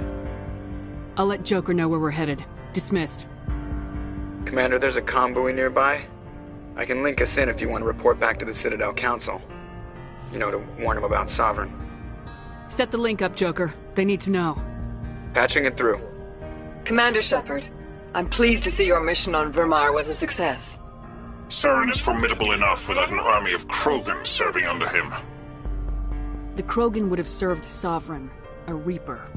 I'll let Joker know where we're headed. Dismissed. Commander, there's a convoy nearby. I can link us in if you want to report back to the Citadel Council. You know, to warn them about Sovereign. Set the link up, Joker. They need to know. Patching it through. Commander Shepard, I'm pleased to see your mission on Vermeer was a success. Saren is formidable enough without an army of Krogan serving under him. The Krogan would have served Sovereign, a Reaper.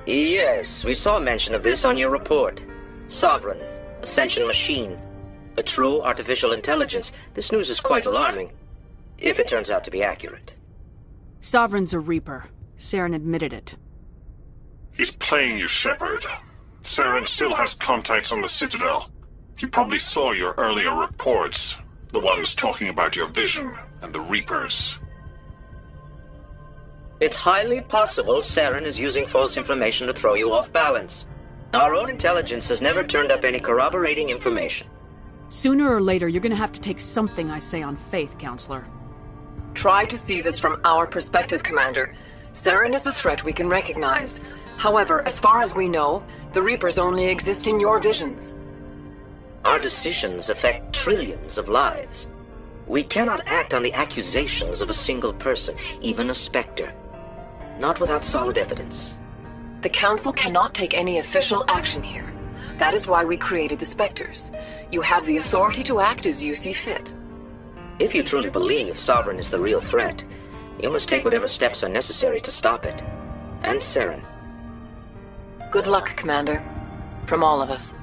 Yes, we saw mention of this on your report. Sovereign, Ascension machine, a true artificial intelligence. This news is quite alarming, if it turns out to be accurate. Sovereign's a Reaper. Saren admitted it. He's playing you, Shepard. Saren still has contacts on the Citadel. He probably saw your earlier reports, the ones talking about your vision and the Reapers. It's highly possible Saren is using false information to throw you off balance. Our own intelligence has never turned up any corroborating information. Sooner or later, you're gonna have to take something I say on faith, Counselor. Try to see this from our perspective, Commander. Saren is a threat we can recognize. However, as far as we know, the Reapers only exist in your visions. Our decisions affect trillions of lives. We cannot act on the accusations of a single person, even a Spectre. Not without solid evidence. The Council cannot take any official action here. That is why we created the Spectres. You have the authority to act as you see fit. If you truly believe Sovereign is the real threat, you must take whatever steps are necessary to stop it. And Saren. Good luck, Commander. From all of us.